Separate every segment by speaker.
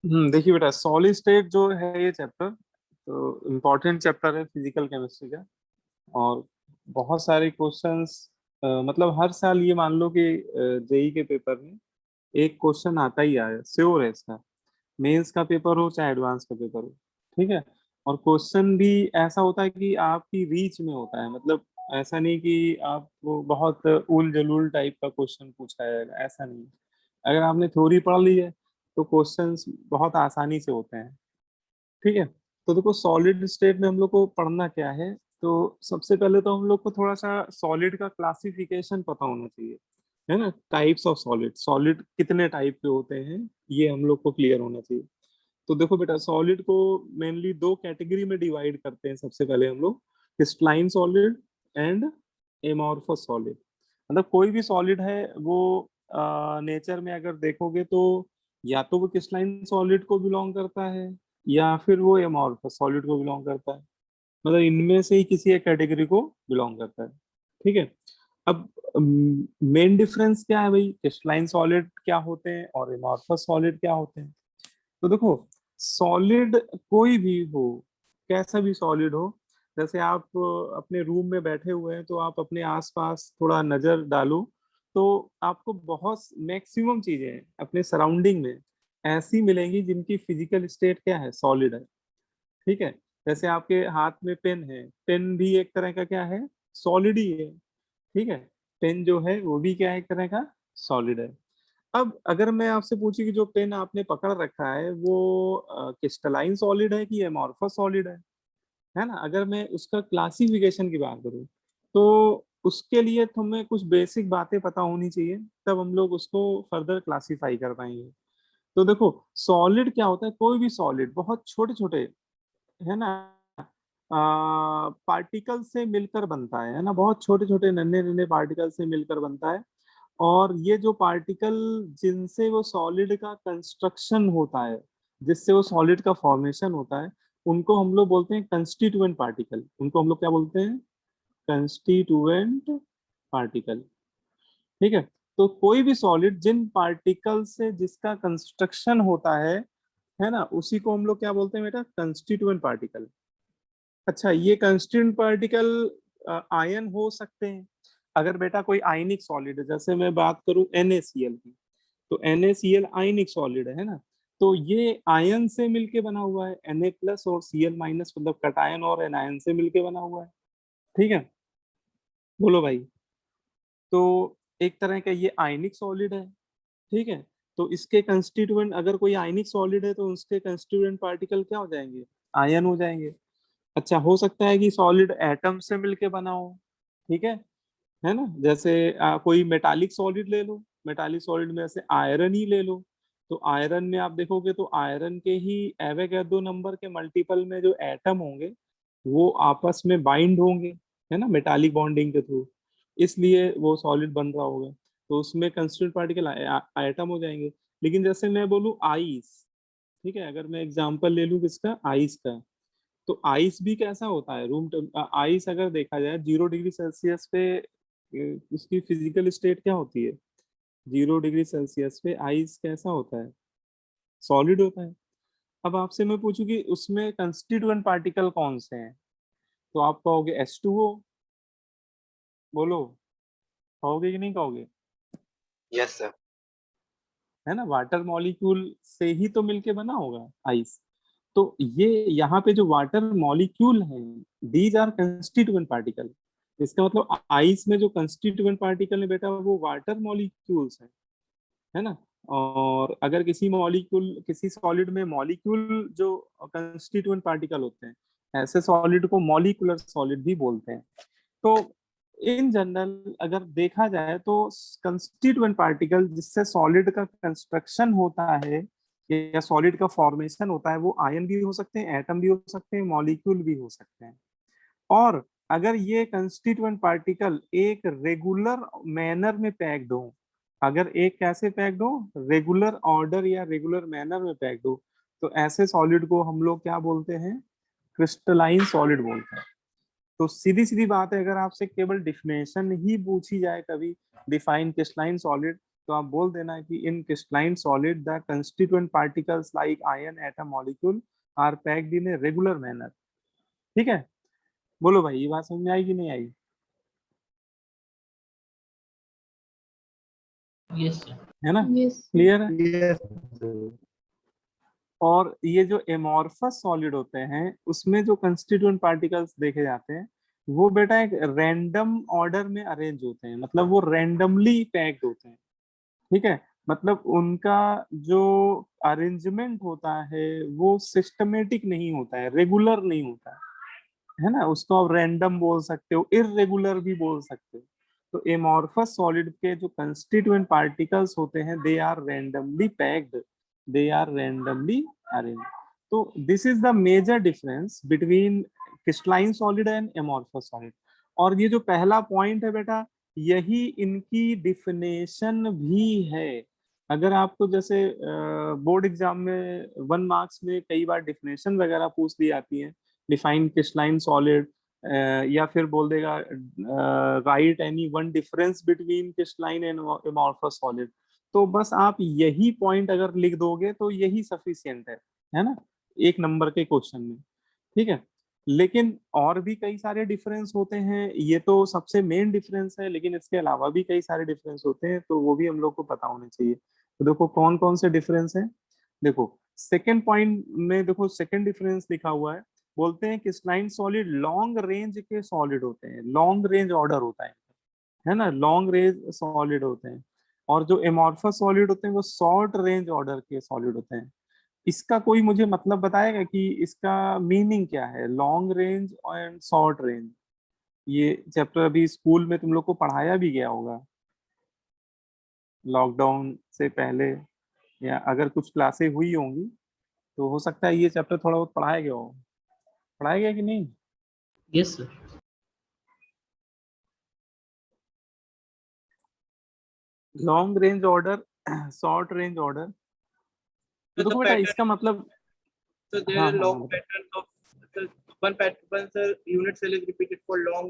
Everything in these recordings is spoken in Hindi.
Speaker 1: देखिए बेटा, सॉलिड स्टेट जो है ये चैप्टर तो इम्पोर्टेंट चैप्टर है फिजिकल केमिस्ट्री का। और बहुत सारे क्वेश्चंस, मतलब हर साल ये मान लो कि जेई के पेपर में एक क्वेश्चन आता ही आया, श्योर है इसका। मेंस का पेपर हो चाहे एडवांस का पेपर हो, ठीक है। और क्वेश्चन भी ऐसा होता है कि आपकी रीच में होता है, मतलब ऐसा नहीं कि आपको बहुत उल जलूल टाइप का क्वेश्चन पूछा जाएगा, ऐसा नहीं। अगर आपने थ्योरी पढ़ ली है तो क्वेश्चंस बहुत आसानी से होते हैं, ठीक है। तो देखो, सॉलिड स्टेट में हम लोग को पढ़ना क्या है। तो सबसे पहले तो हम लोग को थोड़ा सा सॉलिड का क्लासिफिकेशन पता होना चाहिए, है ना। टाइप्स ऑफ सॉलिड, सॉलिड कितने टाइप के होते हैं, ये हम लोग को क्लियर होना चाहिए। तो देखो बेटा, सॉलिड को मेनली दो कैटेगरी में डिवाइड करते हैं। सबसे पहले हम लोग crystalline solid and amorphous solid. मतलब कोई भी सॉलिड है वो नेचर में अगर देखोगे तो या तो वो क्रिस्टलाइन सॉलिड को बिलोंग करता है या फिर वो एमॉर्फस सॉलिड को बिलोंग करता है। मतलब इनमें से ही किसी एक कैटेगरी को बिलोंग करता है, ठीक है। अब मेन डिफरेंस क्या है भाई, क्रिस्टलाइन सॉलिड क्या होते हैं और एमॉर्फस सॉलिड क्या होते हैं। तो देखो, सॉलिड कोई भी हो, कैसा भी सॉलिड हो, जैसे आप अपने रूम में बैठे हुए हैं तो आप अपने आसपास थोड़ा नजर डालो, तो आपको बहुत मैक्सिमम चीजें अपने सराउंडिंग में ऐसी मिलेंगी जिनकी फिजिकल स्टेट क्या है, सॉलिड है, ठीक है। जैसे आपके हाथ में पेन है, पेन भी एक तरह का क्या है, सॉलिड ही है, ठीक है। पेन जो है वो भी क्या है, एक तरह का सॉलिड है। अब अगर मैं आपसे पूछूं कि जो पेन आपने पकड़ रखा है वो क्रिस्टलाइन सॉलिड है कि एमॉर्फस सॉलिड है ना। अगर मैं उसका क्लासिफिकेशन की बात करूं तो उसके लिए हमें कुछ बेसिक बातें पता होनी चाहिए, तब हम लोग उसको फर्दर क्लासिफाई कर पाएंगे। तो देखो, सॉलिड क्या होता है, कोई भी सॉलिड बहुत छोटे छोटे, है ना, पार्टिकल से मिलकर बनता है ना, बहुत छोटे छोटे नन्हे नन्हे पार्टिकल से मिलकर बनता है। और ये जो पार्टिकल जिनसे वो सॉलिड का कंस्ट्रक्शन होता है, जिससे वो सॉलिड का फॉर्मेशन होता है, उनको हम लोग बोलते हैं कंस्टिट्यूएंट पार्टिकल। उनको हम लोग क्या बोलते हैं, कंस्टिट्यूएंट पार्टिकल, ठीक है। तो कोई भी सॉलिड जिन पार्टिकल से जिसका कंस्ट्रक्शन होता है ना, उसी को हम लोग क्या बोलते हैं बेटा, कंस्टिट्यूएंट पार्टिकल। अच्छा, ये कंस्टिट्यूएंट पार्टिकल आयन हो सकते हैं। अगर बेटा कोई आयनिक सॉलिड है, जैसे मैं बात करूं NaCl की, तो NaCl आयनिक सॉलिड है ना। तो ये आयन से मिलके बना हुआ है, Na+ और Cl-, मतलब कटायन और एनायन से मिलके बना हुआ है, ठीक है। बोलो भाई। तो एक तरह का ये आयनिक सॉलिड है, ठीक है। तो इसके कंस्टिट्यूएंट, अगर कोई आयनिक सॉलिड है तो उसके कंस्टिट्यूएंट पार्टिकल क्या हो जाएंगे, आयन हो जाएंगे। अच्छा, हो सकता है कि सॉलिड एटम से मिलके बना हो, ठीक है ना। जैसे कोई मेटालिक सॉलिड ले लो, मेटालिक सॉलिड में ऐसे आयरन ही ले लो। तो आयरन में आप देखोगे तो आयरन के ही एवोगैड्रो नंबर के मल्टीपल में जो एटम होंगे वो आपस में बाइंड होंगे, है ना, मेटालिक बॉन्डिंग के थ्रू, इसलिए वो सॉलिड बन रहा होगा। तो उसमें कंस्टिट्यूएंट पार्टिकल आइटम हो जाएंगे। लेकिन जैसे मैं बोलूँ आइस, ठीक है, अगर मैं एग्जांपल ले लूँ किसका, आइस का, तो आइस भी कैसा होता है, आइस अगर देखा जाए 0 डिग्री सेल्सियस पे उसकी फिजिकल स्टेट क्या होती है, 0 डिग्री सेल्सियस पे आइस कैसा होता है, सॉलिड होता है। अब आपसे मैं पूछूं कि उसमें कंस्टिट्यूएंट पार्टिकल कौन से हैं, तो आप कहोगे H2O। बोलो, कहोगे कि नहीं कहोगे,
Speaker 2: यस सर।
Speaker 1: है ना, वाटर मॉलिक्यूल से ही तो मिलके बना होगा आइस। तो ये यहाँ पे जो वाटर मॉलिक्यूल हैं, दीज आर कंस्टिट्यूएंट पार्टिकल। इसका मतलब आइस में जो कंस्टिट्यूएंट पार्टिकल है बेटा वो वाटर मॉलिक्यूल्स है ना। और अगर किसी मॉलिक्यूल, किसी सॉलिड में मॉलिक्यूल जो कंस्टिट्यूएंट पार्टिकल होते हैं, ऐसे सॉलिड को मॉलिक्यूलर सॉलिड भी बोलते हैं। तो इन जनरल अगर देखा जाए तो कंस्टिट्यूएंट पार्टिकल जिससे सॉलिड का कंस्ट्रक्शन होता है या सॉलिड का फॉर्मेशन होता है, वो आयन भी हो सकते हैं, एटम भी हो सकते हैं, मॉलिक्यूल भी हो सकते हैं। और अगर ये कंस्टिट्यूएंट पार्टिकल एक रेगुलर मैनर में पैक्ड हो, अगर एक कैसे पैक्ड हो, रेगुलर ऑर्डर या रेगुलर मैनर में पैक्ड हो, तो ऐसे सॉलिड को हम लोग क्या बोलते हैं, क्रिस्टलाइन सॉलिड बोलते हैं। तो सीधी सीधी बात है, अगर आपसे केवल डिफिनेशन ही पूछी जाए कभी, डिफाइन क्रिस्टलाइन सॉलिड, तो आप बोल देना कि in crystalline solid the constituent particles like ion atom molecule are packed in a regular manner. ठीक है, बोलो भाई, ये बात समझ में आई कि नहीं आई?
Speaker 3: Yes sir.
Speaker 1: है ना,
Speaker 4: यस
Speaker 1: क्लियर है?
Speaker 2: Yes.
Speaker 1: और ये जो एमॉर्फस सॉलिड होते हैं उसमें जो कंस्टिट्यूएंट पार्टिकल्स देखे जाते हैं वो बेटा एक रैंडम ऑर्डर में अरेंज होते हैं, मतलब वो रैंडमली पैक्ड होते हैं। ठीक है, मतलब उनका जो अरेंजमेंट होता है वो सिस्टमेटिक नहीं होता है, रेगुलर नहीं होता है ना, उसको आप रैंडम बोल सकते हो, इररेगुलर भी बोल सकते हो। तो एमॉर्फस सॉलिड के जो कंस्टिट्यूएंट पार्टिकल्स होते हैं they are randomly packed, they are randomly arranged. तो this is the major difference between crystalline solid and amorphous solid. और ये जो पहला पॉइंट है बेटा, यही इनकी डिफिनेशन भी है। अगर आपको जैसे बोर्ड एग्जाम में 1 मार्क्स में कई बार डिफिनेशन वगैरह पूछ ली जाती है, डिफाइन क्रिस्टलाइन सॉलिड, या फिर बोल देगा right any one difference between crystalline and amorphous solid, तो बस आप यही पॉइंट अगर लिख दोगे तो यही सफिशिएंट है ना, 1 नंबर के क्वेश्चन में। ठीक है, लेकिन और भी कई सारे डिफरेंस होते हैं, ये तो सबसे मेन डिफरेंस है, लेकिन इसके अलावा भी कई सारे डिफरेंस होते हैं, तो वो भी हम लोग को पता होने चाहिए। तो देखो कौन कौन से डिफरेंस हैं। देखो सेकंड पॉइंट में देखो सेकंड डिफरेंस लिखा हुआ है, बोलते हैं कि क्रिस्टलाइन सॉलिड लॉन्ग रेंज के सॉलिड होते हैं, लॉन्ग रेंज ऑर्डर होता है ना, लॉन्ग रेंज सॉलिड होते हैं। और जो एमॉर्फस सॉलिड होते हैं वो शॉर्ट रेंज ऑर्डर के सॉलिड होते हैं। इसका कोई मुझे मतलब बताएगा कि इसका मीनिंग क्या है, long range and short range? ये चैप्टर अभी स्कूल में तुम लोग को पढ़ाया भी गया होगा लॉकडाउन से पहले, या अगर कुछ क्लासें हुई होंगी तो हो सकता है ये चैप्टर थोड़ा बहुत पढ़ाया गया हो। पढ़ाया गया कि नहीं?
Speaker 3: Yes sir.
Speaker 1: Long range order, short range order, तो देखो बेटा इसका मतलब,
Speaker 5: So there
Speaker 1: हाँ
Speaker 5: are
Speaker 1: हाँ
Speaker 5: long
Speaker 1: हाँ,
Speaker 5: pattern of so one pattern, once a unit cell is repeated for long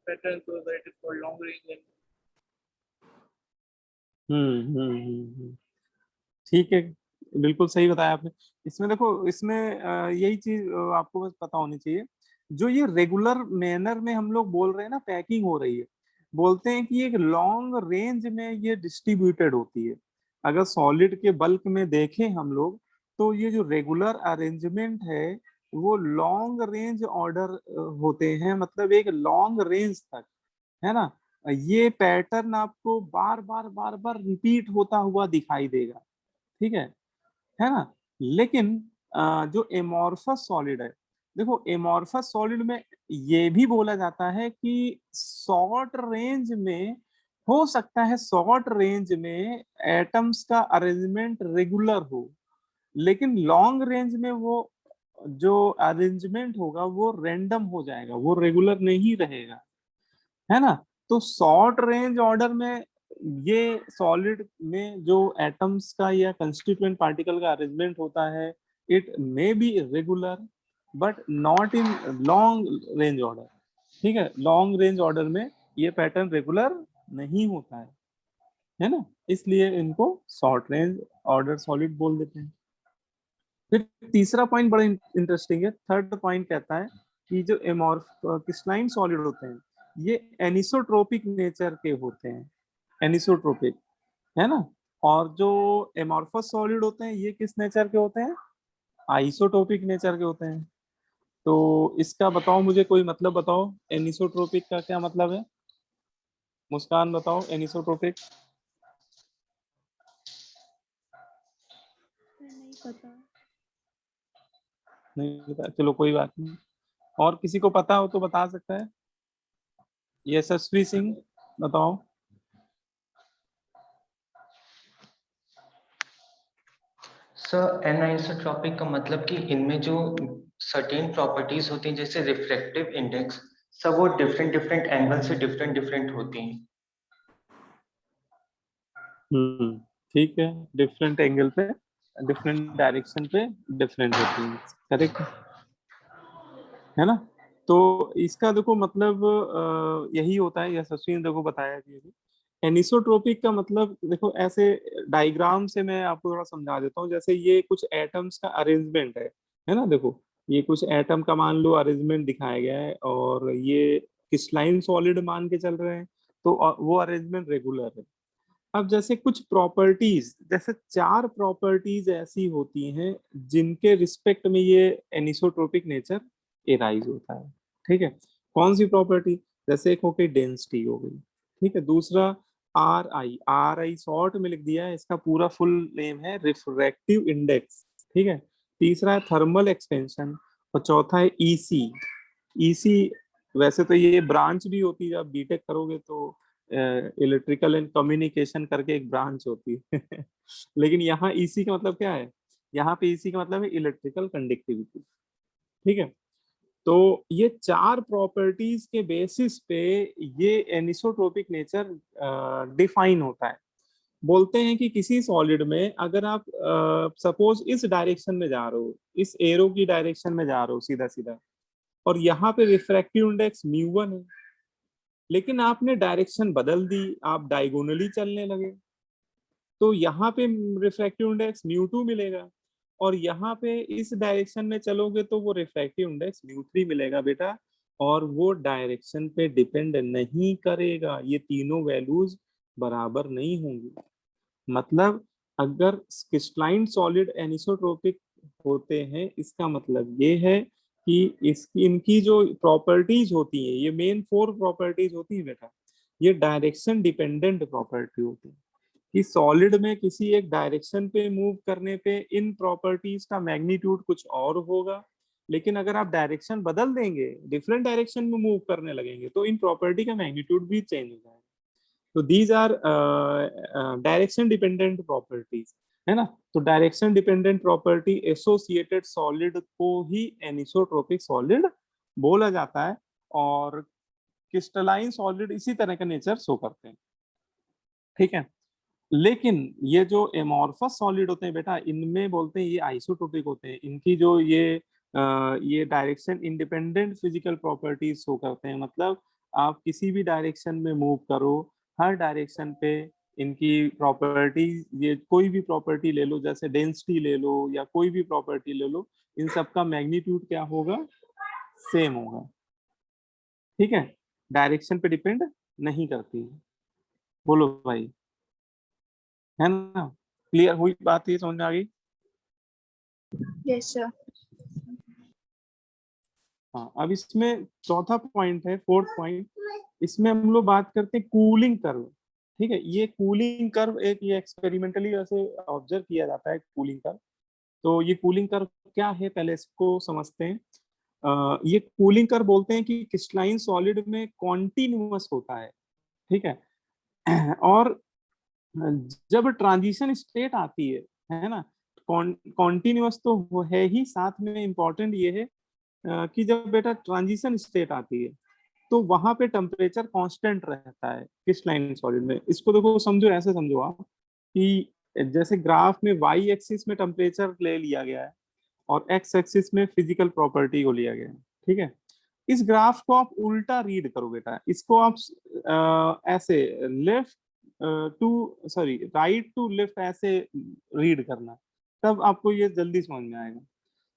Speaker 5: pattern, so that is for long range. And
Speaker 1: ठीक है, बिल्कुल सही बताया आपने। इसमें देखो, इसमें यही चीज आपको बस पता होनी चाहिए, जो ये रेगुलर मैनर में हम लोग बोल रहे हैं ना पैकिंग हो रही है, बोलते हैं कि एक लॉन्ग रेंज में ये डिस्ट्रीब्यूटेड होती है। अगर सॉलिड के बल्क में देखें हम लोग तो ये जो रेगुलर अरेंजमेंट है वो लॉन्ग रेंज ऑर्डर होते हैं, मतलब एक लॉन्ग रेंज तक, है ना। ये पैटर्न आपको बार बार बार बार रिपीट होता हुआ दिखाई देगा, ठीक है ना। लेकिन जो एमॉर्फस सॉलिड है, देखो एमॉर्फस सॉलिड में ये भी बोला जाता है कि शॉर्ट रेंज में हो सकता है, शॉर्ट रेंज में एटम्स का अरेंजमेंट रेगुलर हो, लेकिन लॉन्ग रेंज में वो जो अरेंजमेंट होगा वो रैंडम हो जाएगा, वो रेगुलर नहीं रहेगा, है ना। तो शॉर्ट रेंज ऑर्डर में ये सॉलिड में जो एटम्स का या कंस्टिट्यूएंट पार्टिकल का अरेंजमेंट होता है, it may be regular but not in long range order. ठीक है, लॉन्ग रेंज ऑर्डर में ये पैटर्न रेगुलर नहीं होता है ना, इसलिए इनको शॉर्ट रेंज ऑर्डर सॉलिड बोल देते हैं। फिर तीसरा पॉइंट बड़ा इंटरेस्टिंग है, थर्ड पॉइंट कहता है कि जो क्रिस्टलाइन सॉलिड होते हैं ये एनिसोट्रोपिक नेचर के होते हैं, एनिसोट्रोपिक, है ना। और जो एमॉर्फस सॉलिड होते हैं ये किस नेचर के होते हैं? आइसोटोपिक नेचर के होते हैं। तो इसका बताओ मुझे, कोई मतलब बताओ, एनिसोट्रोपिक का क्या मतलब है? मुस्कान बताओ, एनिसोट्रोपिक।
Speaker 4: नहीं पता।
Speaker 1: नहीं पता, चलो कोई बात नहीं, और किसी को पता हो तो बता सकता है। यशस्वी सिंह बताओ।
Speaker 6: सर एनाइसोट्रॉपिक का मतलब कि इनमें जो सर्टेन प्रॉपर्टीज होती हैं जैसे रिफ्रैक्टिव इंडेक्स, सब वो डिफरेंट डिफरेंट एंगल से डिफरेंट डिफरेंट होती हैं।
Speaker 1: ठीक है, डिफरेंट एंगल पे, डिफरेंट डायरेक्शन पे डिफरेंट होती है, करेक्ट है ना। तो इसका देखो मतलब यही होता है, यशस्वी ने देखो बताया कि एनिसोट्रोपिक का मतलब देखो, ऐसे डायग्राम से मैं आपको थोड़ा समझा देता हूँ। जैसे ये कुछ एटम्स का अरेंजमेंट है ना, देखो ये कुछ एटम का मान लो अरेंजमेंट दिखाया गया है, और ये क्रिस्टलाइन सॉलिड मान के चल रहे हैं, तो वो अरेंजमेंट रेगुलर है। अब जैसे कुछ प्रॉपर्टीज, जैसे 4 प्रॉपर्टीज ऐसी होती हैं जिनके रिस्पेक्ट में ये एनिसोट्रोपिक नेचर एराइज होता है। ठीक है, कौन सी प्रॉपर्टी? जैसे एक हो गई डेंसिटी हो गई, ठीक है। दूसरा आर आई शॉर्ट में लिख दिया है, इसका पूरा फुल नेम है रिफ्रैक्टिव इंडेक्स। ठीक है। तीसरा है थर्मल एक्सपेंशन, और चौथा है ईसी। ईसी वैसे तो ये ब्रांच भी होती है, जब बीटेक करोगे तो इलेक्ट्रिकल एंड कम्युनिकेशन करके एक ब्रांच होती है लेकिन यहाँ ईसी का मतलब क्या है? यहाँ पे ईसी का मतलब है इलेक्ट्रिकल कंडक्टिविटी। ठीक है। तो ये 4 प्रॉपर्टीज के बेसिस पे ये एनिसोट्रोपिक नेचर डिफाइन होता है। बोलते हैं कि किसी सॉलिड में अगर आप सपोज इस डायरेक्शन में जा रहे हो, इस एरो की डायरेक्शन में जा रहे हो सीधा सीधा, और यहाँ पे रिफ्रैक्टिव इंडेक्स μ1 है, लेकिन आपने डायरेक्शन बदल दी, आप डायगोनली चलने लगे, तो यहाँ पे रिफ्रैक्टिव इंडेक्स μ2 मिलेगा, और यहाँ पे इस डायरेक्शन में चलोगे तो वो रिफ्रैक्टिव इंडेक्स μ3 मिलेगा बेटा। और वो डायरेक्शन पे डिपेंड नहीं करेगा, ये तीनों वैल्यूज बराबर नहीं होंगी। मतलब अगर क्रिस्टलाइन सॉलिड एनिसोट्रोपिक होते हैं, इसका मतलब ये है कि इसकी इनकी जो प्रॉपर्टीज होती है, ये मेन 4 प्रॉपर्टीज होती है बेटा, ये डायरेक्शन डिपेंडेंट प्रॉपर्टी होती है। कि सॉलिड में किसी एक डायरेक्शन पे मूव करने पे इन प्रॉपर्टीज का मैग्नीट्यूड कुछ और होगा, लेकिन अगर आप डायरेक्शन बदल देंगे, डिफरेंट डायरेक्शन में मूव करने लगेंगे, तो इन प्रॉपर्टी का मैग्नीट्यूड भी चेंज हो जाएगा। तो these are direction dependent properties, है ना। तो direction dependent property associated solid को ही एनिसोट्रोपिक सॉलिड बोला जाता है, और क्रिस्टलाइन सॉलिड इसी तरह का नेचर शो करते हैं। ठीक है। लेकिन ये जो एमॉर्फस सॉलिड होते हैं बेटा, इनमें बोलते हैं ये आइसोट्रोपिक होते हैं। इनकी जो ये direction independent physical properties show करते हैं। मतलब आप किसी भी डायरेक्शन में मूव करो, हर डायरेक्शन पे इनकी प्रॉपर्टी, ये कोई भी प्रॉपर्टी ले लो, जैसे डेंसिटी ले लो या कोई भी प्रॉपर्टी ले लो, इन सब का मैग्नीट्यूड क्या होगा? सेम होगा। ठीक है, डायरेक्शन पे डिपेंड नहीं करती है। बोलो भाई, है ना? क्लियर हुई बात? ये समझ में आ गई?
Speaker 4: Yes sir.
Speaker 1: हाँ, अब इसमें चौथा पॉइंट है, 4th पॉइंट, इसमें हम लोग बात करते हैं कूलिंग कर्व। ठीक है, ये कूलिंग कर्व एक ये एक्सपेरिमेंटली वैसे ऑब्जर्व किया जाता है कूलिंग कर्व। तो ये कूलिंग कर्व क्या है, पहले इसको समझते हैं। ये कूलिंग कर्व बोलते हैं कि क्रिस्टलाइन सॉलिड में कॉन्टिन्यूअस होता है। ठीक है और जब ट्रांजिशन स्टेट आती है ना, कॉन्टिन्यूअस तो वो है ही, साथ में इम्पोर्टेंट ये है कि जब बेटा ट्रांजिशन स्टेट आती है तो वहां पे टेम्परेचर कांस्टेंट रहता है क्रिस्टलाइन सॉलिड में। इसको देखो, समझो, ऐसे समझो आप कि जैसे ग्राफ में वाई एक्सिस में टेम्परेचर ले लिया गया है और एक्स एक्सिस में फिजिकल प्रॉपर्टी को लिया गया है। ठीक है, इस ग्राफ को आप उल्टा रीड करो बेटा, इसको आप ऐसे left to sorry right to left ऐसे रीड करना, तब आपको ये जल्दी समझ में आएगा,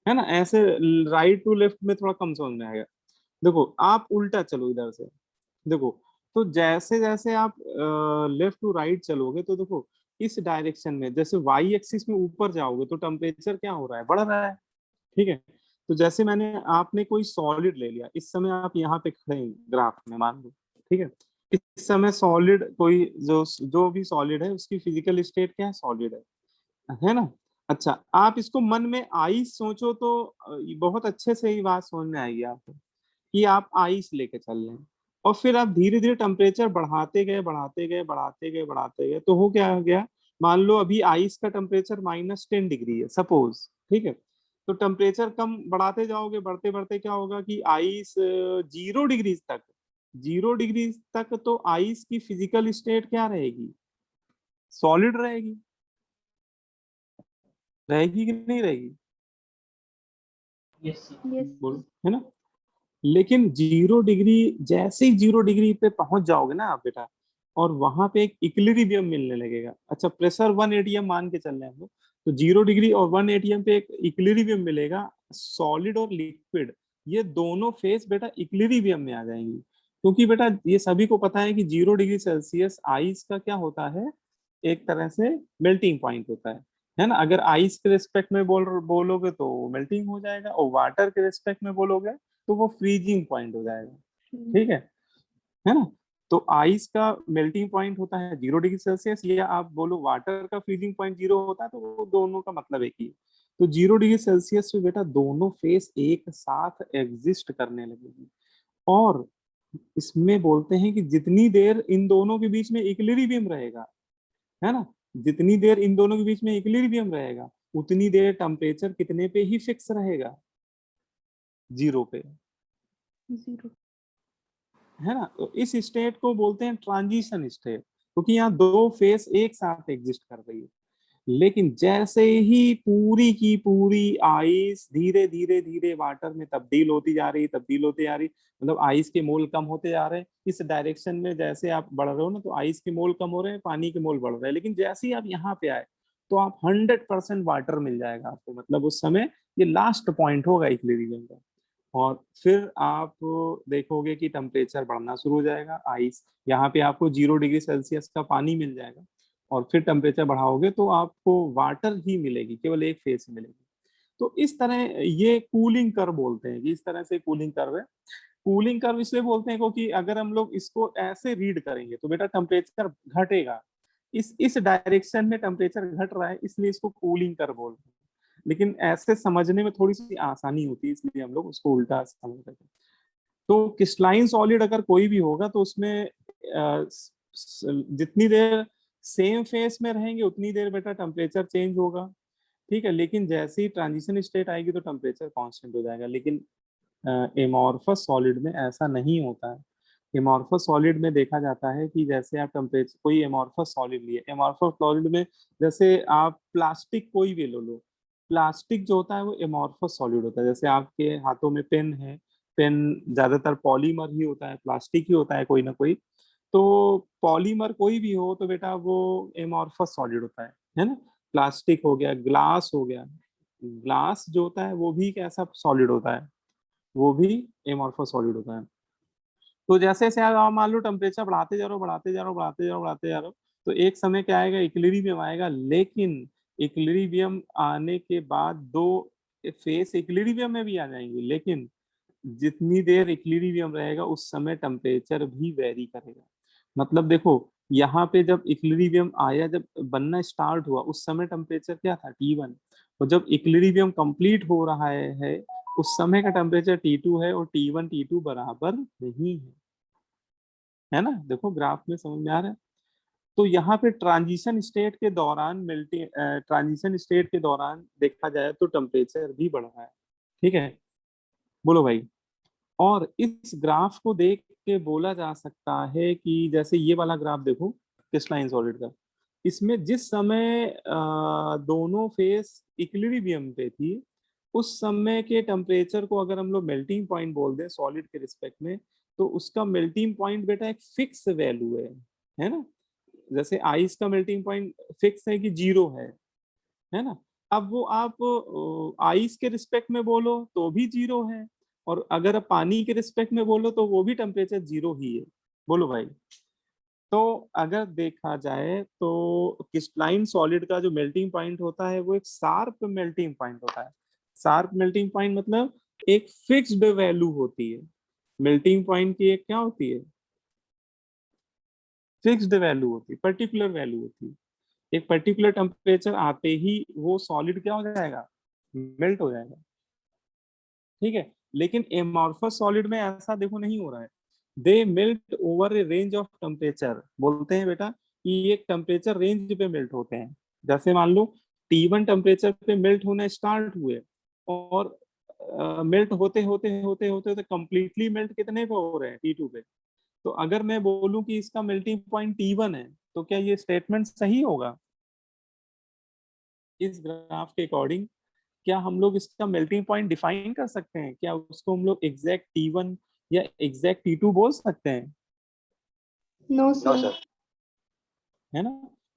Speaker 1: है ना। ऐसे राइट टू लेफ्ट में थोड़ा कम समझ में आएगा। देखो आप उल्टा चलो इधर से, देखो, तो जैसे जैसे आप लेफ्ट टू राइट चलोगे तो देखो इस डायरेक्शन में, जैसे वाई एक्सिस में ऊपर जाओगे तो टेम्परेचर क्या हो रहा है? बढ़ रहा है। ठीक है, तो जैसे आपने कोई सॉलिड ले लिया, इस समय आप यहाँ पे खड़े हैं ग्राफ में, मान लो। ठीक है, इस समय सॉलिड कोई जो भी सॉलिड है उसकी फिजिकल स्टेट क्या है? सॉलिड है ना। अच्छा, आप इसको मन में आइस सोचो तो बहुत अच्छे से ही बात समझ में आएगी आपको कि आप आइस लेके चल रहे हैं, और फिर आप धीरे धीरे टेम्परेचर बढ़ाते गए बढ़ाते गए बढ़ाते गए बढ़ाते गए, तो हो क्या गया? मान लो अभी आइस का टेम्परेचर -10 डिग्री है सपोज। ठीक है, तो टेम्परेचर कम बढ़ाते जाओगे, बढ़ते बढ़ते क्या होगा कि आइस 0 डिग्री तक, 0 डिग्री तक तो आइस की फिजिकल स्टेट क्या रहेगी? सॉलिड रहेगी। रहेगी कि नहीं रहेगी?
Speaker 3: Yes sir.
Speaker 4: यस।
Speaker 1: बोलो, है ना। लेकिन 0 डिग्री, जैसे ही 0 डिग्री पे पहुंच जाओगे ना आप बेटा, और वहां पे एक इक्विलिब्रियम मिलने लगेगा। अच्छा, प्रेशर 1 atm मान के चल रहे हैं हम लोग, तो 0 डिग्री और 1 atm पे एक इक्विलिब्रियम मिलेगा। सॉलिड और लिक्विड ये दोनों फेस बेटा इक्विलिब्रियम में आ जाएंगी, क्योंकि बेटा ये सभी को पता है कि 0 डिग्री सेल्सियस आइस का क्या होता है, एक तरह से मेल्टिंग पॉइंट होता है ना। अगर आइस के रिस्पेक्ट में बोलोगे तो मेल्टिंग हो जाएगा, और वाटर के रिस्पेक्ट में बोलोगे तो वो फ्रीजिंग पॉइंट हो जाएगा, ठीक है ना। तो आइस का मेल्टिंग पॉइंट होता है 0 डिग्री सेल्सियस, या आप बोलो वाटर का फ्रीजिंग पॉइंट 0 होता है, तो वो दोनों का मतलब एक ही है। तो 0 डिग्री सेल्सियस पे बेटा दोनों फेस एक साथ एग्जिस्ट करने लगेगी, और इसमें बोलते हैं कि जितनी देर इन दोनों के बीच में इक्विलिब्रियम रहेगा, है ना, जितनी देर इन दोनों के बीच में इक्विलिब्रियम रहेगा उतनी देर टेम्परेचर कितने पे ही फिक्स रहेगा, 0 पे,
Speaker 4: 0
Speaker 1: है ना। तो इस स्टेट को बोलते हैं ट्रांजिशन स्टेट, क्योंकि यहाँ दो फेस एक साथ एग्जिस्ट कर रही है। लेकिन जैसे ही पूरी की पूरी आइस धीरे धीरे धीरे वाटर में तब्दील होती जा रही, मतलब आइस के मोल कम होते जा रहे हैं, इस डायरेक्शन में जैसे आप बढ़ रहे हो ना, तो आइस के मोल कम हो रहे हैं, पानी के मोल बढ़ रहे हैं। लेकिन जैसे ही आप यहाँ पे आए तो आप 100% वाटर मिल जाएगा आपको, मतलब उस समय ये लास्ट पॉइंट होगा इक्विलिब्रियम का। और फिर आप देखोगे कि टेम्परेचर बढ़ना शुरू हो जाएगा, आइस यहाँ पे आपको 0 डिग्री सेल्सियस का पानी मिल जाएगा, और फिर टेम्परेचर बढ़ाओगे तो आपको वाटर ही मिलेगी, केवल एक फेस मिलेगी। तो इस तरह ये कूलिंग कर्व बोलते हैं कि इस तरह से कूलिंग कर्व है। कूलिंग कर्व इसलिए बोलते हैं क्योंकि अगर हम लोग इसको ऐसे रीड करेंगे तो बेटा टेम्परेचर घटेगा, इस डायरेक्शन में टेम्परेचर घट रहा है, इसलिए इसको कूलिंग कर्व बोलते हैं। लेकिन ऐसे समझने में थोड़ी सी आसानी होती है, इसलिए हम लोग उसको उल्टा समझ रहे हैं। तो क्रिस्टलाइन सॉलिड अगर कोई भी होगा तो उसमें जितनी देर सेम फेस में रहेंगे उतनी देर बेटा टेम्परेचर चेंज होगा, ठीक है। लेकिन जैसे ही ट्रांजिशन स्टेट आएगी तो टेम्परेचर कांस्टेंट हो जाएगा। लेकिन एमॉर्फस सॉलिड में ऐसा नहीं होता है। एमॉर्फस सॉलिड में देखा जाता है कि जैसे आप टेम्परेचर कोई एमॉर्फस सॉलिड लिए, एमॉर्फस सॉलिड में जैसे आप प्लास्टिक कोई भी लो, प्लास्टिक जो होता है वो एमॉर्फस सॉलिड होता है। जैसे आपके हाथों में पेन है, पेन ज्यादातर पॉलीमर ही होता है, प्लास्टिक ही होता है कोई ना कोई। तो पॉलीमर कोई भी हो तो बेटा वो एमॉर्फस सॉलिड होता है ना। प्लास्टिक हो गया, ग्लास हो गया, ग्लास जो होता है वो भी कैसा सॉलिड होता है, वो भी एमॉर्फस सॉलिड होता है। तो जैसे जैसे आप मान लो टेम्परेचर बढ़ाते जा रहे हो, बढ़ाते जा रहे हो, तो एक समय क्या आएगा, इक्विलिब्रियम आएगा। लेकिन इक्विलिब्रियम आने के बाद दो फेस इक्विलिब्रियम में भी आ जाएंगे, लेकिन जितनी देर इक्विलिब्रियम रहेगा उस समय टेम्परेचर भी वेरी करेगा। मतलब देखो यहाँ पे जब इक्विलिब्रियम आया, जब बनना स्टार्ट हुआ उस समय टेम्परेचर क्या था, T1, और जब इक्विलिब्रियम कंप्लीट हो रहा है उस समय का टेम्परेचर T2 है, और T1 T2 बराबर नहीं है ना। देखो ग्राफ में समझ में आ रहा है। तो यहाँ पे ट्रांजिशन स्टेट के दौरान देखा जाए तो टेम्परेचर भी बढ़ रहा है, ठीक है। बोलो भाई। और इस ग्राफ को देख के बोला जा सकता है कि जैसे ये वाला ग्राफ देखो क्रिस्टलाइन सॉलिड का, इसमें जिस समय दोनों फेस इक्विलिब्रियम पे थी उस समय के टेम्परेचर को अगर हम लोग मेल्टिंग पॉइंट बोल दें सॉलिड के रिस्पेक्ट में, तो उसका मेल्टिंग पॉइंट बेटा एक फिक्स वैल्यू है ना। जैसे आइस का मेल्टिंग पॉइंट फिक्स है कि 0 है ना। अब वो आप आइस के रिस्पेक्ट में बोलो तो भी 0 है, और अगर आप पानी के रिस्पेक्ट में बोलो तो वो भी टेम्परेचर 0 ही है। बोलो भाई। तो अगर देखा जाए तो क्रिस्टलाइन सॉलिड का जो मेल्टिंग पॉइंट होता है वो एक शार्प मेल्टिंग पॉइंट होता है। शार्प मेल्टिंग पॉइंट मतलब एक फिक्स्ड वैल्यू होती है। मेल्टिंग पॉइंट की एक क्या होती है, फिक्स्ड वैल्यू होती है, पर्टिकुलर वैल्यू होती है। एक पर्टिकुलर टेम्परेचर आते ही वो सॉलिड क्या हो जाएगा, मेल्ट हो जाएगा, ठीक है। लेकिन एमॉर्फस सॉलिड में ऐसा देखो नहीं हो रहा है। They melt over a range of temperature, बोलते हैं बेटा कि एक टेम्परेचर रेंज पे मेल्ट होते हैं। जैसे मान लो T1 टेम्परेचर पे मेल्ट होना स्टार्ट हुए, और मेल्ट होते होते होते होते होते कंप्लीटली मेल्ट कितने पे हो रहे हैं, T2 पे। तो अगर मैं बोलूं कि इसका मेल्टिंग पॉइंट T1 है तो क्या ये स्टेटमेंट सही होगा। इस ग्राफ के अकॉर्डिंग क्या हम लोग इसका मेल्टिंग पॉइंट डिफाइन कर सकते हैं, क्या उसको हम लोग एग्जैक्ट T1 या एग्जैक्ट T2 बोल सकते हैं।
Speaker 4: No
Speaker 2: no
Speaker 4: sir.
Speaker 2: सर।
Speaker 1: है ना।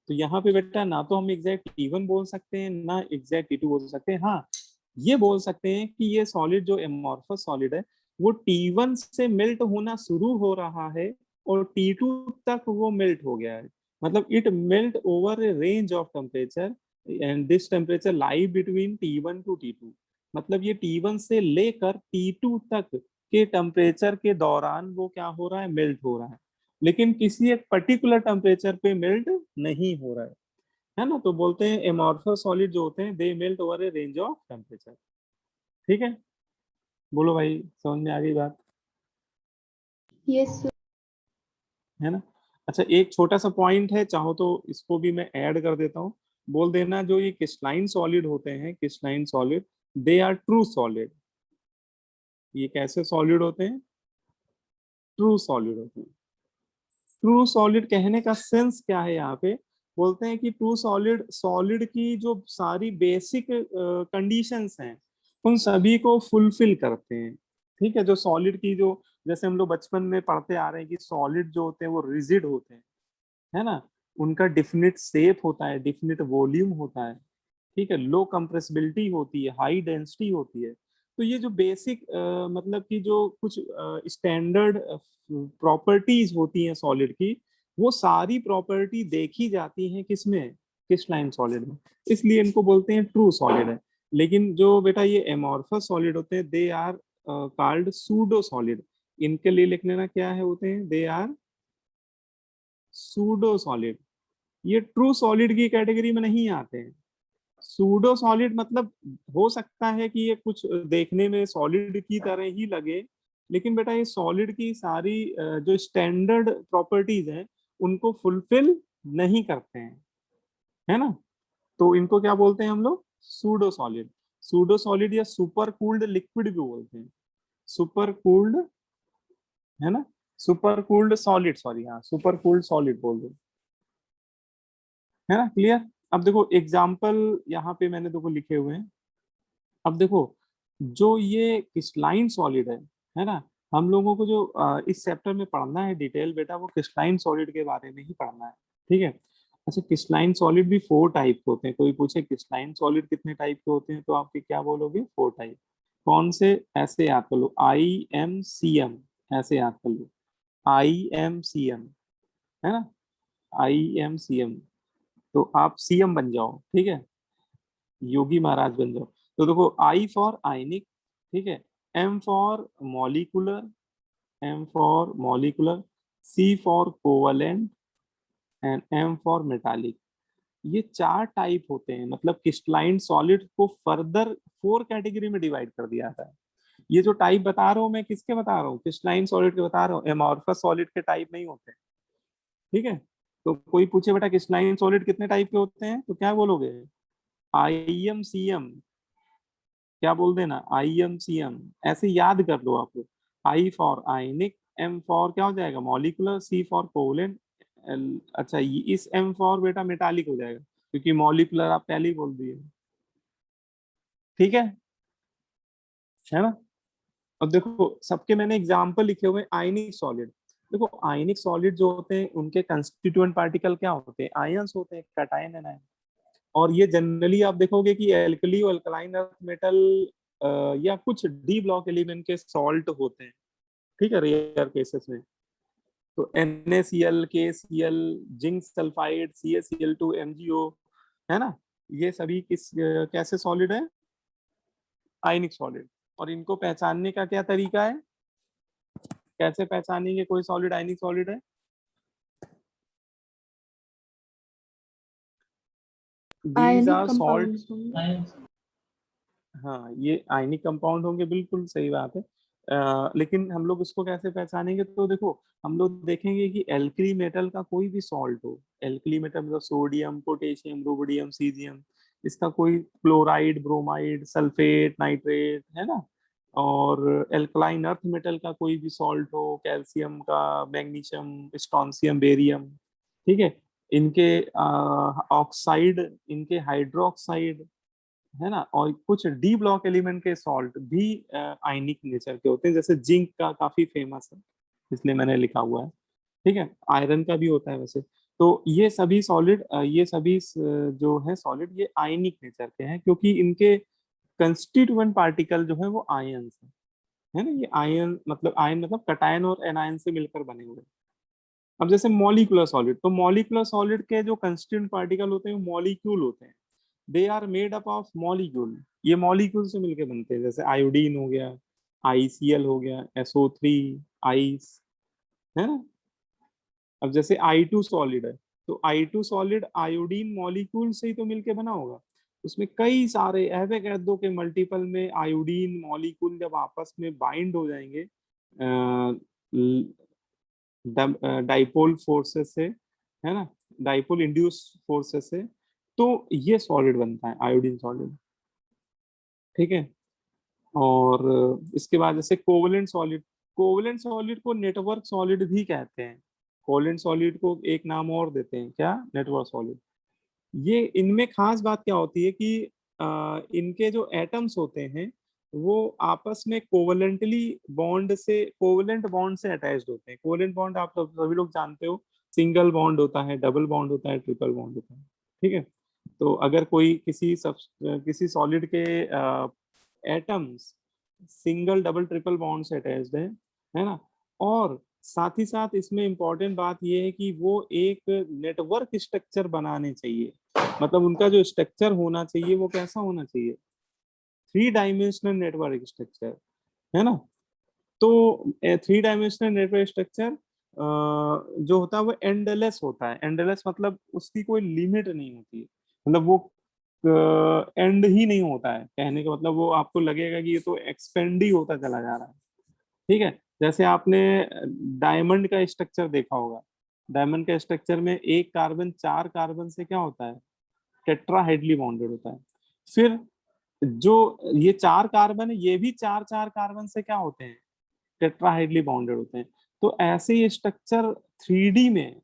Speaker 1: तो यहाँ पे बेटा ना तो हम एग्जैक्ट T1 बोल सकते हैं ना एग्जैक्ट T2 बोल सकते हैं। हाँ, ये बोल सकते हैं कि ये सॉलिड जो एमॉर्फस सॉलिड है वो T1 से मेल्ट होना शुरू हो रहा है और T2 तक वो मेल्ट हो गया है। मतलब it melt over a range of temperature and this temperature lie between T1 to T2। मतलब ये T1 से लेकर T2 तक के टेम्परेचर के दौरान वो क्या हो रहा है, मेल्ट हो रहा है, लेकिन किसी एक पर्टिकुलर टेम्परेचर पे मेल्ट नहीं हो रहा है ना। तो बोलते हैं एमॉर्फस सॉलिड जो होते हैं they melt over a range of temperature. ठीक है, बोलो भाई, समझ में आ गई बात,
Speaker 4: Yes, sir.
Speaker 1: है ना। अच्छा, एक छोटा सा पॉइंट है, चाहो तो इसको भी मैं ऐड कर देता हूँ। बोल देना जो ये क्रिस्टलाइन सॉलिड होते हैं, crystalline solid they are true solid. ये कैसे सॉलिड होते हैं, ट्रू सॉलिड होते हैं। ट्रू सॉलिड कहने का सेंस क्या है, यहाँ पे बोलते हैं कि ट्रू सॉलिड सॉलिड की जो सारी बेसिक कंडीशंस हैं उन सभी को फुलफिल करते हैं। ठीक है, जो सॉलिड की जो, जैसे हम लोग बचपन में पढ़ते आ रहे हैं कि सॉलिड जो होते हैं वो रिजिड होते हैं, है ना, उनका डिफिनिट शेप होता है, डिफिनिट वॉल्यूम होता है, ठीक है, लो कंप्रेसिबिलिटी होती है, हाई डेंसिटी होती है। तो ये जो बेसिक मतलब कि जो कुछ स्टैंडर्ड प्रॉपर्टीज होती हैं सॉलिड की, वो सारी प्रॉपर्टी देखी जाती हैं किसमें, क्रिस्टलाइन सॉलिड में, इसलिए इनको बोलते हैं ट्रू सॉलिड है। लेकिन जो बेटा ये एमॉर्फस सॉलिड होते हैं they are called pseudo solid. इनके लिए लिख लेना क्या है होते हैं, दे आर सूडो सॉलिड। ये ट्रू सॉलिड की कैटेगरी में नहीं आते हैं। सूडो सॉलिड मतलब हो सकता है कि ये कुछ देखने में सॉलिड की तरह ही लगे, लेकिन बेटा ये सॉलिड की सारी जो स्टैंडर्ड प्रॉपर्टीज हैं उनको फुलफिल नहीं करते हैं, है ना। तो इनको क्या बोलते हैं हम लोग, सूडो सॉलिड। सूडो सॉलिड या सुपर कूल्ड लिक्विड भी बोलते हैं, सुपर कूल्ड, है ना, सुपर कूल्ड सॉलिड, सॉरी हाँ सुपर कूल्ड सॉलिड बोल दो, है ना, क्लियर। अब देखो एग्जाम्पल यहाँ पे मैंने देखो लिखे हुए हैं। अब देखो जो ये क्रिस्टलाइन सॉलिड है ना, हम लोगों को जो इस चैप्टर में पढ़ना है डिटेल बेटा, वो क्रिस्टलाइन सॉलिड के बारे में ही पढ़ना है, ठीक है। अच्छा, क्रिस्टलाइन सॉलिड भी 4 टाइप के होते हैं। कोई पूछे क्रिस्टलाइन सॉलिड कितने टाइप के होते हैं, तो आपके क्या बोलोगे, 4 टाइप। कौन से, ऐसे याद कर लो, IMCM, ऐसे याद कर लो, IMCM, है ना, IMCM। तो आप CM बन जाओ, ठीक है, योगी महाराज बन जाओ। तो देखो, I फॉर आयनिक, ठीक है, M for molecular, M for molecular, C for covalent and M for metallic. ये 4 टाइप होते हैं। मतलब क्रिस्टलाइन सॉलिड को फर्दर 4 कैटेगरी में डिवाइड कर दिया था। ये जो टाइप बता रहा हूँ मैं किसके बता रहा हूँ, क्रिस्टलाइन सॉलिड के बता रहा हूँ, एमॉर्फस सॉलिड के टाइप नहीं होते, ठीक है। तो कोई पूछे बेटा क्रिस्टलाइन सॉलिड कितने टाइप के होते हैं, तो क्या बोलोगे, IMCM, क्या बोल देना, IMCM, ऐसे याद कर लो आप लोग। I for ionic, M for क्या हो जाएगा, मॉलिकुलर, C फॉर कोवलेंट, अच्छा इस M फॉर बेटा मेटालिक हो जाएगा, क्योंकि मॉलिकुलर आप पहले ही बोल दिए, ठीक है ना। अब देखो सबके मैंने एग्जाम्पल लिखे हुए, आयनिक सॉलिड। देखो आयनिक सॉलिड जो होते हैं उनके कंस्टिट्यूएंट पार्टिकल क्या होते हैं, आयंस होते हैं, कैटायन एंड आयन। और ये जनरली आप देखोगे कि एल्कली और अल्कलाइन अर्थ मेटल या कुछ डी ब्लॉक एलिमेंट के सॉल्ट होते हैं, ठीक है, रेयर केसेस में। तो NaCl, KCl, zinc sulphide, CaCl2, MgO, है ना, ये सभी किस कैसे सॉलिड है, आयनिक सॉलिड। और इनको पहचानने का क्या तरीका है, कैसे पहचानेंगे कोई सॉलिड आयनिक सॉलिड है, दीज आर सॉल्ट, हाँ ये आयनिक कंपाउंड होंगे, बिल्कुल सही बात है। लेकिन हम लोग इसको कैसे पहचानेंगे, तो देखो हम लोग देखेंगे कि एल्कली मेटल का कोई भी सॉल्ट हो, एल्कली मेटल मतलब सोडियम, पोटेशियम, रुबिडियम, सीजियम, इसका कोई क्लोराइड, ब्रोमाइड, सल्फेट, नाइट्रेट, है ना। और एल्कलाइन अर्थ मेटल का कोई भी सॉल्ट हो, कैल्शियम का, मैग्नीशियम, स्ट्रोंशियम, बेरियम, ठीक है, इनके ऑक्साइड, इनके हाइड्रोक्साइड, है ना, और कुछ डी ब्लॉक एलिमेंट के सॉल्ट भी आयनिक नेचर के होते हैं, जैसे जिंक का काफी फेमस है इसलिए मैंने लिखा हुआ है, ठीक है, आयरन का भी होता है वैसे। तो ये सभी सॉलिड, ये सभी जो है सॉलिड, ये आयनिक नेचर के हैं क्योंकि इनके कंस्टिट्यूएंट पार्टिकल जो है वो आयन्स है ना। ये आयन मतलब कटायन और एनायन से मिलकर बने हुए। अब जैसे मॉलिक्यूलर सॉलिड, तो मॉलिक्यूलर सॉलिड के जो कंस्टिट्यूएंट पार्टिकल होते हैं वो मॉलिक्यूल होते हैं। They are made up of molecule, ये मॉलिक्यूल से मिलकर बनते हैं। जैसे आयोडीन हो गया, ICl हो गया, SO3, आइस, है ना। अब जैसे I2 सॉलिड है, तो I2 सॉलिड आयोडीन मॉलिक्यूल से ही तो मिलके बना होगा। उसमें कई सारे एवोगैड्रो के मल्टीपल में आयोडीन मॉलिक्यूल जब आपस में बाइंड हो जाएंगे डाइपोल फोर्सेस से, है ना, डाइपोल इंड्यूस फोर्सेस से, तो ये सॉलिड बनता है आयोडीन सॉलिड। ठीक है। और इसके बाद जैसे कोवलेंट सॉलिड, कोवलेंट सॉलिड को नेटवर्क सॉलिड भी कहते हैं। कोवलेंट सॉलिड को एक नाम और देते हैं, क्या, नेटवर्क सॉलिड। ये इनमें खास बात क्या होती है कि इनके जो एटम्स होते हैं वो आपस में कोवलेंटली बॉन्ड से, कोवलेंट बॉन्ड से अटैच्ड होते हैं। कोवलेंट बॉन्ड आप सभी लोग जानते हो, सिंगल बॉन्ड होता है, डबल बॉन्ड होता है, ट्रिपल बॉन्ड होता है। ठीक है। तो अगर कोई किसी सॉलिड के atoms single double triple bond से अटैच्ड है ना, और साथ ही साथ इसमें इंपॉर्टेंट बात यह है कि वो एक नेटवर्क स्ट्रक्चर बनाने चाहिए। मतलब उनका जो स्ट्रक्चर होना चाहिए वो कैसा होना चाहिए, 3 डायमेंशनल नेटवर्क स्ट्रक्चर, है ना। तो 3 डायमेंशनल नेटवर्क स्ट्रक्चर जो होता है वो एंडलेस होता है। एंडलेस मतलब उसकी कोई लिमिट नहीं होती है, मतलब वो एंड ही नहीं होता है। कहने का मतलब वो आपको लगेगा कि ये तो एक्सपेंड ही होता चला जा रहा है। ठीक है। जैसे आपने डायमंड का स्ट्रक्चर देखा होगा, डायमंड के स्ट्रक्चर में एक कार्बन 4 कार्बन से क्या होता है, टेट्राहाइड्रली बॉन्डेड होता है। फिर जो ये 4 कार्बन है, ये भी 4 कार्बन से क्या होते हैं, टेट्राहाइड्रली बॉन्डेड होते हैं। तो ऐसे ये स्ट्रक्चर 3D में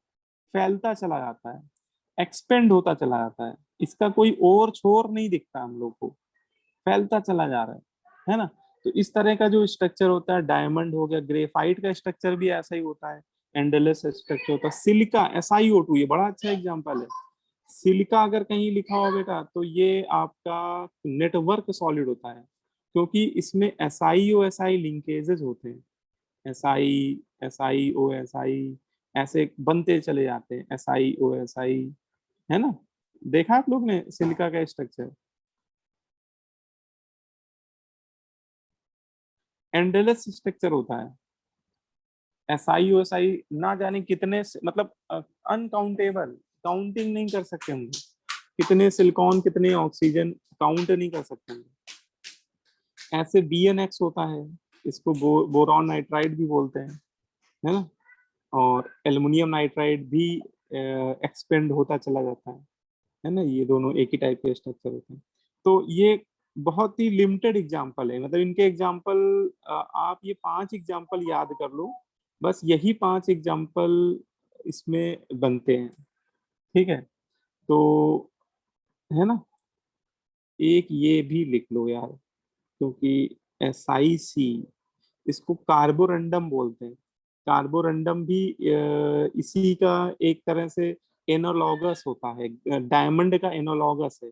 Speaker 1: फैलता चला जाता है, एक्सपेंड होता चला जाता है। इसका कोई और छोर नहीं दिखता हम लोग को, फैलता चला जा रहा है ना। तो इस तरह का जो स्ट्रक्चर होता है, डायमंड हो गया, ग्रेफाइट का स्ट्रक्चर भी ऐसा ही होता है, एंडलेस स्ट्रक्चर होता है। सिलिका SiO2, ये बड़ा अच्छा एग्जांपल है। सिलिका अगर कहीं लिखा हो बेटा तो ये आपका नेटवर्क सॉलिड होता है, क्योंकि इसमें SiO-Si लिंकेजेस होते हैं। SiO-Si ऐसे बनते चले जाते हैं, SiO-Si, है ना। देखा आप लोग ने सिलिका का स्ट्रक्चर, एंडलेस स्ट्रक्चर होता है। SiO-Si ना जाने कितने मतलब अनकाउंटेबल, काउंटिंग नहीं कर सकते हम, कितने सिलिकॉन कितने ऑक्सीजन काउंट नहीं कर सकते हम। ऐसे BnX होता है, इसको बोरॉन नाइट्राइड भी बोलते हैं, है ना। और एल्युमिनियम नाइट्राइड भी एक्सपेंड होता चला जाता है ना। ये दोनों एक ही टाइप के स्ट्रक्चर होते हैं। तो ये बहुत ही लिमिटेड एग्जाम्पल है, मतलब इनके एग्जाम्पल आप ये 5 एग्जाम्पल याद कर लो, बस यही 5 एग्जाम्पल इसमें बनते हैं। ठीक है। तो है ना, एक ये भी लिख लो यार, क्योंकि SiC, इसको कार्बोरंडम बोलते हैं। कार्बोरंडम भी इसी का एक तरह से एनालॉगस होता है, डायमंड का एनालॉगस है।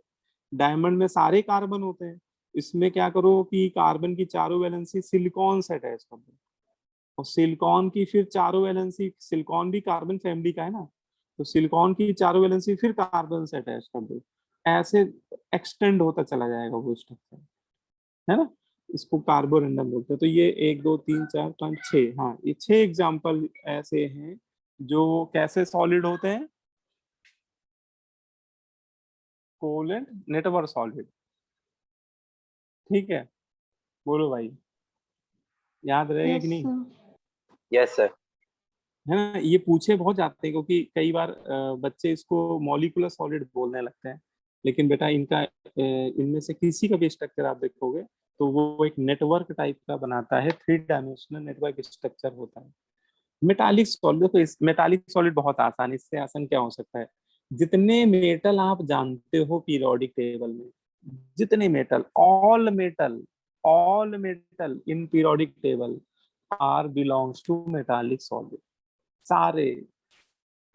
Speaker 1: डायमंड में सारे कार्बन होते हैं, इसमें क्या करो कि कार्बन की चारों वैलेंसी सिलिकॉन से अटैच कर दो, और सिलिकॉन की फिर चारों वैलेंसी, सिलिकॉन भी कार्बन फैमिली का है ना, तो सिलिकॉन की चारों वैलेंसी फिर कार्बन से अटैच कर दो। ऐसे एक्सटेंड होता चला जाएगा वो स्ट्रक्चर, है ना। इसको कार्बोरंडम बोलते हैं। तो ये 1 2 3 4 5 6, हाँ ये 6 एग्जाम्पल ऐसे हैं जो कैसे सॉलिड होते हैं, कोवलेंट नेटवर्क सॉलिड। ठीक है, बोलो भाई, याद रहेगा
Speaker 4: Yes,
Speaker 1: कि नहीं।
Speaker 4: sir.
Speaker 2: Yes, sir.
Speaker 1: है ना, ये पूछे बहुत जाते हैं क्योंकि कई बार बच्चे इसको मॉलिक्यूलर सॉलिड बोलने लगते हैं, लेकिन बेटा इनका इनमें से किसी का भी स्ट्रक्चर आप देखोगे तो वो एक नेटवर्क टाइप का बनाता है, 3 डायमेंशनल नेटवर्क स्ट्रक्चर होता है। मेटालिक सॉलिड, देखो इस मेटालिक सॉलिड बहुत आसान, इससे आसान क्या हो सकता है। जितने मेटल आप जानते हो पीरियोडिक टेबल में, जितने metal, all metal in periodic table are belongs to metallic solid, सारे।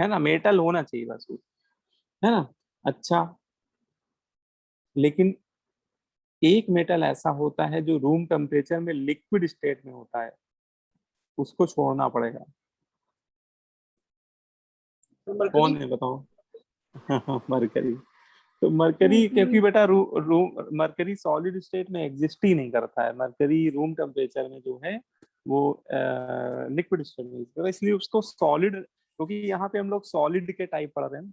Speaker 1: है ना, मेटल होना चाहिए बस वो, है ना। अच्छा, लेकिन एक मेटल ऐसा होता है जो रूम टेम्परेचर में लिक्विड स्टेट में होता है, उसको छोड़ना पड़ेगा।
Speaker 5: तो मरकरी।
Speaker 1: कौन है बताओ? मरकरी। तो मरकरी, क्योंकि बेटा मरकरी सॉलिड स्टेट में एग्जिस्ट ही नहीं करता है, मरकरी रूम टेम्परेचर में जो है वो लिक्विड स्टेट में exist करता है, इसलिए उसको सॉलिड, क्योंकि यहाँ पे हम लोग सॉलिड के टाइप पढ़ रहे हैं।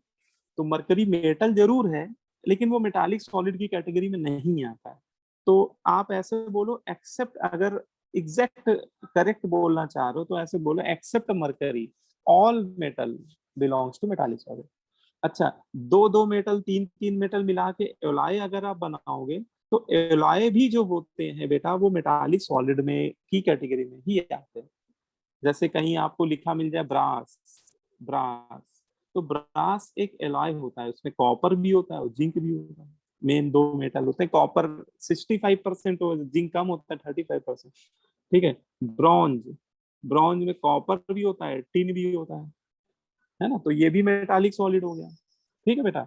Speaker 1: तो मरकरी मेटल जरूर है, लेकिन वो मेटालिक सॉलिड की कैटेगरी में नहीं आता है। तो आप ऐसे बोलो एक्सेप्ट, अगर एग्जैक्ट करेक्ट बोलना चाह रहे हो तो ऐसे बोलो except mercury, all metal belongs to metallic solid. अच्छा, दो दो मेटल, तीन तीन मेटल मिला के एलॉय अगर आप बनाओगे, तो एलॉय भी जो होते हैं बेटा वो मेटालिक सॉलिड में की कैटेगरी में ही आते हैं। जैसे कहीं आपको लिखा मिल जाए ब्रास, ब्रास, तो ब्रास एक एलॉय होता है, उसमें कॉपर भी होता है और जिंक भी होता है। मेन दो मेटल होते हैं, कॉपर 65% और जिंक कम होता है 35%। ठीक है। ब्रॉन्ज, ब्रॉन्ज में कॉपर भी होता है, टिन भी होता है ना, तो ये भी मेटालिक सॉलिड हो गया। ठीक है बेटा।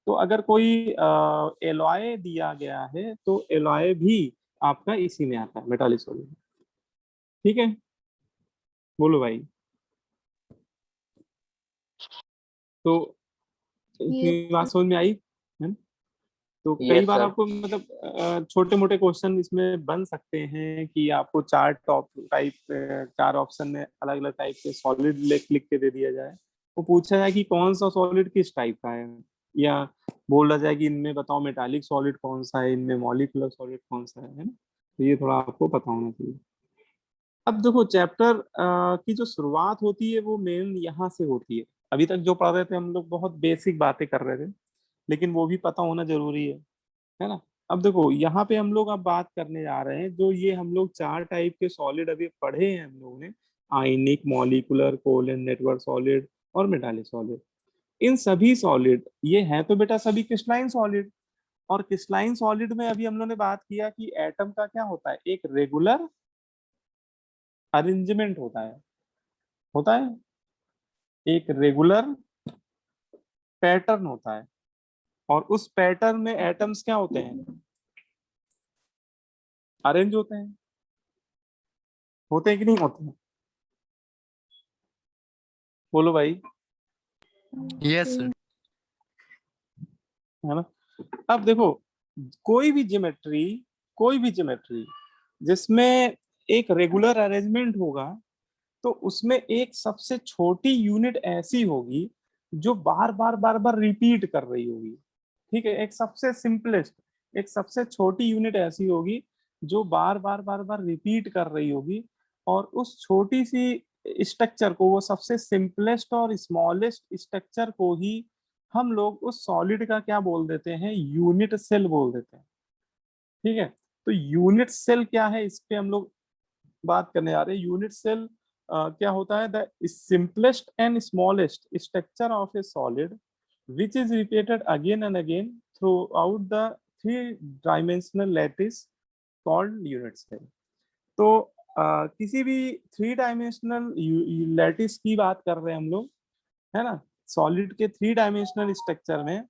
Speaker 1: तो अगर कोई एलॉय दिया गया है तो एलॉय भी आपका इसी में आता है, मेटालिक सॉलिड। ठीक है, बोलो भाई। तो इतनी बात समझ में आई है ना? तो कई
Speaker 2: Yes,
Speaker 1: बार
Speaker 2: sir.
Speaker 1: आपको मतलब छोटे मोटे क्वेश्चन इसमें बन सकते हैं कि आपको चार टॉप टाइप, चार ऑप्शन में अलग अलग टाइप के सॉलिड लिख लिख के दे दिया जाए, वो पूछा जाए कि कौन सा सॉलिड किस टाइप का है, या बोला जाए कि इनमें बताओ मेटालिक सॉलिड कौन सा है, इनमें मॉलिक्यूलर सॉलिड कौन सा है ना। तो ये थोड़ा आपको पता होना चाहिए। अब देखो चैप्टर की जो शुरुआत होती है वो मेन यहाँ से होती है। अभी तक जो पढ़ रहे थे हम लोग बहुत बेसिक बातें कर रहे थे, लेकिन वो भी पता होना जरूरी है ना। अब देखो यहाँ पे हम लोग अब बात करने जा रहे हैं, जो ये हम लोग चार टाइप के सॉलिड अभी पढ़े हैं हम लोगों ने, आयनिक, मॉलिक्यूलर, कोवैलेंट नेटवर्क सॉलिड और मेटालिक सॉलिड। इन सभी सॉलिड ये हैं तो बेटा सभी क्रिस्टलाइन सॉलिड। और क्रिस्टलाइन सॉलिड में अभी हम लोगों ने बात किया कि एटम का क्या होता है, एक रेगुलर अरेंजमेंट होता है, एक रेगुलर पैटर्न होता है, और उस पैटर्न में एटम्स क्या होते हैं, अरेंज होते हैं कि नहीं होते हैं? बोलो भाई।
Speaker 4: Yes, sir.
Speaker 1: है ना। अब देखो कोई भी ज्योमेट्री जिसमें एक रेगुलर अरेंजमेंट होगा, तो उसमें एक सबसे छोटी यूनिट ऐसी होगी जो बार बार रिपीट कर रही होगी। ठीक है, एक सबसे सिंपलेस्ट, एक सबसे छोटी यूनिट ऐसी होगी जो बार बार रिपीट कर रही होगी, और उस छोटी सी स्ट्रक्चर को, वो सबसे सिंपलेस्ट और स्मॉलेस्ट स्ट्रक्चर को ही हम लोग उस सॉलिड का क्या बोल देते हैं, यूनिट सेल बोल देते हैं। ठीक है। तो यूनिट सेल क्या है, इस पे हम लोग बात करने आ रहे हैं। यूनिट सेल क्या होता है, the simplest and smallest structure of a solid which is repeated again and again throughout the three-dimensional lattice called unit cell। तो किसी भी थ्री डायमेंशनल लैटिस की बात कर रहे हैं हम लोग, है ना। सॉलिड के थ्री डायमेंशनल स्ट्रक्चर में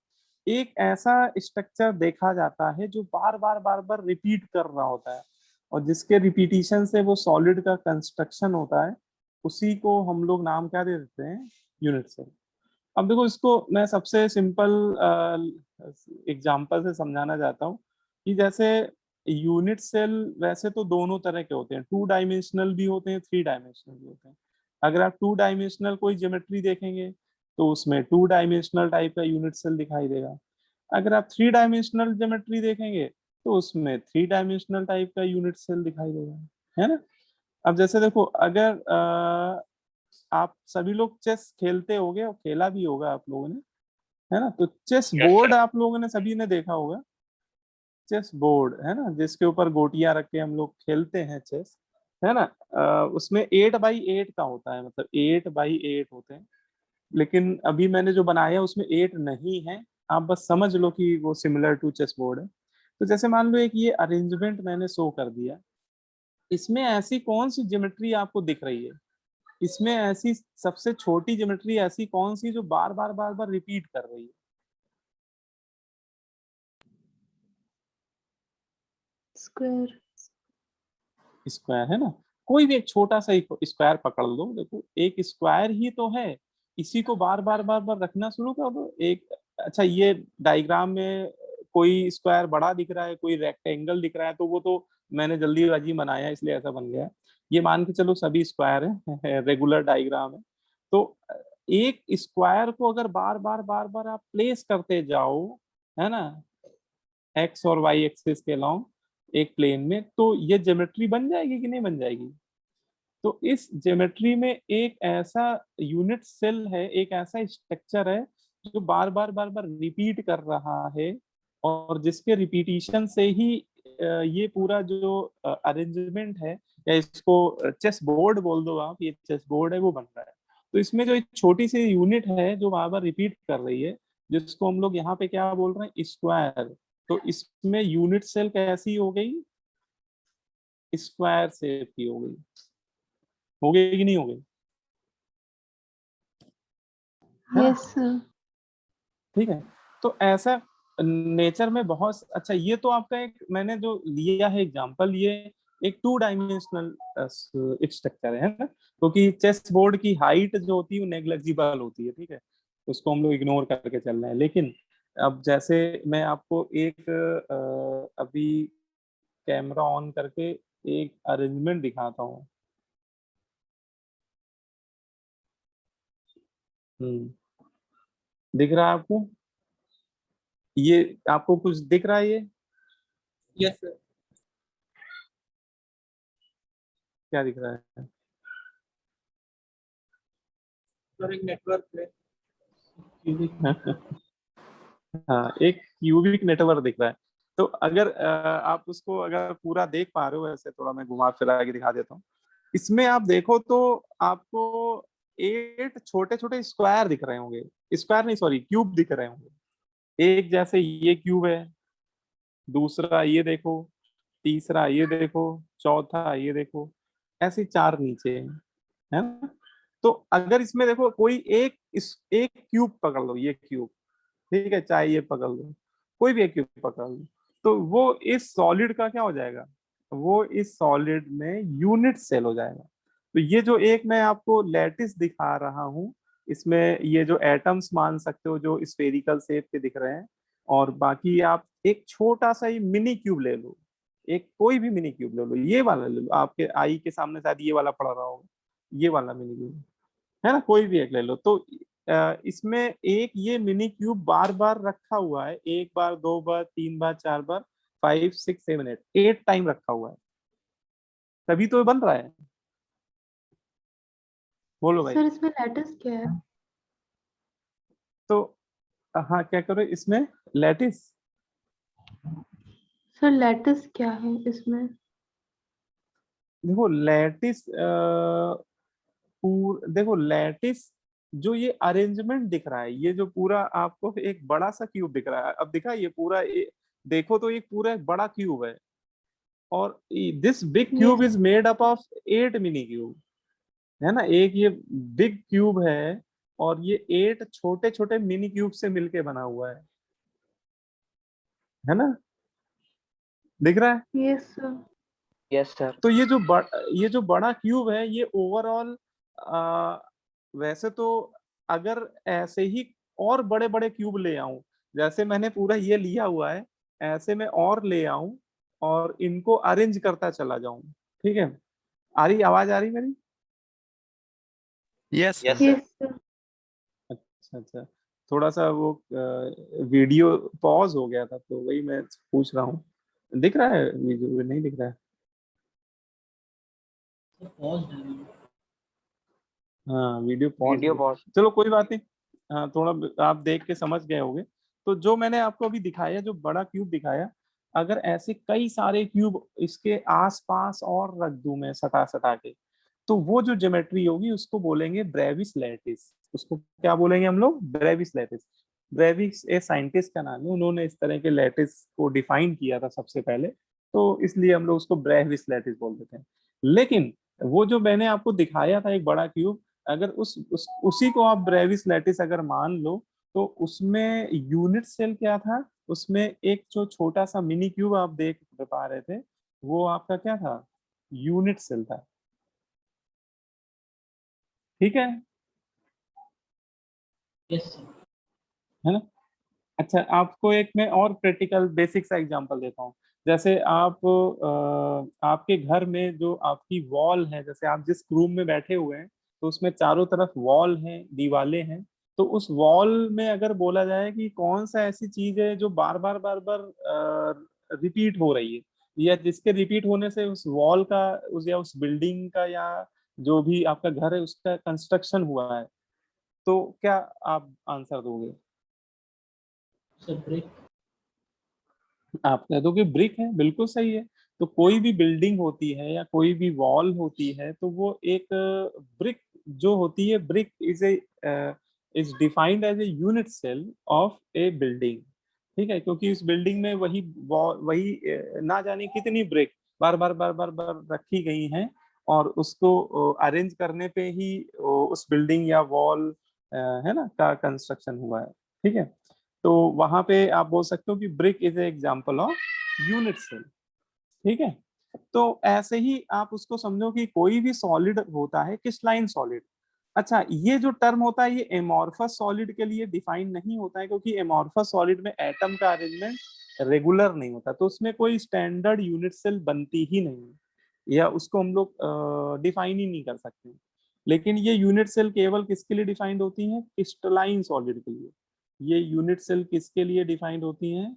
Speaker 1: एक ऐसा स्ट्रक्चर देखा जाता है जो बार बार रिपीट कर रहा होता है, और जिसके रिपीटिशन से वो सॉलिड का कंस्ट्रक्शन होता है, उसी को हम लोग नाम क्या दे देते हैं, यूनिट सेल। अब देखो इसको मैं सबसे सिंपल एग्जांपल से समझाना चाहता हूँ कि जैसे यूनिट सेल वैसे तो दोनों तरह के होते हैं, टू डायमेंशनल भी होते हैं, थ्री डायमेंशनल भी होते हैं। अगर आप टू डायमेंशनल कोई ज्योमेट्री देखेंगे तो उसमें टू डायमेंशनल टाइप का यूनिट सेल दिखाई देगा। अगर आप थ्री डायमेंशनल ज्योमेट्री देखेंगे तो उसमें थ्री डायमेंशनल टाइप का यूनिट सेल दिखाई देगा, है ना। अब जैसे देखो, अगर आप सभी लोग चेस खेलते होगे और खेला भी होगा आप लोगों ने, है ना। तो चेस बोर्ड आप लोगों ने सभी ने देखा होगा, चेस बोर्ड, है ना, जिसके ऊपर गोटियां रख के हम लोग खेलते हैं चेस, है ना। उसमें 8x8 का होता है, मतलब 8x8 होते हैं। लेकिन अभी मैंने जो बनाया है उसमें 8 नहीं है, आप बस समझ लो कि वो सिमिलर टू चेस बोर्ड है। तो जैसे मान लो एक ये अरेंजमेंट मैंने शो कर दिया, इसमें ऐसी कौन सी ज्योमेट्री आपको दिख रही है, इसमें ऐसी सबसे छोटी ज्योमेट्री ऐसी कौन सी जो बार बार रिपीट कर रही है?
Speaker 7: स्क्वायर।
Speaker 1: स्क्वायर है ना, कोई भी एक छोटा सा स्क्वायर पकड़ लो, देखो एक स्क्वायर ही तो है, इसी को बार बार रखना शुरू कर दो। एक अच्छा, ये डायग्राम में कोई स्क्वायर बड़ा दिख रहा है, कोई रेक्टेंगल दिख रहा है, तो वो तो मैंने जल्दीबाजी बनाया इसलिए ऐसा बन गया। ये मान के चलो सभी स्क्वायर है, रेगुलर डायग्राम है। तो एक स्क्वायर को अगर बार बार आप प्लेस करते जाओ, है ना, एक्स और वाई एक्सिस के अलॉन्ग एक प्लेन में, तो ये ज्योमेट्री बन जाएगी कि नहीं बन जाएगी? तो इस ज्योमेट्री में एक ऐसा यूनिट सेल है, एक ऐसा स्ट्रक्चर है जो बार बार रिपीट कर रहा है, और जिसके रिपीटिशन से ही ये पूरा जो अरेंजमेंट है, या इसको चेस बोर्ड बोल दो आप, ये चेस बोर्ड है वो बन रहा है। तो इसमें जो एक छोटी सी यूनिट है जो बार बार रिपीट कर रही है, जिसको हम लोग यहाँ पे क्या बोल रहे हैं, स्क्वायर। तो इसमें यूनिट सेल कैसी हो गई, स्क्वायर शेप की हो गई। हो गई कि नहीं हो गई? है ना?
Speaker 7: Yes sir.
Speaker 1: ठीक है, तो ऐसा नेचर में बहुत अच्छा, ये तो आपका एक मैंने जो लिया है एग्जांपल, ये एक 2 डायमेंशनल स्ट्रक्चर है ना, क्योंकि चेस बोर्ड की हाइट जो होती है वो नेग्लिजिबल होती है, ठीक है, उसको हम लोग इग्नोर करके चल रहे हैं। लेकिन अब जैसे मैं आपको एक अभी कैमरा ऑन करके एक अरेंजमेंट दिखाता हूँ। दिख रहा है आपको? ये आपको कुछ दिख रहा है ये?
Speaker 5: Yes, sir.
Speaker 1: क्या दिख रहा है?
Speaker 5: Sir, एक network है.
Speaker 1: हाँ, एक क्यूबिक नेटवर्क दिख रहा है। तो अगर आप उसको अगर पूरा देख पा रहे हो, ऐसे थोड़ा मैं घुमा फिरा के दिखा देता हूँ। इसमें आप देखो तो आपको 8 छोटे छोटे स्क्वायर दिख रहे होंगे, स्क्वायर नहीं सॉरी क्यूब दिख रहे होंगे। एक जैसे ये क्यूब है, दूसरा ये देखो, तीसरा ये देखो, चौथा ये देखो, ऐसे 4 नीचे हैं, है ना? तो अगर इसमें देखो कोई एक क्यूब पकड़ लो, ये क्यूब, ठीक है, चाहे ये पकड़ लो, कोई भी एक क्यूब पकड़ लो, तो वो इस सॉलिड का क्या हो जाएगा, वो इस सॉलिड में यूनिट सेल हो जाएगा। तो ये जो एक मैं आपको लैटिस दिखा रहा हूँ, इसमें ये जो एटम्स मान सकते हो जो स्फेरिकल शेप के दिख रहे हैं, और बाकी आप एक छोटा सा ही मिनी क्यूब ले लो, एक कोई भी मिनी क्यूब ले लो, ये वाला ले लो, आपके आई के सामने शायद ये वाला पड़ रहा होगा, ये वाला मिनी क्यूब, है ना, कोई भी एक ले लो। तो इसमें एक ये मिनी क्यूब बार बार रखा हुआ है, 1 बार 2 बार 3 बार 4 बार 5 6 7 8 टाइम रखा हुआ है, तभी तो ये बन रहा है। बोलो भाई।
Speaker 7: सर इसमें लैटिस क्या है?
Speaker 1: तो हाँ, क्या करो इसमें लैटिस,
Speaker 7: सर लैटिस क्या है इसमें?
Speaker 1: देखो लैटिस देखो लैटिस जो ये अरेंजमेंट दिख रहा है, ये जो पूरा आपको एक बड़ा सा क्यूब दिख रहा है, अब दिखा ये पूरा देखो तो एक पूरा एक बड़ा क्यूब है, और this big cube is made up of 8 mini cube, है ना, एक ये बिग क्यूब है और ये 8 छोटे छोटे मिनी क्यूब से मिलके बना हुआ है ना, दिख रहा है?
Speaker 7: Yes sir.
Speaker 2: Yes, sir.
Speaker 1: तो ये जो बड़ा क्यूब है, ये ओवरऑल वैसे तो अगर ऐसे ही और बड़े बड़े क्यूब ले आऊं, जैसे मैंने पूरा ये लिया हुआ है, ऐसे में और ले आऊं और इनको अरेंज करता चला जाऊं, ठीक है, आवाज आ रही मेरी?
Speaker 4: Yes,
Speaker 2: Yes,
Speaker 4: sir.
Speaker 2: sir.
Speaker 7: Yes sir.
Speaker 1: अच्छा अच्छा, थोड़ा सा वो वीडियो पॉज हो गया था, तो वही मैं पूछ रहा हूँ, दिख रहा है वीडियो? नहीं दिख रहा है?
Speaker 3: So paused है video.
Speaker 1: हाँ, वीडियो पॉज
Speaker 2: Video pause.
Speaker 1: चलो कोई बात नहीं। हाँ, थोड़ा आप देख के समझ गए होंगे। तो जो मैंने आपको अभी दिखाया, जो बड़ा क्यूब दिखाया, अगर ऐसे कई सारे क्यूब इसके आसपास और रख दूं मैं सटा सटा के, तो वो जो ज्योमेट्री होगी उसको बोलेंगे ब्रेविस लैटिस। उसको क्या बोलेंगे हम लोग? Brevis lattice. ब्रेविस एक साइंटिस्ट का नाम है, उन्होंने इस तरह के लैटिस को डिफाइन किया था सबसे पहले, तो इसलिए हम लोग उसको ब्रेविस लैटिस बोल देते हैं। लेकिन वो जो मैंने आपको दिखाया था एक बड़ा क्यूब, अगर उसी को आप ब्रेविस लैटिस अगर मान लो, तो उसमें यूनिट सेल क्या था, उसमें एक जो छोटा सा मिनी क्यूब आप देख पा रहे थे, वो आपका क्या था, यूनिट सेल था। ठीक है
Speaker 3: Yes, sir.
Speaker 1: है ना। अच्छा, आपको एक मैं और प्रैक्टिकल बेसिक सा एग्जांपल देता हूँ। जैसे आप आपके घर में जो आपकी वॉल है, जैसे आप जिस रूम में बैठे हुए हैं, तो उसमें चारों तरफ वॉल हैं, दीवारें हैं। तो उस वॉल में अगर बोला जाए कि कौन सा ऐसी चीज है जो बार बार रिपीट हो रही है, या जिसके रिपीट होने से उस वॉल का, उस बिल्डिंग का, या जो भी आपका घर है उसका कंस्ट्रक्शन हुआ है, तो क्या आप आंसर दोगे?
Speaker 3: Sir, brick.
Speaker 1: आप कह दो कि ब्रिक है, बिल्कुल सही है। तो कोई भी बिल्डिंग होती है या कोई भी वॉल होती है, तो वो एक ब्रिक जो होती है, brick is defined as a unit cell of a building. ठीक है, क्योंकि उस बिल्डिंग में वही ना जाने कितनी ब्रिक बार बार रखी गई हैं, और उसको अरेंज करने पे ही उस बिल्डिंग या वॉल है ना का कंस्ट्रक्शन हुआ है। ठीक है, तो वहां पे आप बोल सकते हो कि brick is a example of unit cell. ठीक है, तो ऐसे ही आप उसको समझो कि कोई भी सॉलिड होता है, क्रिस्टलाइन सॉलिड। अच्छा, ये जो टर्म होता है ये एमॉर्फस सॉलिड के लिए डिफाइन नहीं होता है, क्योंकि एमॉर्फस सॉलिड में एटम का अरेंजमेंट रेगुलर नहीं होता, तो उसमें कोई स्टैंडर्ड यूनिट सेल बनती ही नहीं है, या उसको हम लोग डिफाइन ही नहीं कर सकते। लेकिन ये यूनिट सेल केवल किसके लिए डिफाइंड होती है, क्रिस्टलाइन सॉलिड के लिए। ये यूनिट सेल किसके लिए डिफाइंड होती हैं,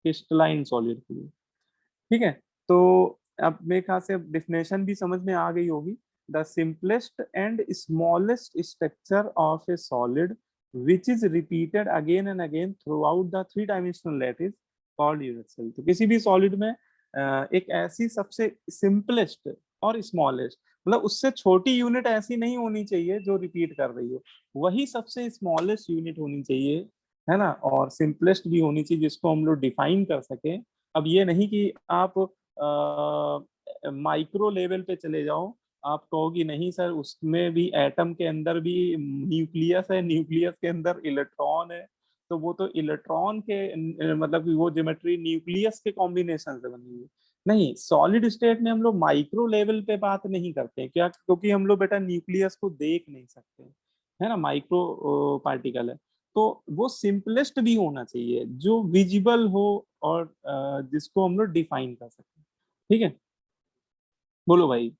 Speaker 1: क्रिस्टलाइन सॉलिड के लिए। ठीक है, तो अब मेरे ख्याल से डेफिनेशन भी समझ में आ गई होगी। The simplest and smallest structure of a solid which is repeated again and again throughout the three dimensional lattice called unit cell. तो किसी भी सॉलिड में एक ऐसी सबसे सिंपलेस्ट और स्मॉलेस्ट, मतलब उससे छोटी यूनिट ऐसी नहीं होनी चाहिए जो रिपीट कर रही हो, वही सबसे स्मॉलेस्ट यूनिट होनी चाहिए, है ना, और सिंपलेस्ट भी होनी चाहिए जिसको हम लोग डिफाइन कर सके। अब ये नहीं कि आप माइक्रो लेवल पे चले जाओ, आप कहोगी नहीं सर उसमें भी एटम के अंदर भी न्यूक्लियस है, न्यूक्लियस के अंदर इलेक्ट्रॉन है, तो वो तो इलेक्ट्रॉन के मतलब कि वो ज्योमेट्री न्यूक्लियस के कॉम्बिनेशन से बनी है। नहीं, सॉलिड स्टेट में हम लोग माइक्रो लेवल पे बात नहीं करते हैं, क्या, क्योंकि हम लोग बेटा न्यूक्लियस को देख नहीं सकते, है ना, माइक्रो पार्टिकल है। तो वो सिंपलेस्ट भी होना चाहिए जो विजिबल हो, और जिसको हम लोग डिफाइन कर सकते हैं। ठीक है, बोलो भाई।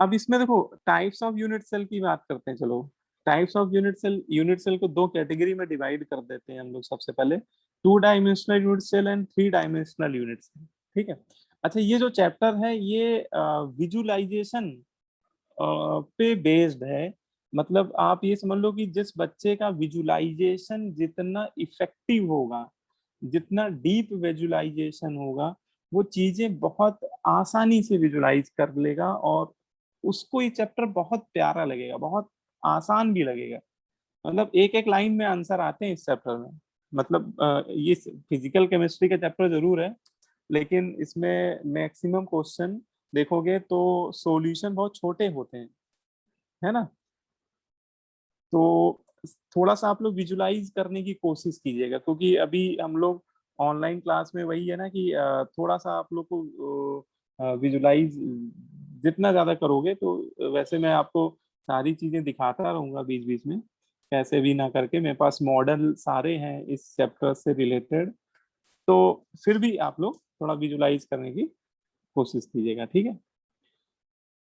Speaker 1: अब इसमें देखो टाइप्स ऑफ यूनिट सेल की बात करते हैं, चलो। टाइप्स ऑफ यूनिट सेल को दो कैटेगरी में डिवाइड कर देते हैं हम लोग। सबसे पहले 2 dimensional unit cell and 3 dimensional unit cell. ठीक है, अच्छा, ये जो चैप्टर है ये विजुअलाइजेशन पे बेस्ड है। मतलब आप ये समझ लो कि जिस बच्चे का विजुअलाइजेशन जितना इफेक्टिव होगा, जितना डीप विजुअलाइजेशन होगा, वो चीजें बहुत आसानी से विजुअलाइज कर लेगा, और उसको ये चैप्टर बहुत प्यारा लगेगा, बहुत आसान भी लगेगा। मतलब एक एक लाइन में आंसर आते हैं इस चैप्टर में। मतलब ये फिजिकल केमिस्ट्री का चैप्टर जरूर है, लेकिन इसमें मैक्सिमम क्वेश्चन देखोगे तो सॉल्यूशन बहुत छोटे होते हैं, है ना। तो थोड़ा सा आप लोग विजुलाइज करने की कोशिश कीजिएगा, क्योंकि अभी हम लोग ऑनलाइन क्लास में वही है ना कि थोड़ा सा आप लोग को विजुलाइज जितना ज्यादा करोगे, तो वैसे मैं आपको सारी चीजें दिखाता रहूंगा बीच बीच में, कैसे भी ना करके। मेरे पास मॉडल सारे हैं इस चैप्टर से रिलेटेड, तो फिर भी आप लोग थोड़ा विजुलाइज करने की कोशिश कीजिएगा। ठीक है,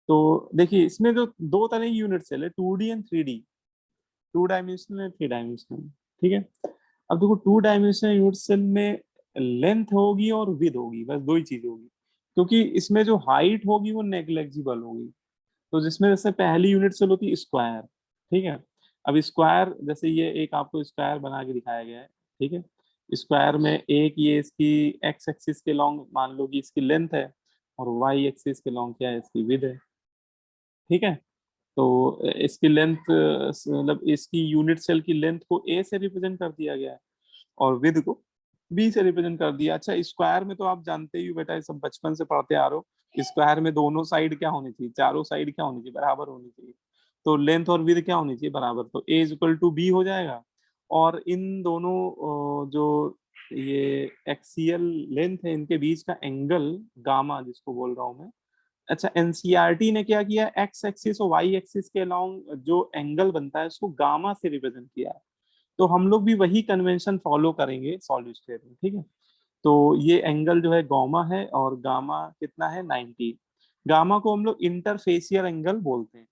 Speaker 1: तो देखिए इसमें जो दो तरह की यूनिट सेल है, 2D and 3D, 2 dimensional and 3 dimensional. ठीक है, अब देखो 2 डायमेंशनल यूनिट सेल में लेंथ होगी और विड्थ होगी, बस दो ही चीज होगी, क्योंकि इसमें जो हाइट होगी वो नेग्लेजिबल होगी। तो जिसमें जैसे पहली यूनिट सेल होती है स्क्वायर। ठीक है, अब स्क्वायर जैसे ये एक आपको स्क्वायर बना के दिखाया गया है। ठीक है, स्क्वायर में एक ये इसकी एक्स एक्सिस के लॉन्ग मान लो कि इसकी लेंथ है, और वाई एक्सिस के लॉन्ग क्या है, इसकी विड्थ है। ठीक है, तो इसकी लेंथ मतलब इसकी यूनिट सेल की लेंथ को ए से रिप्रेजेंट कर दिया गया है, और विड्थ को बी से रिप्रेजेंट कर दिया। अच्छा, स्क्वायर में तो आप जानते ही हो बेटा, ये सब बचपन से पढ़ते आ रहे हो, स्क्वायर में दोनों साइड क्या होनी चाहिए, चारों साइड क्या होनी चाहिए, बराबर होनी चाहिए। तो लेंथ और विड्थ क्या होनी चाहिए, बराबर। तो ए इज इक्वल टू बी हो जाएगा। और इन दोनों जो ये एक्सियल लेंथ है, इनके बीच का एंगल गामा जिसको बोल रहा हूं मैं। अच्छा, एनसीईआरटी ने क्या किया, एक्स एक्सिस और वाई एक्सिस के अलोंग जो एंगल बनता है उसको गामा से रिप्रेजेंट किया है। तो हम लोग भी वही कन्वेंशन फॉलो करेंगे सॉलिड स्टेट में, ठीक है। तो ये एंगल जो है गामा है, और गामा कितना है, 90। गामा को हम लोग इंटरफेसियल एंगल बोलते हैं,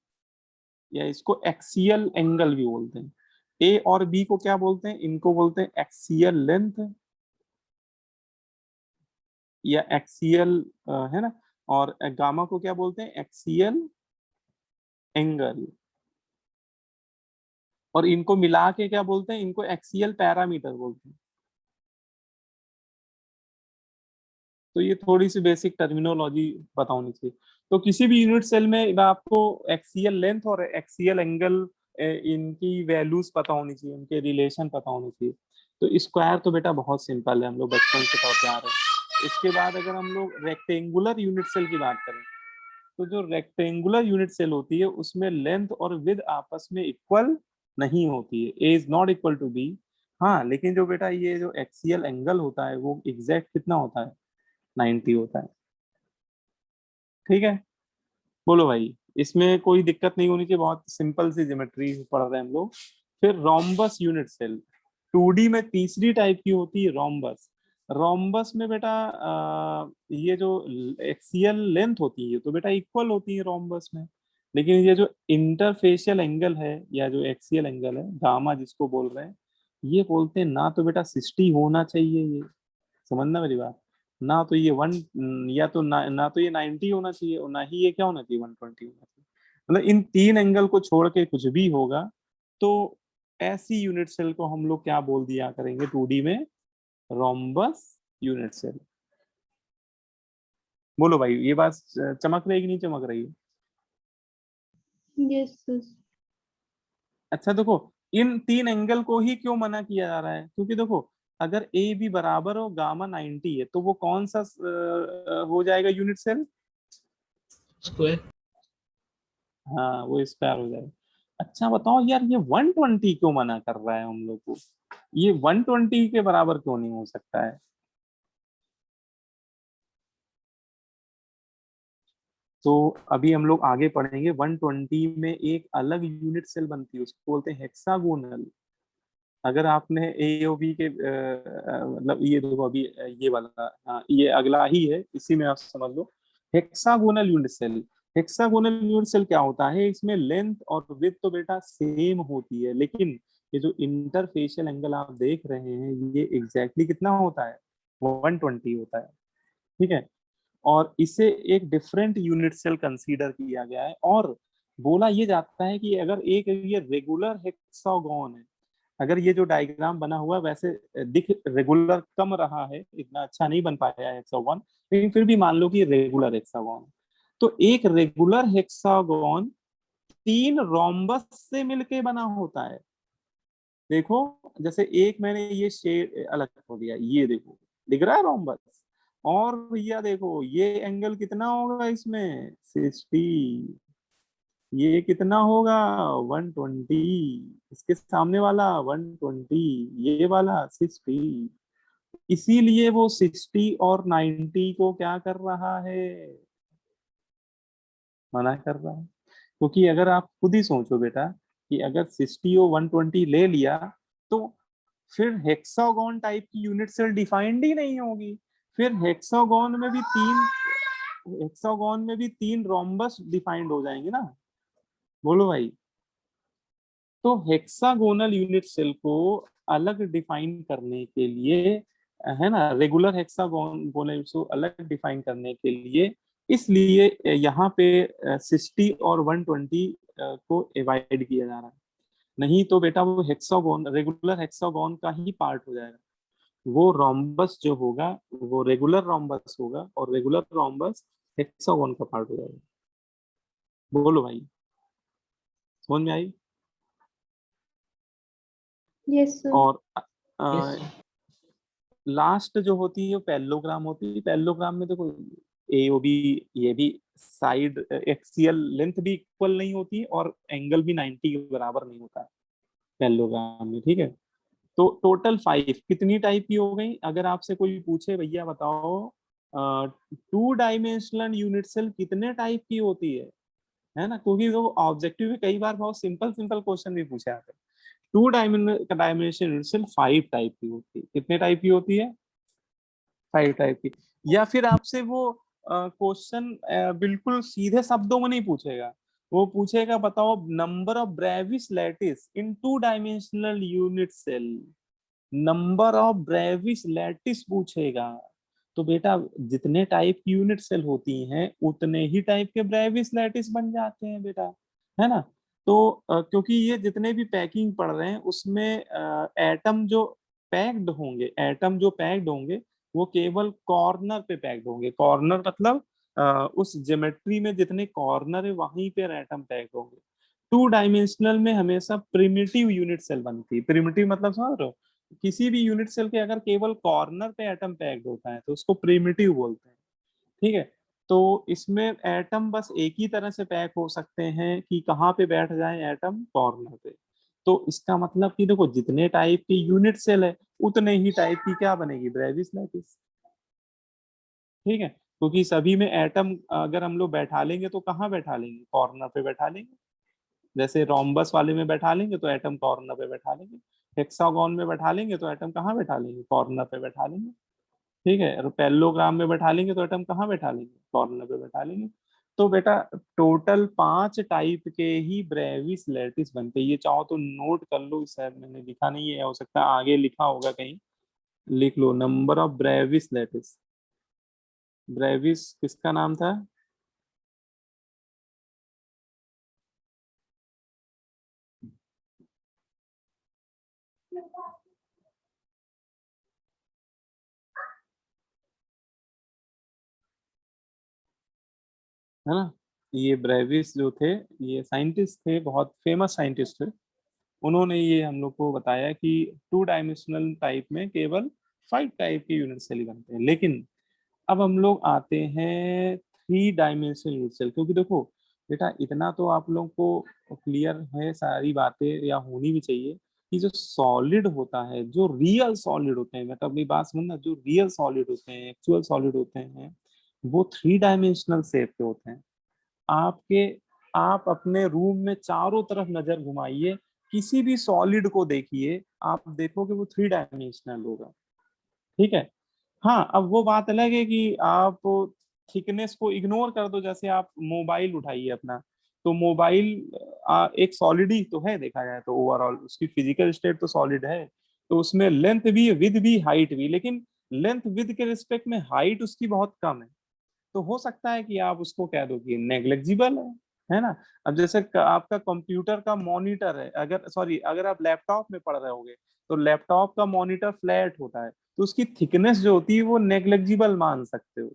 Speaker 1: या इसको एक्सियल एंगल भी बोलते हैं। ए और बी को क्या बोलते हैं, इनको बोलते हैं एक्सियल लेंथ या एक्सियल, है ना। और गामा को क्या बोलते हैं, एक्सियल एंगल। और इनको मिला के क्या बोलते हैं, इनको एक्सियल पैरामीटर बोलते हैं। तो ये थोड़ी सी बेसिक टर्मिनोलॉजी पता होनी चाहिए। तो किसी भी यूनिट सेल में आपको एक्सियल लेंथ और एक्सियल एंगल इनकी वैल्यूज पता होनी चाहिए, उनके रिलेशन पता होने चाहिए। तो स्क्वायर तो बेटा बहुत सिंपल है, हम लोग बचपन से पढ़ते आ रहे हैं। इसके बाद अगर हम लोग रेक्टेंगुलर यूनिट सेल की बात करें, तो जो रेक्टेंगुलर यूनिट सेल होती है उसमें लेंथ और विड्थ आपस में इक्वल नहीं होती है, A is not equal to B. हाँ, लेकिन जो बेटा ये जो एक्सियल एंगल होता है वो एग्जैक्ट कितना होता है, 90 होता है। ठीक है, बोलो भाई, इसमें कोई दिक्कत नहीं होनी चाहिए, बहुत सिंपल सी ज्योमेट्री पढ़ रहे हैं हम लोग। फिर रोम्बस यूनिट सेल, 2D में तीसरी टाइप की होती है रोम्बस। रोम्बस में बेटा ये जो एक्सियल लेंथ होती है तो बेटा इक्वल होती है रोम्बस में। लेकिन ये जो इंटरफेशियल एंगल है या जो एक्सियल एंगल है गामा जिसको बोल रहे हैं, ये बोलते हैं ना तो बेटा 60 होना चाहिए, ये समझना मेरी बात। ना तो ये वन, या तो ना तो ये 90 होना चाहिए, और ना ही ये क्या होना चाहिए, 120 होना चाहिए। मतलब इन तीन एंगल को छोड़ के कुछ भी होगा तो ऐसी यूनिट सेल को हम लोग क्या बोल दिया करेंगे 2D में, रोम्बस यूनिट सेल। बोलो भाई, ये बात चमक रही है कि नहीं चमक रही है।
Speaker 7: Yes sir.
Speaker 1: अच्छा देखो, इन तीन एंगल को ही क्यों मना किया जा रहा है, क्योंकि देखो अगर ए बी बराबर हो गामा 90 है तो वो कौन सा हो जाएगा यूनिट सेल,
Speaker 3: स्क्वायर।
Speaker 1: हाँ वो स्क्वायर हो जाएगा। अच्छा बताओ यार, ये 120 क्यों मना कर रहा है हम लोग को, ये 120 के बराबर क्यों नहीं हो सकता है। तो अभी हम लोग आगे पढ़ेंगे, 120 में एक अलग यूनिट सेल बनती है उसको बोलते हैं हेक्सागोनल। अगर आपने एओबी के मतलब ये देखो अभी ये वाला, हाँ ये अगला ही है, इसी में आप समझ लो। Hexagonal unit cell, hexagonal unit cell क्या होता है, इसमें लेंथ और विड्थ तो बेटा सेम होती है, लेकिन ये जो इंटरफेशियल एंगल आप देख रहे हैं ये एग्जैक्टली कितना होता है, 120 होता है। ठीक है, और इसे एक डिफरेंट यूनिट सेल कंसीडर किया गया है। और बोला ये जाता है कि अगर एक ये रेगुलर हेक्सागोन है, अगर ये जो डायग्राम बना हुआ है वैसे दिख रेगुलर कम रहा है, इतना अच्छा नहीं बन पाया है हेक्सागोन, लेकिन फिर भी मान लो कि रेगुलर हेक्सागोन, तो एक रेगुलर हेक्सागोन तीन रोम्बस से मिलके बना होता है। देखो, जैसे एक मैंने ये शेड अलग हो दिया, ये देखो दिख रहा है रोम्बस, और भैया देखो ये एंगल कितना होगा इसमें, 60, ये कितना होगा 120, इसके सामने वाला 120, ये वाला 60। इसीलिए वो 60 और 90 को क्या कर रहा है, मना कर रहा है। क्योंकि अगर आप खुद ही सोचो बेटा कि अगर 60 और 120 ले लिया तो फिर हेक्सागोन टाइप की यूनिट सेल डिफाइंड ही नहीं होगी। फिर हेक्सागोन में भी तीन रोम्बस डिफाइंड हो जाएंगे ना। बोलो भाई, तो हेक्सागोनल यूनिट सेल को अलग डिफाइन करने के लिए, है ना, रेगुलर हेक्सागोनल को अलग डिफाइन करने के लिए, इसलिए यहाँ पे 60 और 120 को एवॉइड किया जा रहा है। नहीं तो बेटा वो हेक्सागोन रेगुलर हेक्सागोन का ही पार्ट हो जाएगा। वो रोम्बस जो होगा वो रेगुलर रोम्बस होगा, और रेगुलर रोम्बस हेक्सागोन का पार्ट हो जाएगा। बोलो भाई, समझ में आई।
Speaker 7: Yes sir.
Speaker 1: और
Speaker 3: यस
Speaker 1: लास्ट जो होती है वो पैरेललोग्राम होती है। पैरेललोग्राम में देखो एओबी ये भी साइड एक्सियल लेंथ भी इक्वल नहीं होती और एंगल भी 90 के बराबर नहीं होता है पैरेललोग्राम में, ठीक है। तो टोटल 5 कितनी टाइप की हो गई? अगर आपसे कोई पूछे भैया बताओ 2 डायमेंशनल यूनिट सेल कितने टाइप की होती है ना, क्योंकि वो ऑब्जेक्टिव में कई बार बहुत सिंपल सिंपल क्वेश्चन भी पूछे आते हैं। 2 डायमेंशनल यूनिट सेल 5 टाइप की होती है। कितने टाइप की होती है? 5 टाइप की। या फिर आपसे वो क्वेश्चन बिल्कुल सीधे शब्दों में नहीं पूछेगा, वो पूछेगा बताओ number of Bravais lattice in 2 dimensional unit cell, number of Bravais lattice पूछेगा। तो बेटा जितने टाइप की यूनिट सेल होती हैं उतने ही टाइप के ब्रेविस लैटिस बन जाते हैं बेटा, है ना। तो क्योंकि ये जितने भी पैकिंग पढ़ रहे हैं उसमें एटम जो पैक्ड होंगे वो केवल कॉर्नर पे पैक्ड होंगे। कॉर्नर मतलब उस ज्योमेट्री में जितने कॉर्नर है वहीं पे एटम पैक्ड होंगे। 2 डायमेंशनल में हमेशा प्रिमिटिव यूनिट सेल बनती है। प्रिमिटिव मतलब समझ रहे हो? किसी भी यूनिट सेल के अगर केवल कॉर्नर पे एटम पैक्ड होता है तो उसको प्रिमिटिव बोलते हैं, ठीक है। तो इसमें एटम बस एक ही तरह से पैक हो सकते हैं कि कहाँ पे बैठ जाए एटम, कॉर्नर पे। तो इसका मतलब कि देखो जितने टाइप की यूनिट सेल है उतने ही टाइप की क्या बनेगी, ब्रेविस लैटिस, ठीक है। क्योंकि सभी में एटम अगर हम लोग बैठा लेंगे तो कहाँ बैठा लेंगे, कॉर्नर पे बैठा लेंगे। जैसे रोम्बस वाले में बैठा लेंगे तो एटम कॉर्नर पे बैठा लेंगे, हेक्सागोन में बैठा लेंगे तो एटम कहाँ बैठा लेंगे, कॉर्नर पे बैठा लेंगे, ठीक है। और पैरेललोग्राम में बैठा लेंगे तो एटम कहाँ बैठा लेंगे, कॉर्नर पे बैठा लेंगे। तो बेटा टोटल 5 टाइप के ही ब्रेविस लैटिस बनते हैं। ये चाहो तो नोट कर लो, शायद मैंने लिखा नहीं है, हो सकता है आगे लिखा होगा कहीं, लिख लो number of Bravais lattice. Bravais किसका नाम था? है ना। ये ब्रेविस जो थे ये साइंटिस्ट थे, बहुत फेमस साइंटिस्ट थे। उन्होंने ये हम लोग को बताया कि 2 डायमेंशनल टाइप में केवल 5 टाइप के यूनिट सेल बनते हैं। लेकिन अब हम लोग आते हैं 3 डायमेंशनल यूनिट सेल, क्योंकि देखो बेटा इतना तो आप लोग को क्लियर है सारी बातें, या होनी भी चाहिए, कि जो सॉलिड होता है, जो रियल सॉलिड होते हैं, मतलब अपनी बात समझना, जो रियल सॉलिड होते हैं, एक्चुअल सॉलिड होते हैं, वो 3 डायमेंशनल शेप के होते हैं। आपके आप अपने रूम में चारों तरफ नजर घुमाइए, किसी भी सॉलिड को देखिए, आप देखोगे वो 3 डायमेंशनल होगा, ठीक है। हाँ अब वो बात अलग है कि आप थिकनेस को इग्नोर कर दो। जैसे आप मोबाइल उठाइए अपना, तो मोबाइल एक सॉलिड ही तो है, देखा जाए तो ओवरऑल उसकी फिजिकल स्टेट तो सॉलिड है। तो उसमें लेंथ भी, विड्थ भी, हाइट भी, लेकिन लेंथ विड्थ के रिस्पेक्ट में हाइट उसकी बहुत कम है। तो हो सकता है कि आप उसको कह दो कि नेग्लेक्जिबल है ना। अब जैसे आपका कंप्यूटर का मॉनिटर है, अगर सॉरी अगर आप लैपटॉप में पढ़ रहे होगे तो लैपटॉप का मॉनिटर फ्लैट होता है, तो उसकी थिकनेस जो होती है वो नेग्लेक्जिबल मान सकते हो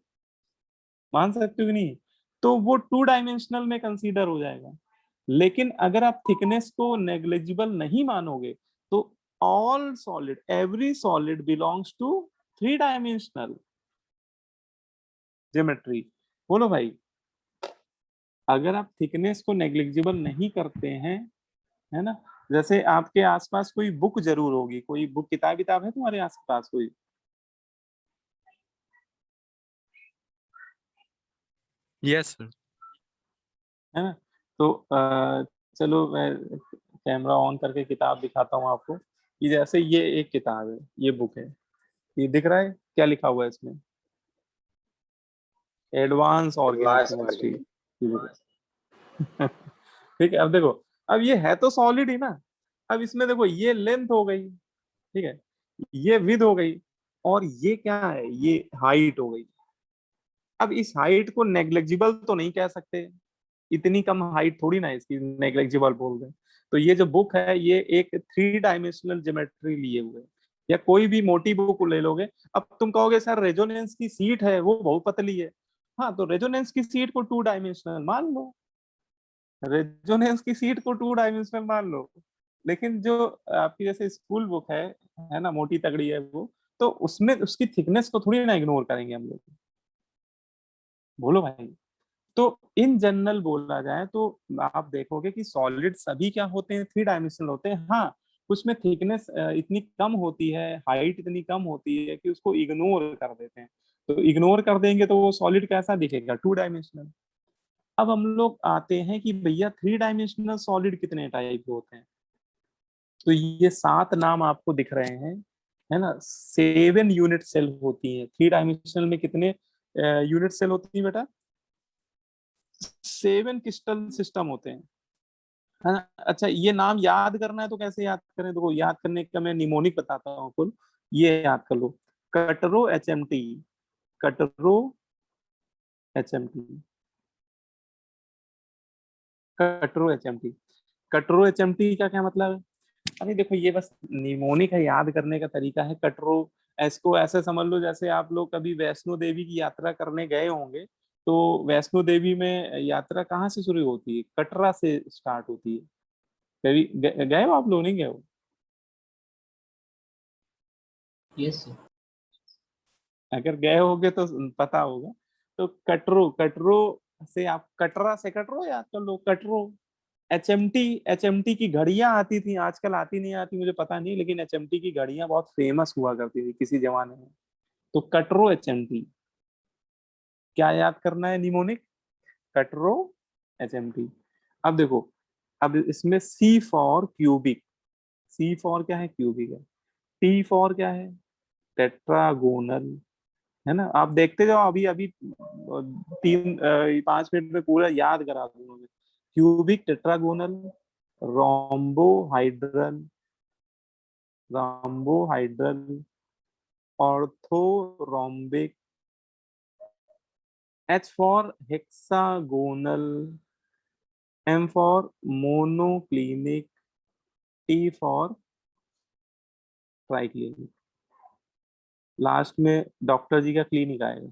Speaker 1: कि नहीं। तो वो 2 डायमेंशनल में कंसीडर हो जाएगा। लेकिन अगर आप थिकनेस को नेग्लेजिबल नहीं मानोगे तो all solid, every solid belongs to 3 dimensional geometry. बोलो भाई, अगर आप थिकनेस को नेग्लिजिबल नहीं करते हैं, है ना। जैसे आपके आसपास कोई बुक जरूर होगी, कोई बुक, किताब है तुम्हारे आसपास कोई?
Speaker 4: Yes, sir.
Speaker 1: है ना। तो चलो मैं कैमरा ऑन करके किताब दिखाता हूँ आपको, कि जैसे ये एक किताब है, ये बुक है, ये दिख रहा है क्या लिखा हुआ है इसमें? Advance organic
Speaker 2: Advanced
Speaker 1: chemistry
Speaker 2: organic.
Speaker 1: की बुक है। ठीक है। अब देखो, अब ये है तो सॉलिड ही ना। अब इसमें देखो ये लेंथ हो गई, ठीक है, ये विद हो गई, और ये क्या है, ये हाइट हो गई। अब इस हाइट को नेग्लेक्जिबल तो नहीं कह सकते, इतनी कम हाइट थोड़ी ना इसकी नेग्लेक्जिबल बोल रहे हैं। तो ये जो बुक है ये एक 3 डायमेंशनल ज्योमेट्री लिए हुए है। या कोई भी मोटी बुक ले लोगे, अब तुम कहोगे सर रेजोनेंस की सीट है वो बहुत पतली है। हाँ तो रेजोनेंस की सीट को 2 डायमेंशनल मान लो, रेजोनेंस की सीट को 2 डायमेंशनल मान लो। लेकिन जो आपकी जैसे स्कूल बुक है ना, मोटी तगड़ी है वो, तो उसमें उसकी थिकनेस को थोड़ी ना इग्नोर करेंगे हम लोग, बोलो भाई। तो इन जनरल बोला जाए तो आप देखोगे कि सॉलिड सभी क्या होते हैं, 3 डायमेंशनल होते हैं। हाँ, कुछ में थिकनेस इतनी कम होती है, हाइट इतनी कम होती है कि उसको इग्नोर कर देते हैं। तो इग्नोर कर देंगे तो वो सॉलिड कैसा दिखेगा, 2 डायमेंशनल। अब हम लोग आते हैं कि भैया 3 डायमेंशनल सॉलिड कितने टाइप के होते हैं। तो ये 7 नाम आपको दिख रहे हैं, है ना। 7 यूनिट सेल होती है 3 डायमेंशनल में। कितने यूनिट सेल होती है बेटा, 7 क्रिस्टल सिस्टम होते हैं, है ना। अच्छा, ये नाम याद करना है तो कैसे याद करें, देखो याद करने का मैं निमोनिक बताता हूँ कुल। ये याद कर लो, कटरो HMT, कटरो HMT, कटरो HMT। कटरो HMT का क्या मतलब है? अरे देखो, ये बस निमोनिक है, याद करने का तरीका है। कटरो, इसको ऐसे समझ लो जैसे आप लोग कभी वैष्णो देवी की यात्रा करने गए होंगे। तो वैष्णो देवी में यात्रा कहाँ से शुरू होती है, कटरा से स्टार्ट होती है। कभी गए हो आप लोग, नहीं गए हो?
Speaker 3: Yes, sir.
Speaker 1: अगर गए होगे तो पता होगा। तो कटरो, कटरो से आप कटरा से कटरो याद कर लो, कटरो। HMT, HMT की घड़ियां आती थी, आजकल आती नहीं आती मुझे पता नहीं, लेकिन HMT की घड़ियां बहुत फेमस हुआ करती थी किसी जमाने में। तो कटरो HMT, क्या याद करना है निमोनिक, कटरो HMT। अब देखो, अब इसमें C for cubic, C for क्या है, क्यूबिक है। T फॉर क्या है, टेट्रागोनल, है ना। आप देखते जाओ, अभी अभी 5 मिनट में पूरा याद करा दूंगा मैं। Cubic, tetragonal, रोम्बोहाइड्रल, रोम्बोहाइड्रल, orthorhombic, H for hexagonal, M for monoclinic, T for triclinic. Last में डॉक्टर जी का क्लिनिक आएगा,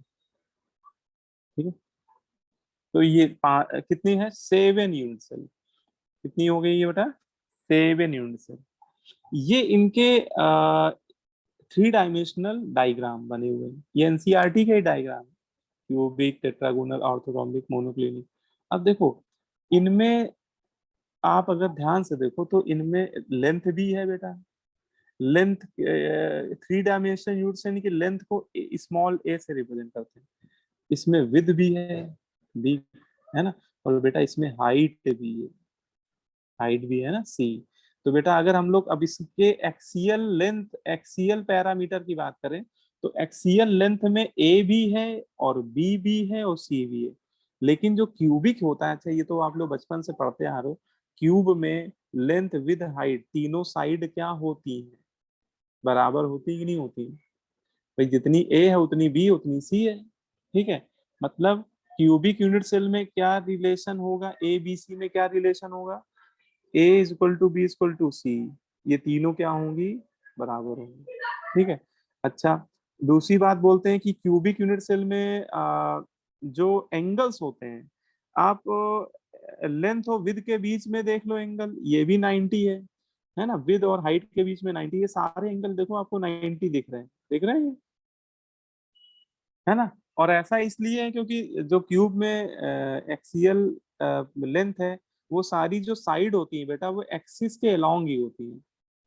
Speaker 1: ठीक है। तो ये कितनी है, 7 यूनिट सेल। कितनी हो गई ये बेटा, 7 यूनिट सेल। ये इनके 3 डायमेंशनल डायग्राम बने हुए हैं, ये एनसीईआरटी के diagram, cubic, tetragonal, orthorhombic, monoclinic. अब देखो, इनमें आप अगर ध्यान से देखो तो इनमें लेंथ भी है बेटा। लेंथ 3 डायमेंशन यूनिट सेल की लेंथ को स्मॉल a से रिप्रेजेंट करते हैं। इसमें विद भी है, बी, है ना। और बेटा इसमें हाइट भी है, हाइट भी है ना, C। तो बेटा अगर हम लोग अब इसके एक्सियल लेंथ, एक्सियल पैरामीटर की बात करें, तो एक्सियल लेंथ में A भी है और B भी है और C भी है। लेकिन जो क्यूबिक होता है, अच्छा ये तो आप लोग बचपन से पढ़ते आ रहे हो, क्यूब में लेंथ विद हाइट तीनों साइड क्या होती है, बराबर होती है कि नहीं होती? भाई जितनी A है उतनी B उतनी C है, ठीक है। मतलब क्यूबिक यूनिट सेल में क्या रिलेशन होगा, ABC में क्या रिलेशन होगा, A = B = C, ये तीनों क्या होंगी, बराबर होंगी, ठीक है। अच्छा, दूसरी बात बोलते हैं कि क्यूबिक यूनिट सेल में जो एंगल्स होते हैं, आप लेंथ और विद के बीच में देख लो एंगल, ये भी 90 है ना। विद और हाइट के बीच में 90, ये सारे एंगल देखो आपको 90 दिख रहे हैं, दिख रहे हैं, है ना। और ऐसा इसलिए है क्योंकि जो क्यूब में एक्सियल लेंथ है, वो सारी जो साइड होती है बेटा वो एक्सिस के अलोंग ही होती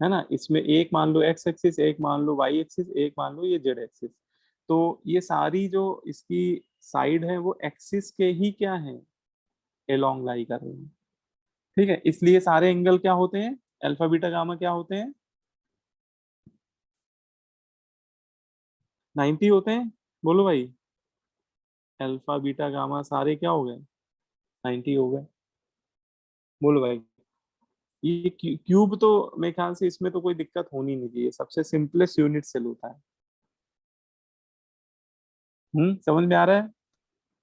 Speaker 1: है ना। इसमें एक मान लो एक्स एक्सिस, एक मान लो वाई एक्सिस, एक मान लो ये जेड एक्सिस। तो ये सारी जो इसकी साइड है वो एक्सिस के ही क्या है, अलोंग लाई कर रही है, ठीक है। इसलिए सारे एंगल क्या होते हैं, अल्फा बीटा गामा क्या होते हैं, 90 होते हैं, बोलो भाई। अल्फा बीटा गामा सारे क्या हो गए, 90 हो गए, बोलो भाई। ये क्यूब तो मेरे ख्याल से इसमें तो कोई दिक्कत होनी नहीं चाहिए, सबसे सिंपलेस्ट यूनिट सेल होता है। समझ में आ रहा है?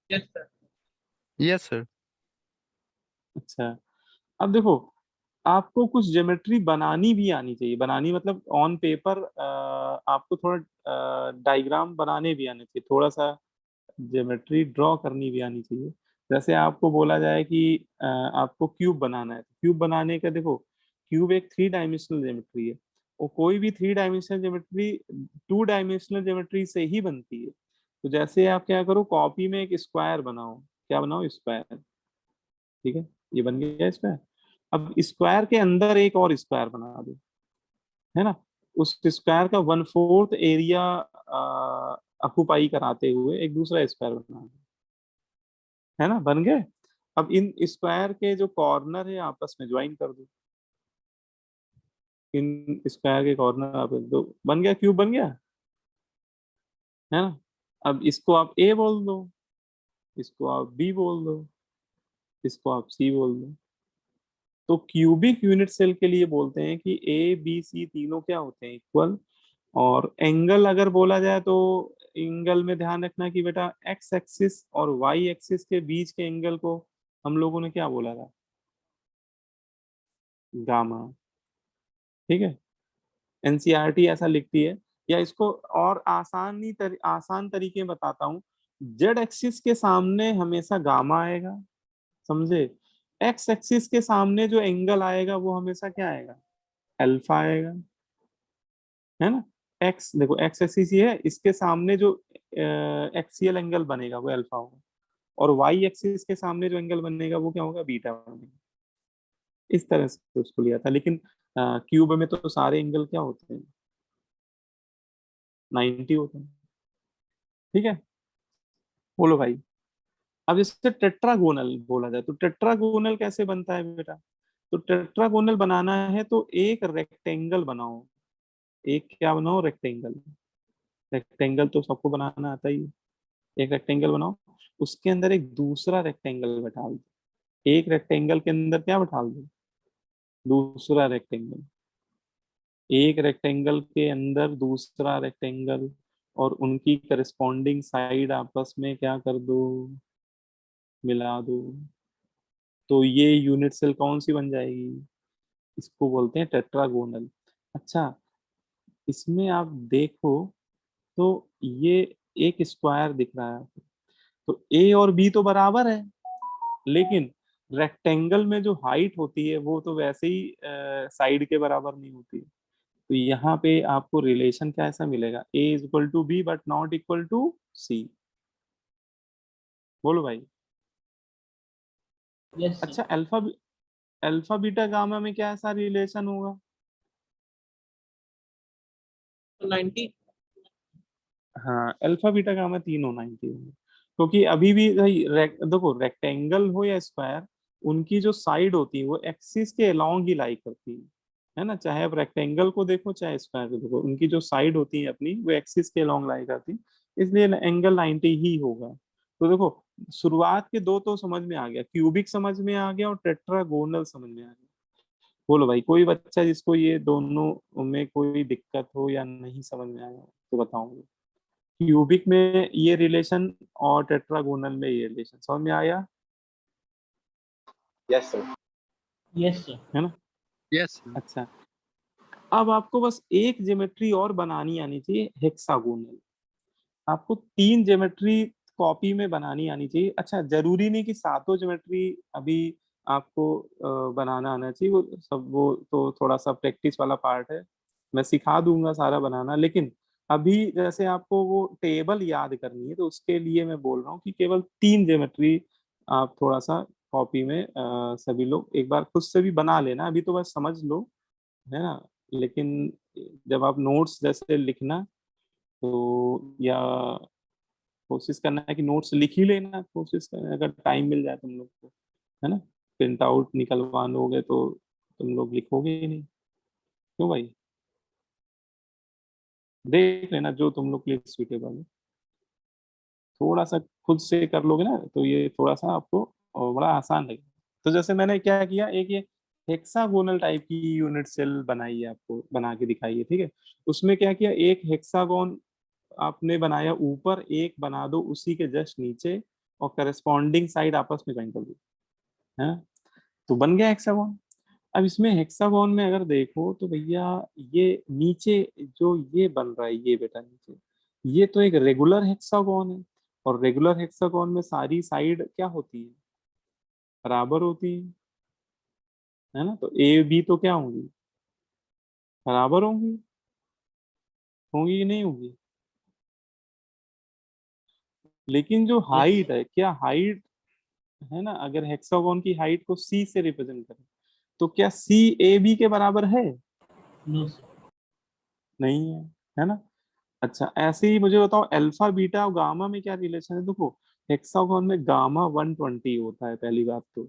Speaker 5: Yes, sir.
Speaker 4: Yes, sir.
Speaker 1: अच्छा, अब देखो, आपको कुछ ज्योमेट्री बनानी भी आनी चाहिए, बनानी मतलब ऑन पेपर आपको थोड़ा डायग्राम बनाने भी आने चाहिए, थोड़ा सा ज्योमेट्री ड्रॉ करनी भी आनी चाहिए। जैसे आपको बोला जाए कि आपको क्यूब बनाना है, क्यूब बनाने का देखो, क्यूब एक 3 डायमेंशनल ज्योमेट्री है। वो कोई भी 3 डायमेंशनल ज्योमेट्री 2 डायमेंशनल ज्योमेट्री से ही बनती है। तो जैसे आप क्या करो, कॉपी में एक स्क्वायर बनाओ, क्या बनाओ, स्क्वायर, ठीक है, ये बन गया स्क्वायर। अब स्क्वायर के अंदर एक और स्क्वायर बना दो, है ना, उस स्क्वायर का 1/4 एरिया ऑक्युपाई कराते हुए एक दूसरा स्क्वायर बना दो, है ना, बन गए। अब इन स्क्वायर के जो कॉर्नर है आपस में ज्वाइन कर दो, इन स्क्वायर के कॉर्नर आप दो, बन गया, क्यूब बन गया, है ना। अब इसको आप ए बोल दो, इसको आप बी बोल दो, इसको आप सी बोल दो। तो क्यूबिक यूनिट सेल के लिए बोलते हैं कि ए बी सी तीनों क्या होते हैं, इक्वल। और एंगल अगर बोला जाए तो एंगल में ध्यान रखना कि बेटा एक्स एक्सिस और वाई एक्सिस के बीच के एंगल को हम लोगों ने क्या बोला था, गामा, ठीक है। एनसीईआरटी ऐसा लिखती है। या इसको और आसान तरीके में बताता हूँ, जेड एक्सिस के सामने हमेशा गामा आएगा, समझे। एक्स एक्सिस के सामने जो एंगल आएगा वो हमेशा क्या आएगा, अल्फा आएगा, है ना। एक्स देखो, एक्स एक्सिस ये है, इसके सामने जो एक्सियल एंगल बनेगा वो अल्फा होगा, और वाई एक्सिस के सामने जो एंगल बनेगा वो क्या होगा, बीटा बनेगा। इस तरह से उसको लिया था। लेकिन क्यूब में तो सारे एंगल क्या होते हैं, 90 होते हैं, ठीक है। बोलो भाई। अब जैसे टेट्रागोनल बोला जाए तो टेट्रागोनल कैसे बनता है बेटा। तो टेट्रागोनल बनाना है तो एक रेक्टेंगल बनाओ, एक क्या बनाओ, रेक्टेंगल। रेक्टेंगल तो सबको बनाना आता ही है। एक रेक्टेंगल बनाओ, उसके अंदर एक दूसरा रेक्टेंगल बैठा दो, एक रेक्टेंगल के अंदर क्या बैठा दो, दूसरा रेक्टेंगल, एक रेक्टेंगल के अंदर दूसरा रेक्टेंगल, और उनकी करस्पॉन्डिंग साइड आपस में क्या कर दो, मिला दो। तो ये यूनिट सेल कौन सी बन जाएगी, इसको बोलते हैं टेट्रागोनल। अच्छा, इसमें आप देखो तो ये एक स्क्वायर दिख रहा है, तो ए और बी तो बराबर है, लेकिन रेक्टेंगल में जो हाइट होती है वो तो वैसे ही साइड के बराबर नहीं होती। तो यहाँ पे आपको रिलेशन क्या ऐसा मिलेगा, A is equal to B but not equal to C. बोलो भाई।
Speaker 3: Yes, sir.
Speaker 1: अच्छा, अल्फा बीटा गामा में क्या ऐसा रिलेशन होगा,
Speaker 5: So 90.
Speaker 1: हाँ, अल्फा बीटा गामा तीनों 90 होंगे। क्योंकि अभी भी भाई देखो, रेक्टेंगल हो या स्क्वायर, उनकी जो साइड होती है वो एक्सिस के अलोंग ही लाई करती है ना। चाहे आप रेक्टेंगल को देखो चाहे स्क्वायर को देखो, उनकी जो साइड होती है अपनी वो एक्सिस के अलोंग लाई करती है, इसलिए एंगल 90 ही होगा। तो देखो, शुरुआत के दो तो समझ में आ गया, क्यूबिक समझ में आ गया और टेट्रागोनल समझ में आ गया। बोलो भाई, कोई बच्चा जिसको ये दोनों में कोई दिक्कत हो या नहीं समझ में आया तो बताऊंगा। क्यूबिक में ये रिलेशन और टेट्रागोनल में ये रिलेशन समझ में आया,
Speaker 2: Yes, sir.
Speaker 3: Yes, sir.
Speaker 1: है ना।
Speaker 4: Yes, sir.
Speaker 1: अच्छा, अब आपको बस एक ज्योमेट्री और बनानी आनी चाहिए, हेक्सागोनल। आपको 3 ज्योमेट्री कॉपी में बनानी आनी चाहिए। अच्छा, जरूरी नहीं कि सातों ज्योमेट्री अभी आपको बनाना आना चाहिए, वो सब वो तो थोड़ा सा प्रैक्टिस वाला पार्ट है, मैं सिखा दूंगा सारा बनाना। लेकिन अभी जैसे आपको वो टेबल याद करनी है तो उसके लिए मैं बोल रहा हूँ कि केवल 3 ज्योमेट्री आप थोड़ा सा कॉपी में सभी लोग एक बार खुद से भी बना लेना, अभी तो बस समझ लो, है ना। लेकिन जब आप नोट्स जैसे लिखना, तो या कोशिश करना है कि नोट्स लिख ही लेना, कोशिश करना अगर टाइम मिल जाए तुम लोग को, है ना। प्रिंट आउट निकलवा लोगे तो तुम लोग लिखोगे ही नहीं, क्यों भाई। देख लेना जो तुम लोग के लिए सुटेबल है, थोड़ा सा खुद से कर लोगे ना तो ये थोड़ा सा आपको बड़ा आसान लगेगा। तो जैसे मैंने क्या किया, एक ये हेक्सागोनल टाइप की यूनिट सेल बनाई है, आपको बना के दिखाई है, ठीक है। उसमें क्या किया, एक हेक्सागोन आपने बनाया ऊपर, एक बना दो उसी के जस्ट नीचे, और करस्पॉन्डिंग साइड आपस में ज्वाइन कर दो, है। तो बन गया हेक्सागोन। अब इसमें हेक्सागोन में अगर देखो तो भैया, ये नीचे जो ये बन रहा है, ये बेटा नीचे, ये तो एक रेगुलर हेक्सागोन है। और रेगुलर हेक्सागोन में सारी साइड क्या होती है, बराबर होती है ना। तो ए बी तो क्या होंगी, बराबर होंगी, होंगी कि नहीं होंगी? लेकिन जो हाइट है, क्या हाइट है ना, अगर हेक्सागोन की हाइट को सी से रिप्रेजेंट करें तो क्या सी ए बी के बराबर है?
Speaker 3: No, sir.
Speaker 1: नहीं है ना? अच्छा, ऐसे ही मुझे बताओ अल्फा बीटा और गामा में क्या रिलेशन है? देखो हेक्सागोन में गामा 120 होता है, पहली बात तो,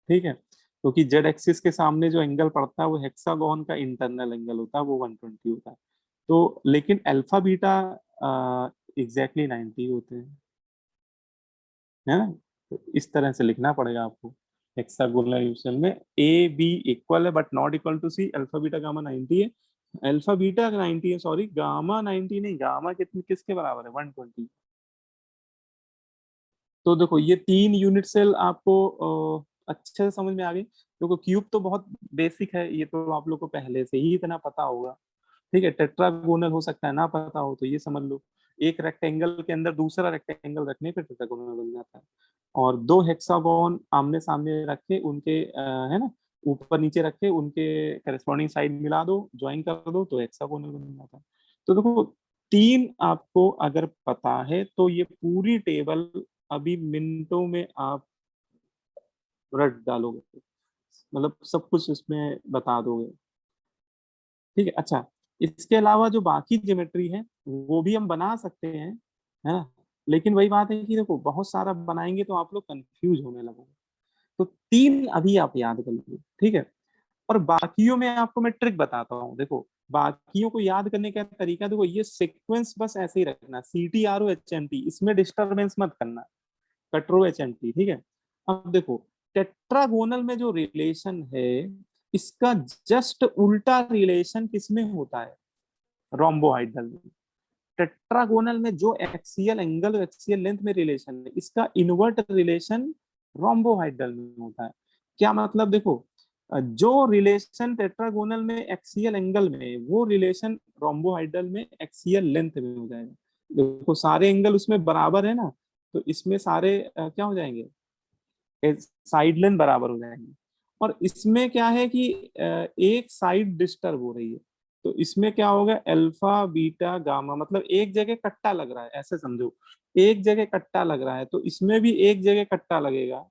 Speaker 1: ठीक है, क्योंकि जेड एक्सिस के सामने जो एंगल पड़ता है वो हेक्सागोन का इंटरनल एंगल होता है, वो 120 होता है। तो लेकिन अल्फा बीटा एग्जैक्टली 90 होते हैं, है ना? तो इस तरह से लिखना पड़ेगा आपको हेक्सागोनल यूनिवर्सल में, ए बी इक्वल है but not equal to c, alpha beta gamma 90 है, अल्फा बीटा 90 है, सॉरी गामा 90 नहीं, गामा कितने किसके बराबर है? 120। तो देखो ये 3 यूनिट सेल आपको अच्छे से समझ में आ गई। देखो क्यूब तो बहुत बेसिक है, ये तो आप लोग को पहले से ही इतना पता होगा, ठीक है। टेट्रागोनल हो सकता है ना पता हो, तो ये समझ लो एक रेक्टेंगल के अंदर दूसरा रेक्टेंगल रखने पे टेट्रागोनल बन जाता है। और दो हेक्सागोन आमने सामने रखे, उनके है ना, ऊपर नीचे रखे, उनके करस्पॉन्डिंग साइड मिला दो, ज्वाइन कर दो, तो हेक्सागोनल बन जाता है। तो देखो 3 आपको अगर पता है तो ये पूरी टेबल अभी मिनटों में आप रट डालोगे, मतलब सब कुछ इसमें बता दोगे, ठीक है। अच्छा, इसके अलावा जो बाकी ज्योमेट्री है वो भी हम बना सकते हैं, है ना, लेकिन वही बात है कि देखो बहुत सारा बनाएंगे तो आप लोग कंफ्यूज होने लगोगे। तो 3 अभी आप याद कर लीजिए, ठीक है। और बाकियों में आपको मैं ट्रिक बताता हूँ। देखो बाकियों को याद करने का तरीका, देखो ये सीक्वेंस बस ऐसे ही रखना, c t r o h n t, इसमें डिस्टर्बेंस मत करना, कटरो एच एन टी, ठीक है। अब देखो टेट्रागोनल में जो रिलेशन है, इसका जस्ट उल्टा रिलेशन किसमें होता है? रोम्बोहाइड्रल में। टेट्रागोनल में जो एक्सियल एंगल और एक्सियल लेंथ में रिलेशन है, इसका इनवर्ट रिलेशन रोम्बोहाइड्रल में होता है। क्या मतलब? देखो जो रिलेशन टेट्रागोनल में एक्सियल एंगल में, वो रिलेशन रोम्बोहाइड्रल में एक्सियल लेंथ में हो जाएगा। देखो सारे एंगल उसमें बराबर है ना, तो इसमें सारे क्या हो जाएंगे? साइड लेंथ बराबर हो जाएंगे। और इसमें क्या है कि एक साइड डिस्टर्ब हो रही है, तो इसमें क्या होगा? अल्फा बीटा गामा, मतलब एक जगह कट्टा लग रहा है, ऐसे समझो एक जगह कट्टा लग रहा है, तो इसमें भी एक जगह कट्टा लगेगा,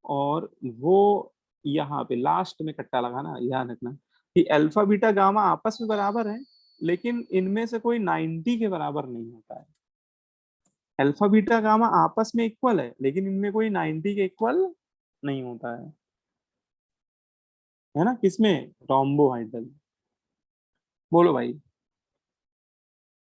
Speaker 1: और वो यहाँ पे लास्ट में कट्टा लगाना। ध्यान रखना कि अल्फा बीटा गामा आपस में बराबर है, लेकिन इनमें से कोई 90 के बराबर नहीं होता है। अल्फा बीटा गामा आपस में इक्वल है, लेकिन इनमें कोई 90 के इक्वल नहीं होता है ना? किसमें? रोम्बोहाइड्रल। बोलो भाई,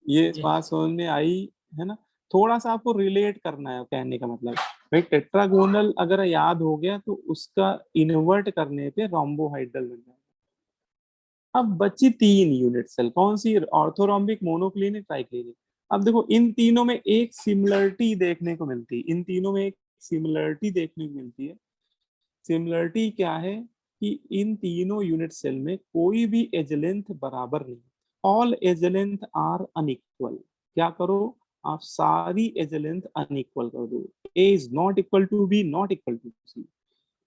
Speaker 1: ये
Speaker 3: जी
Speaker 1: बात समझ में आई है ना? थोड़ा सा आपको रिलेट करना है, कहने का मतलब भाई टेट्रागोनल अगर याद हो गया तो उसका इन्वर्ट करने पे रोम्बोहाइड्रल बन जाएगा। अब बची 3 यूनिट सेल, कौन सी? Orthorhombic, monoclinic, triclinic. अब देखो इन तीनों में एक सिमिलरिटी देखने को मिलती है, इन तीनों में एक सिमिलरिटी देखने को मिलती है। सिमिलरिटी क्या है कि इन तीनों यूनिट सेल में कोई भी एज लेंथ बराबर नहीं, all edge length are unequal. क्या करो? आप सारी एज लेंथ अनइक्वल कर दो। A is not equal to B, not equal to C,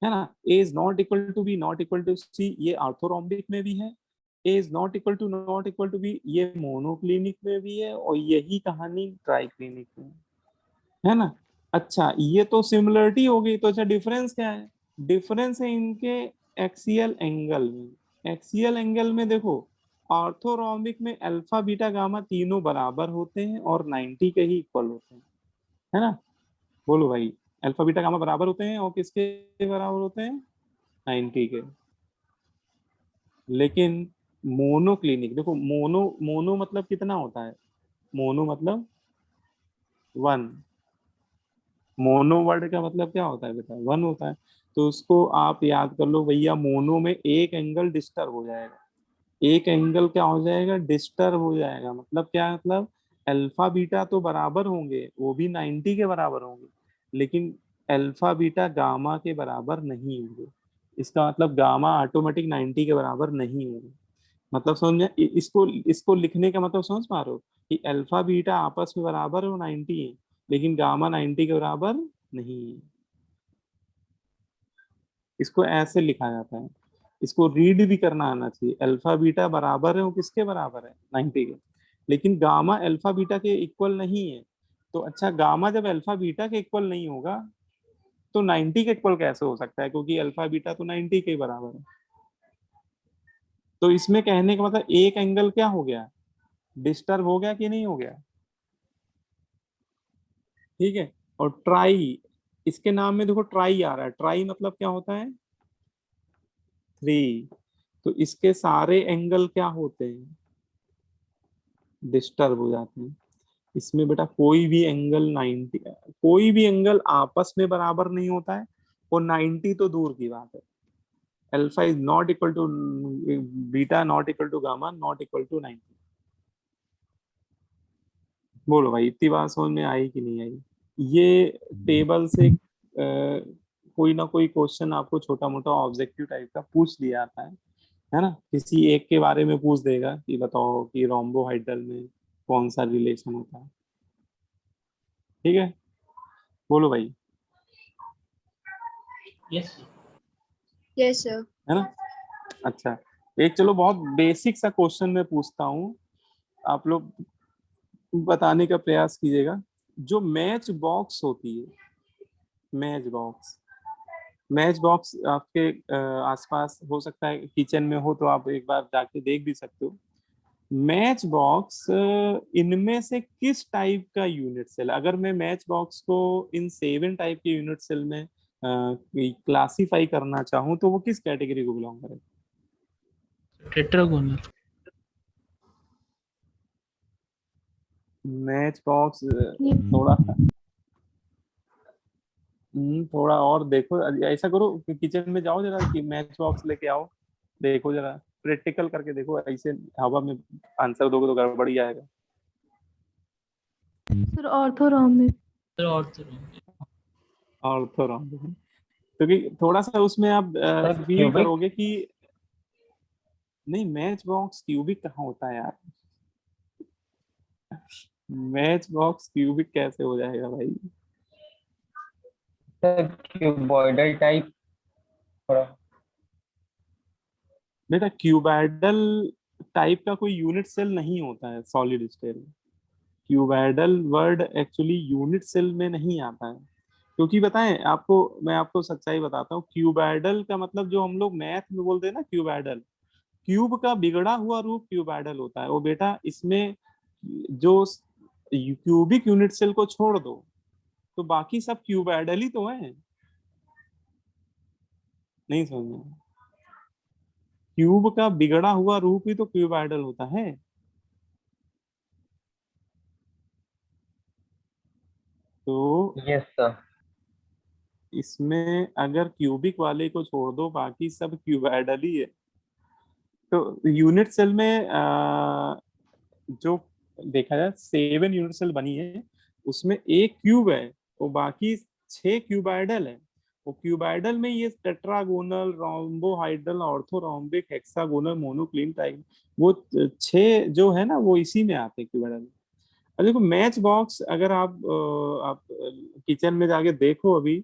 Speaker 1: है ना? A is not equal to B, not equal to C, ये ऑर्थोरोम्बिक में भी है। A is not equal to, not equal to B, ये मोनोक्लिनिक में भी है, और यही कहानी ट्राइक्लिनिक में, है ना? अच्छा, ये तो सिमिलरिटी हो गई, तो अच्छा डिफरेंस क्या है? डिफरेंस है इनके एक्सियल एंगल में। एक्सियल एंगल में देखो ऑर्थोरोम्बिक में अल्फा बीटा गामा तीनों बराबर होते हैं और 90 के ही इक्वल होते हैं, है ना? बोलो भाई, अल्फा बीटा गामा बराबर होते हैं और किसके बराबर होते हैं? 90 के। लेकिन मोनोक्लिनिक देखो, मोनो मोनो मतलब कितना होता है? मोनो मतलब 1। मोनो वर्ड का मतलब क्या होता है बेटा? 1 होता है। तो उसको आप याद कर लो भैया, मोनो में एक एंगल डिस्टर्ब हो जाएगा। एक एंगल क्या हो जाएगा? डिस्टर्ब हो जाएगा। मतलब क्या? मतलब अल्फा बीटा तो बराबर होंगे, वो भी 90 के बराबर होंगे, लेकिन अल्फा बीटा गामा के बराबर नहीं होंगे। इसका मतलब गामा ऑटोमेटिक 90 के बराबर नहीं होंगे। मतलब समझ में? इसको इसको लिखने का मतलब समझ पा रहे हो कि अल्फा बीटा आपस में बराबर हो 90 है, लेकिन गामा 90 के बराबर नहीं है। इसको ऐसे लिखा जाता है। इसको रीड भी करना आना चाहिए। अल्फा बीटा बराबर है वो किसके बराबर है, 90 के। लेकिन गामा अल्फा बीटा के इक्वल नहीं है। तो अच्छा, गामा जब अल्फा बीटा के इक्वल नहीं होगा तो 90 के इक्वल कैसे हो सकता है, क्योंकि अल्फा बीटा तो 90 के बराबर है। तो इसमें कहने का मतलब एक एंगल क्या हो गया, डिस्टर्ब हो गया कि नहीं हो गया। ठीक है। और ट्राई, इसके नाम में देखो ट्राई आ रहा है, ट्राई मतलब क्या होता है, 3। तो इसके सारे एंगल क्या होते हैं, डिस्टर्ब हो जाते हैं। इसमें बेटा कोई भी एंगल 90, कोई भी एंगल आपस में बराबर नहीं होता है, और 90 तो दूर की बात है। Alpha is not equal to beta, not equal to gamma, not equal to 90। बोलो भाई, इतनी बात समझ में आई कि नहीं आई। ये टेबल से कोई ना कोई क्वेश्चन आपको छोटा मोटा ऑब्जेक्टिव टाइप का पूछ लिया जाता है ना। किसी एक के बारे में पूछ देगा कि बताओ कि रोम्बोहाइड्रल में कौन सा रिलेशन होता है। ठीक है, बोलो भाई।
Speaker 3: Yes, sir.
Speaker 8: Yes, sir.
Speaker 1: है ना। अच्छा, एक चलो बहुत बेसिक सा क्वेश्चन मैं पूछता हूँ, आप लोग बताने का प्रयास कीजिएगा। जो मैच बॉक्स होती है, मैच बॉक्स, मैच बॉक्स आपके आसपास हो सकता है, किचन में हो तो आप एक बार जाके देख भी सकते हो। मैच बॉक्स इनमें से किस टाइप का यूनिट सेल, अगर मैं मैच बॉक्स को इन 7 टाइप के यूनिट सेल में क्लासिफाई करना चाहूँ तो वो किस कैटेगरी को बिलोंग करेगा।
Speaker 3: Tetragonal.
Speaker 1: मैच बॉक्स
Speaker 7: ये
Speaker 1: थोड़ा और देखो, ऐसा करो कि किचन में जाओ जरा कि मैच बॉक्स लेके आओ, देखो जरा प्रैक्टिकल करके देखो, ऐसे हवा में आंसर दोगे तो गड़बड़ ही आएगा।
Speaker 7: सर ऑर्थोरॉम्बिक।
Speaker 3: Sir, orthogonal.
Speaker 1: ऑर्थोरॉम्बिक, क्योंकि थोड़ा सा उसमें आप
Speaker 6: सर
Speaker 1: फील
Speaker 6: क्यूबिक।
Speaker 1: करोगे कि नहीं, मैच बॉक्स क्यूबिक कहाँ होता है यार, मैच बॉक्स क्यूबिक कैसे हो जाएगा भाई।
Speaker 6: सर क्यूबॉइडल टाइप थोड़ा।
Speaker 1: बेटा क्यूबैडल टाइप का कोई यूनिट सेल नहीं होता है सॉलिड स्टेट में। क्यूबैडल वर्ड एक्चुअली यूनिट सेल में नहीं आता है, क्योंकि बताएं आपको, मैं आपको सच्चाई बताता हूँ। क्यूबैडल का मतलब जो हम लोग मैथ में बोलते हैं ना, क्यूबैडल, क्यूब का बिगड़ा हुआ रूप क्यूबैडल होता है। वो बेटा इसमें जो क्यूबिक यूनिट सेल को छोड़ दो तो बाकी सब क्यूबैडल ही तो है। नहीं समझ में, क्यूब का बिगड़ा हुआ रूप ही तो क्यूबैडल होता है। तो
Speaker 6: यस सर।
Speaker 1: इसमें अगर क्यूबिक वाले को छोड़ दो बाकी सब क्यूबैडल ही है। तो यूनिट सेल में जो देखा जाए 7 यूनिट सेल बनी है, उसमें एक क्यूब है, वो बाकी 6 क्यूबाइडल है। वो क्यूबाइडल में ये tetragonal, rhombohedral, orthorhombic, hexagonal, monoclinic type, वो 6 जो है ना वो इसी में आते हैं क्यूबाइडल में। अब देखो मैच बॉक्स, अगर आप किचन में जाके देखो अभी,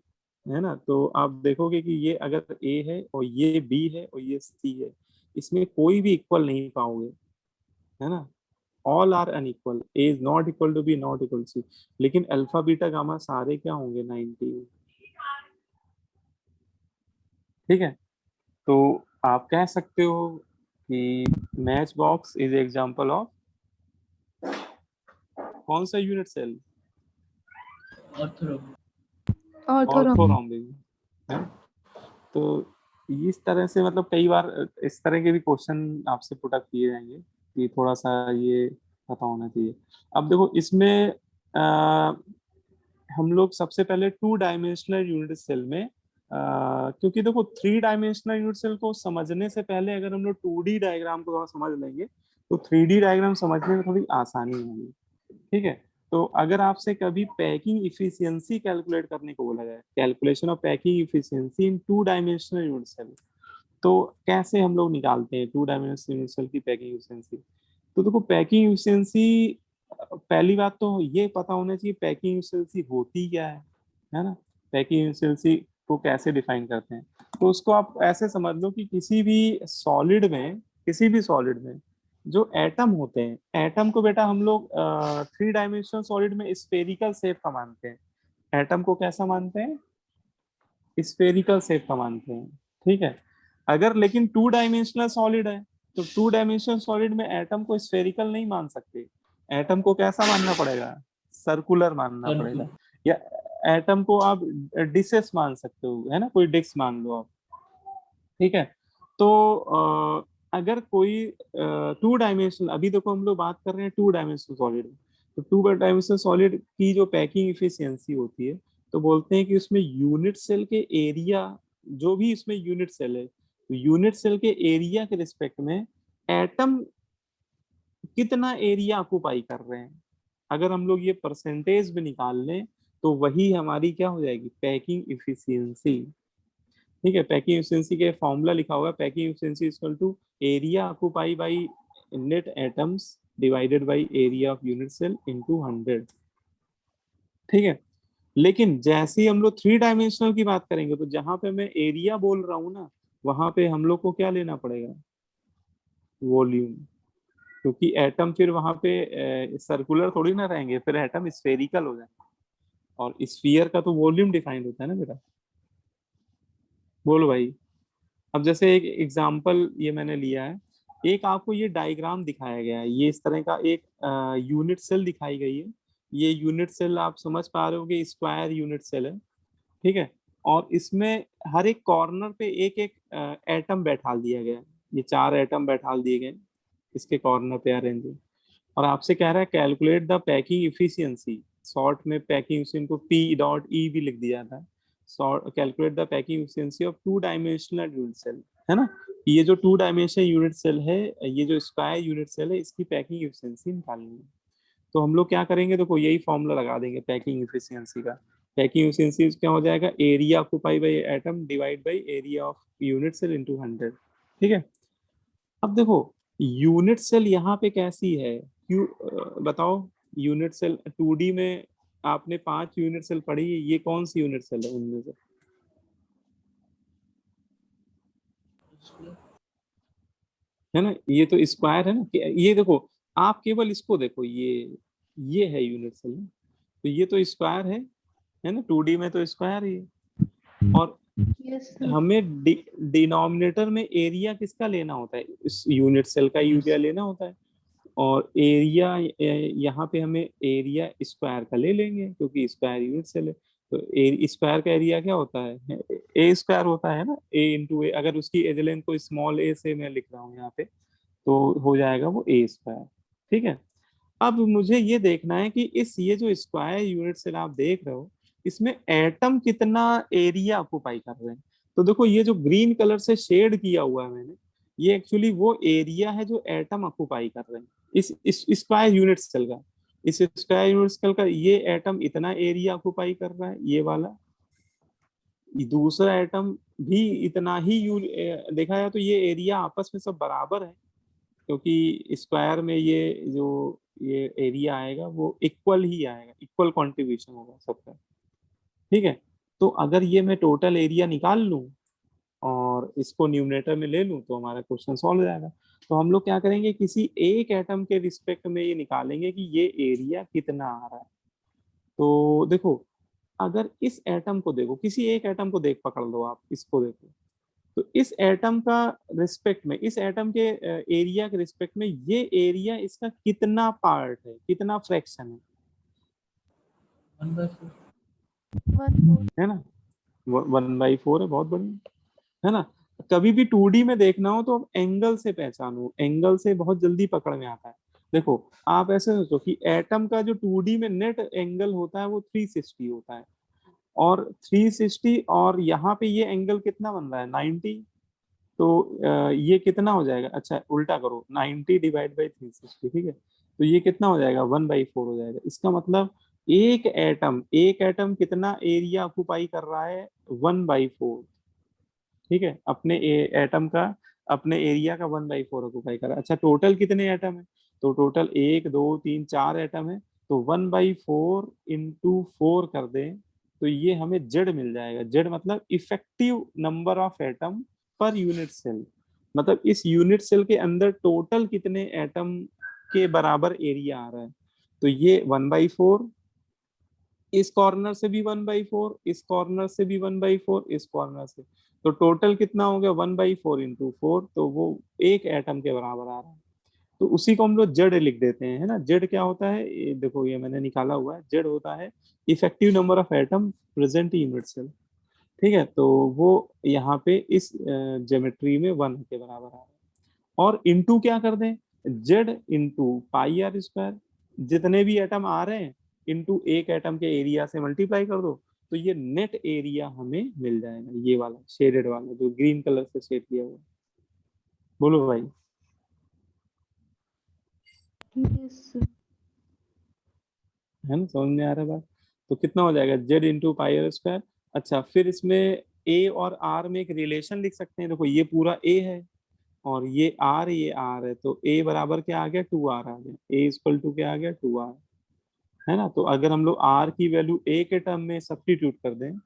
Speaker 1: है ना, तो आप देखोगे कि ये अगर ए है और ये बी है और ये सी है, इसमें कोई भी इक्वल नहीं पाओगे, है ना। All are unequal, a is not equal to B, not equal c. लेकिन अल्फा बीटा गामा सारे क्या होंगे, 90। ठीक है। तो आप कह सकते हो कि match box is example of कौन सा यूनिट सेल,
Speaker 3: Orthogonal.
Speaker 7: ऑर्थोरॉम्बिक।
Speaker 1: ऑर्थोरोम्बिक है। तो इस तरह से मतलब कई बार इस तरह के भी क्वेश्चन आपसे पुट अप किए जाएंगे कि थोड़ा सा ये पता होना चाहिए। अब देखो इसमें हम लोग सबसे पहले 2 डायमेंशनल यूनिट सेल में क्योंकि देखो 3 डायमेंशनल यूनिट सेल को समझने से पहले अगर हम लोग 2D डायग्राम को थोड़ा समझ लेंगे तो 3D डायग्राम समझने में थोड़ी आसानी होगी। ठीक है। तो अगर आपसे कभी पैकिंग इफिशियंसी कैलकुलेट करने को बोला जाए, calculation of packing efficiency in 2 dimensional unit cell, तो कैसे हम लोग निकालते हैं 2 डायमेंशनल यूनिट सेल की पैकिंग इफिशियंसी। तो देखो पैकिंग इफिशियंसी, पहली बात तो ये पता होना चाहिए पैकिंग इफिशियंसी होती क्या है ना। पैकिंग इफिशियंसी को कैसे डिफाइन करते हैं। तो उसको आप ऐसे समझ लो कि किसी भी सॉलिड में जो एटम होते हैं, एटम को बेटा हम लोग 3 डायमेंशनल सॉलिड में स्फेरिकल शेप का मानते हैं। एटम को कैसा मानते हैं? स्फेरिकल शेप का मानते हैं, ठीक है। अगर लेकिन 2 डायमेंशनल सॉलिड है, तो 2 डायमेंशनल सॉलिड में एटम को स्फेरिकल नहीं मान सकते, एटम को कैसा मानना पड़ेगा? सर्कुलर मानना पड़ेगा। या एटम को आप डिसेस मान सकते हो, है ना, कोई डिस्क मान लो आप, ठीक है। तो अगर कोई 2 डायमेंशनल, अभी देखो हम लोग बात कर रहे हैं 2 डायमेंशनल सॉलिड, तो 2 डायमेंशनल सॉलिड की जो पैकिंग इफिशियंसी होती है, तो बोलते हैं कि उसमें यूनिट सेल के एरिया, जो भी इसमें यूनिट सेल है, तो यूनिट सेल के एरिया के रिस्पेक्ट में एटम कितना एरिया ऑक्युपाई कर रहे हैं, अगर हम लोग ये परसेंटेज भी निकाल लें तो वही हमारी क्या हो जाएगी? पैकिंग इफिशियंसी, ठीक है। पैकिंग एफिशिएंसी के फॉर्मूला लिखा हुआ है, packing efficiency equal to area occupy by net atoms divided by area of unit cell into 100, ठीक है। लेकिन जैसे ही हम लोग 3 डायमेंशनल की बात करेंगे, तो जहां पे मैं एरिया बोल रहा हूँ ना, वहां पे हम लोग को क्या लेना पड़ेगा? वॉल्यूम, क्योंकि एटम फिर वहां पे सर्कुलर थोड़ी ना रहेंगे, फिर एटम स्फेरिकल हो जाएंगे, और स्फीयर का तो वॉल्यूम डिफाइंड होता है ना बेटा। बोलो भाई। अब जैसे एक एग्जांपल ये मैंने लिया है, एक आपको ये डायग्राम दिखाया गया है, ये इस तरह का एक यूनिट सेल दिखाई गई है। ये यूनिट सेल आप समझ पा रहे हो कि स्क्वायर यूनिट सेल है, ठीक है। और इसमें हर एक कॉर्नर पे एक एक एटम बैठा दिया गया है, ये 4 एटम बैठा दिए गए इसके कॉर्नर पे अरेंज है। और आपसे कह रहा है calculate the packing efficiency, short में पैकिंग इनको पी डॉट ई भी लिख दिया था, calculate the packing efficiency of 2 dimensional unit cell, है ना। ये जो 2 डायमेंशनल यूनिट सेल है, ये जो स्क्वायर यूनिट सेल है, इसकी पैकिंग एफिशिएंसी निकालनी है। तो हम लोग क्या करेंगे? देखो यही फॉर्मूला लगा देंगे पैकिंग एफिशिएंसी का। पैकिंग एफिशिएंसी क्या हो जाएगा? Area occupy by atom divide by area of unit cell into 100, ठीक है। अब देखो यूनिट सेल यहाँ पे कैसी है, क्यों बताओ। यूनिट सेल 2D में आपने 5 यूनिट सेल पढ़ी है, ये कौन सी यूनिट सेल है उनमें से? है ना, ये तो स्क्वायर है ना। ये देखो, आप केवल इसको देखो, ये है यूनिट सेल, तो ये तो स्क्वायर है ना, 2D में तो स्क्वायर ही है। और
Speaker 7: यस सर।
Speaker 1: हमें डिनोमिनेटर में एरिया किसका लेना होता है? इस यूनिट सेल का एरिया लेना होता है, और एरिया यहाँ पे हमें एरिया स्क्वायर का ले लेंगे, क्योंकि स्क्वायर यूनिट सेल है। तो स्क्वायर का एरिया क्या होता है? ए स्क्वायर होता है ना, ए इंटू ए। अगर उसकी एज लेंथ को स्मॉल ए से मैं लिख रहा हूँ यहाँ पे, तो हो जाएगा वो ए स्क्वायर, ठीक है। अब मुझे ये देखना है कि ये जो स्क्वायर यूनिट सेल आप देख रहे हो, इसमें एटम कितना एरिया ऑक्युपाई कर रहे हैं। तो देखो ये जो ग्रीन कलर से शेड किया हुआ है मैंने, ये एक्चुअली वो एरिया है जो एटम ऑक्युपाई कर रहे हैं इस स्क्वायर यूनिट सेल का। इस स्क्वायर यूनिट सेल का ये एटम इतना एरिया ऑक्युपाई कर रहा है, ये वाला। दूसरा एटम भी इतना ही देखा जाए तो ये एरिया आपस में सब बराबर है, क्योंकि स्क्वायर में ये जो ये एरिया आएगा वो इक्वल ही आएगा, इक्वल कंट्रीब्यूशन होगा सबका, ठीक है। तो अगर ये मैं टोटल एरिया निकाल लूं और इसको न्यूमरेटर में ले लूं, तो हमारा क्वेश्चन सॉल्व हो जाएगा। तो हम लोग क्या करेंगे, किसी एक एटम के रिस्पेक्ट में ये निकालेंगे कि ये एरिया कितना आ रहा है। तो देखो, अगर इस एटम को देखो, किसी एक एटम को देख पकड़ लो आप, इसको देखो, तो इस एटम का रिस्पेक्ट में, इस एटम के एरिया के रिस्पेक्ट में ये एरिया इसका कितना पार्ट है, कितना फ्रैक्शन है?
Speaker 3: 1/4।
Speaker 7: 1/4।
Speaker 1: है ना, 1/4 है, बहुत बढ़िया, है ना। कभी भी 2D में देखना हो तो एंगल से पहचानो, एंगल से बहुत जल्दी पकड़ में आता है। देखो आप ऐसे सोचो कि एटम का जो 2D में नेट एंगल होता है वो 360 होता है, और 360, और यहाँ पे ये एंगल कितना बन रहा है? 90। तो ये कितना हो जाएगा? अच्छा उल्टा करो, 90 डिवाइड बाई 360, ठीक है। तो ये कितना हो जाएगा? 1/4 हो जाएगा। इसका मतलब एक एटम कितना एरिया ऑक्युपाई कर रहा है? 1/4, ठीक है। अपने एटम का, अपने एरिया का 1/4 ऑक्युपाई कर रहा है। अच्छा टोटल कितने एटम है? तो टोटल 1 2 3 4 एटम है, तो 1/4 इंटू 4 कर दें, तो ये हमें जेड मिल जाएगा। जेड मतलब effective number of atom per unit cell, मतलब इस यूनिट सेल के अंदर टोटल कितने एटम के बराबर एरिया आ रहा है। तो ये 1/4, इस कॉर्नर से भी 1/4, इस कॉर्नर से भी 1/4, इस कॉर्नर से, तो टोटल कितना हो गया 1/4 इंटू 4, तो वो एक एटम के बराबर आ रहा है। तो उसी को हम लोग जेड लिख देते हैं, है ना। जेड क्या होता है, ये देखो ये मैंने निकाला हुआ है। जेड होता है effective number of atom present unit cell, ठीक है। तो वो यहाँ पे इस ज्योमेट्री में 1 के बराबर आ रहा है। और इंटू क्या कर दें, z into pi r square, जितने भी एटम आ रहे हैं इंटू एक एटम के एरिया से मल्टीप्लाई कर दो, तो ये नेट एरिया हमें मिल जाएगा। ये वाला शेडेड वाला जो ग्रीन कलर से शेड किया हुआ। बोलो भाई।
Speaker 7: Yes, sir.
Speaker 1: है ना, समझ में आ रहा है बात। तो कितना हो जाएगा z into pi r square. अच्छा, फिर इसमें ए और आर में एक रिलेशन लिख सकते हैं। देखो ये पूरा ए है और ये आर है, तो ए बराबर क्या आ गया 2r आ गया। ए इक्वल टू क्या आ गया 2r, है ना। तो अगर हम लोग आर की वैल्यू ए के टर्म में सब्स्टिट्यूट कर दें,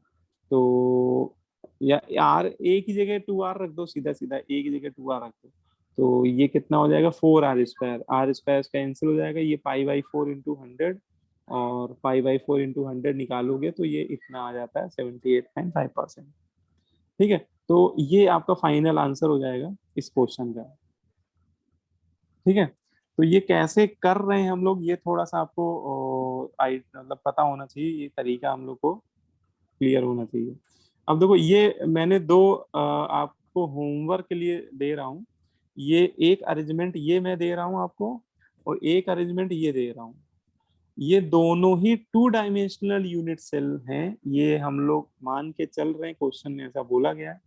Speaker 1: तो या आर ए की जगह 2r रख दो, सीधा सीधा ए की जगह 2r रख दो, तो ये कितना हो जाएगा 4r square. Are square cancel हो जाएगा, ये π/4 इंटू 100, और π/4 इंटू 100 निकालोगे तो ये इतना आ जाता है 78.5%। ठीक है, तो ये आपका फाइनल आंसर हो जाएगा इस क्वेश्चन का। ठीक है, तो ये कैसे कर रहे हैं हम लोग, ये थोड़ा सा आपको मतलब पता होना चाहिए, ये तरीका हम लोग को क्लियर होना चाहिए। अब देखो ये मैंने दो आपको होमवर्क के लिए दे रहा हूँ। ये एक अरेंजमेंट ये मैं दे रहा हूँ आपको, और एक अरेंजमेंट ये दे रहा हूँ। ये दोनों ही 2 डायमेंशनल यूनिट सेल हैं। ये हम लोग मान के चल रहे हैं, क्वेश्चन में ऐसा बोला गया है।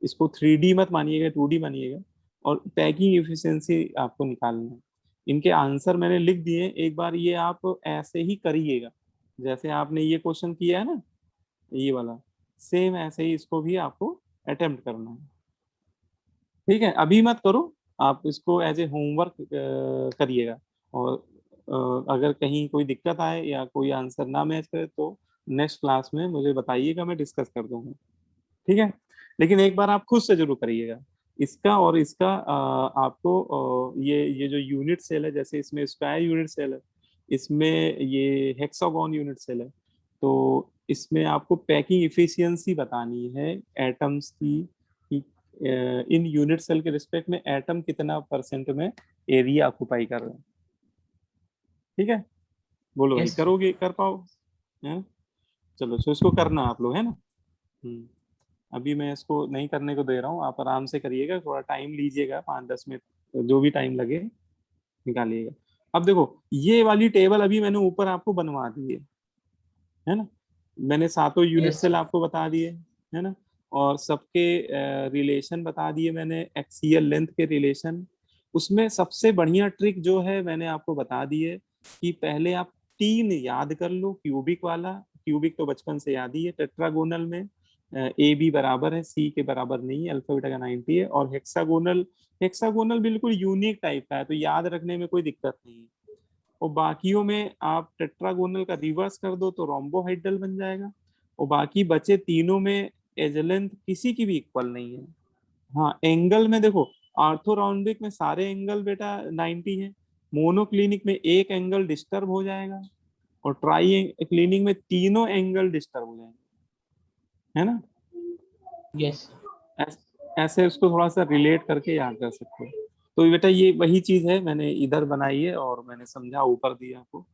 Speaker 1: इसको 3D मत मानिएगा, 2D मानिएगा। और पैकिंग एफिशिएंसी आपको निकालना है। इनके आंसर मैंने लिख दिए, एक बार ये आप ऐसे ही करिएगा जैसे आपने ये क्वेश्चन किया है ना, ये वाला सेम ऐसे ही इसको भी आपको अटेम्प्ट करना है। ठीक है, अभी मत करो, आप इसको एज ए होमवर्क करिएगा। और अगर कहीं कोई दिक्कत आए या कोई आंसर ना मैच करे तो नेक्स्ट क्लास में मुझे बताइएगा, मैं डिस्कस कर दूंगा। ठीक है, लेकिन एक बार आप खुद से जरूर करिएगा इसका और इसका। आपको ये जो यूनिट सेल है, जैसे इसमें स्क्वायर यूनिट सेल है, इसमें ये हेक्सागोन यूनिट सेल है, तो इसमें आपको पैकिंग इफिशियंसी बतानी है एटम्स की, कि इन यूनिट सेल के रिस्पेक्ट में एटम कितना % में एरिया ऑक्युपाई कर रहे हैं। ठीक है, बोलो भाई,
Speaker 3: Yes, sir.
Speaker 1: करोगे, कर पाओ? हैं? चलो, तो इसको करना आप लोग, है ना। अभी मैं इसको नहीं करने को दे रहा हूँ, आप आराम से करिएगा, थोड़ा टाइम लीजिएगा, 5-10 मिनट जो भी टाइम लगे निकालिएगा। अब देखो ये वाली टेबल अभी मैंने ऊपर आपको बनवा दी है ना। मैंने सातों यूनिट
Speaker 3: Yes,
Speaker 1: सेल
Speaker 3: sir.
Speaker 1: आपको बता दिए, है ना। और सबके रिलेशन बता दिए मैंने, एक्सियल लेंथ के रिलेशन। उसमें सबसे बढ़िया ट्रिक जो है मैंने आपको बता दी है कि पहले आप 3 याद कर लो, क्यूबिक वाला। क्यूबिक तो बचपन से याद ही है। टेट्रागोनल में ए बी बराबर है सी के बराबर नहीं है, अल्फा बीटा का 90 है। और हेक्सागोनल, हेक्सागोनल बिल्कुल यूनिक टाइप का है, तो याद रखने में कोई दिक्कत नहीं है। और बाकियों में आप टेट्रागोनल का रिवर्स कर दो तो रोम्बोहाइड्रल बन जाएगा। और बाकी बचे तीनों में एज लेंथ किसी की भी इक्वल नहीं है। हाँ, एंगल में देखो, ऑर्थोरोम्बिक में सारे एंगल बेटा 90 है। मोनोक्लिनिक में एक एंगल डिस्टर्ब हो जाएगा, और ट्राई क्लिनिक में तीनों एंगल डिस्टर्ब हो जाएंगे, है ना।
Speaker 3: Yes, sir.
Speaker 1: ऐसे उसको थोड़ा सा रिलेट करके याद कर सकते हो। तो बेटा ये वही चीज है, मैंने इधर बनाई है और मैंने समझा ऊपर दिया आपको,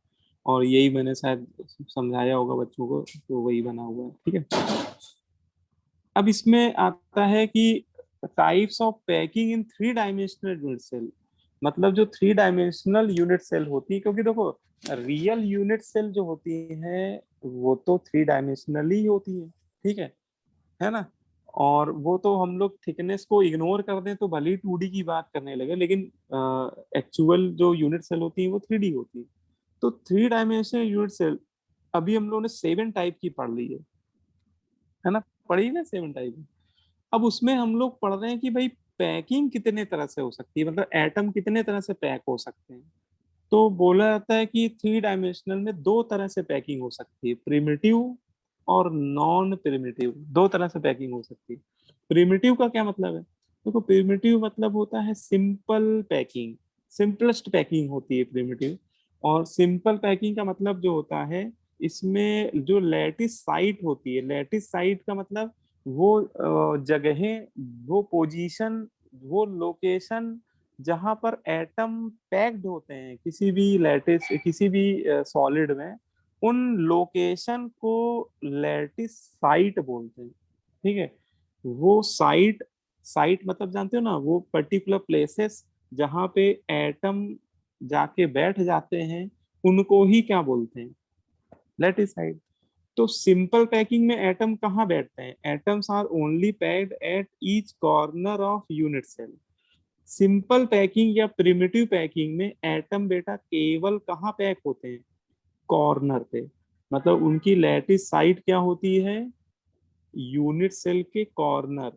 Speaker 1: और यही मैंने शायद समझाया होगा बच्चों को, तो वही बना हुआ है। ठीक है, अब इसमें आता है कि types of packing in 3 dimensional unit cell. मतलब जो 3 डायमेंशनल यूनिट सेल होती है, क्योंकि देखो रियल यूनिट सेल जो होती है वो तो 3 डायमेंशनली होती है। ठीक है ना। और वो तो हम लोग थिकनेस को इग्नोर कर दें तो भले ही 2D की बात करने लगे, लेकिन एक्चुअल जो यूनिट सेल होती है वो 3D होती है। तो 3 डायमेंशनल यूनिट सेल अभी हम लोगों ने 7 टाइप की पढ़ ली है ना, पढ़ी ना 7 टाइप। अब उसमें हम लोग पढ़ रहे हैं कि भाई पैकिंग कितने तरह से हो सकती है, मतलब एटम कितने तरह से पैक हो सकते हैं। तो बोला जाता है कि 3 डायमेंशनल में 2 तरह से पैकिंग हो सकती है, प्रिमिटिव और नॉन प्रिमिटिव, दो तरह से पैकिंग हो सकती है। प्रिमिटिव का क्या मतलब है? देखो प्रिमिटिव मतलब होता है सिंपल पैकिंग, सिंपलेस्ट पैकिंग होती है प्रिमिटिव। और सिंपल पैकिंग का मतलब जो होता है, इसमें जो लैटिस साइट होती है, लैटिस साइट का मतलब वो जगहें, वो पोजीशन, वो लोकेशन जहां पर एटम पैक्ड होते हैं किसी भी लैटिस, किसी भी सॉलिड में, उन लोकेशन को लैटिस साइट बोलते हैं। ठीक है, वो साइट, साइट मतलब जानते हो ना, वो पर्टिकुलर प्लेसेस जहां पे एटम जाके बैठ जाते हैं, उनको ही क्या बोलते हैं? Lattice site. तो सिंपल पैकिंग में एटम कहाँ बैठते हैं? Atoms are only packed at each corner of unit cell. Simple packing या प्रिमिटिव पैकिंग में एटम बेटा केवल कहाँ पैक होते हैं? कॉर्नर पे। मतलब उनकी लैटिस साइट क्या होती है? यूनिट सेल के कॉर्नर।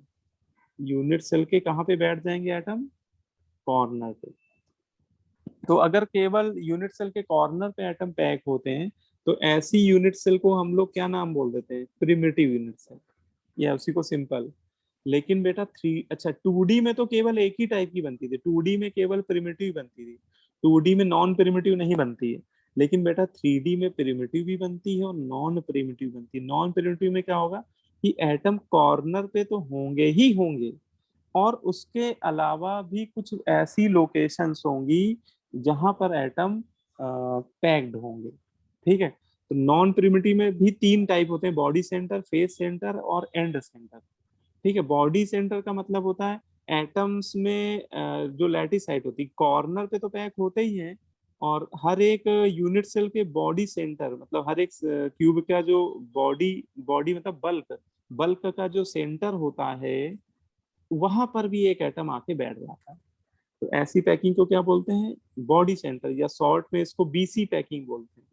Speaker 1: यूनिट सेल के कहाँ पे बैठ जाएंगे एटम? कॉर्नर पे। तो अगर केवल यूनिट सेल के कॉर्नर पे एटम पैक होते हैं, तो ऐसी यूनिट सेल को हम लोग क्या नाम बोल देते हैं? प्रिमिटिव यूनिट सेल, या उसी को सिंपल। लेकिन बेटा अच्छा 2D में तो केवल एक ही टाइप की बनती थी, 2D में केवल प्रिमिटिव बनती थी, 2D में नॉन प्रिमिटिव नहीं बनती है। लेकिन बेटा 3D में प्रिमिटिव भी बनती है और नॉन प्रिमिटिव बनती है। नॉन प्रिमिटिव में क्या होगा कि एटम कॉर्नर पे तो होंगे ही होंगे, और उसके अलावा भी कुछ ऐसी लोकेशंस होंगी जहां पर एटम पैक्ड होंगे। ठीक है, तो नॉन प्रिमिटिव में भी 3 टाइप होते हैं, बॉडी सेंटर, फेस सेंटर और एंड सेंटर। ठीक है, बॉडी सेंटर का मतलब होता है एटम्स में जो लैटिस साइट होती है, कॉर्नर पे तो पैक होते ही हैं, और हर एक यूनिट सेल के बॉडी सेंटर, मतलब हर एक क्यूब का जो बॉडी, बॉडी मतलब बल्क, बल्क का जो सेंटर होता है, वहां पर भी एक एटम आके बैठ जाता है। तो ऐसी पैकिंग को क्या बोलते हैं? बॉडी सेंटर, या शॉर्ट में इसको बीसी पैकिंग बोलते हैं,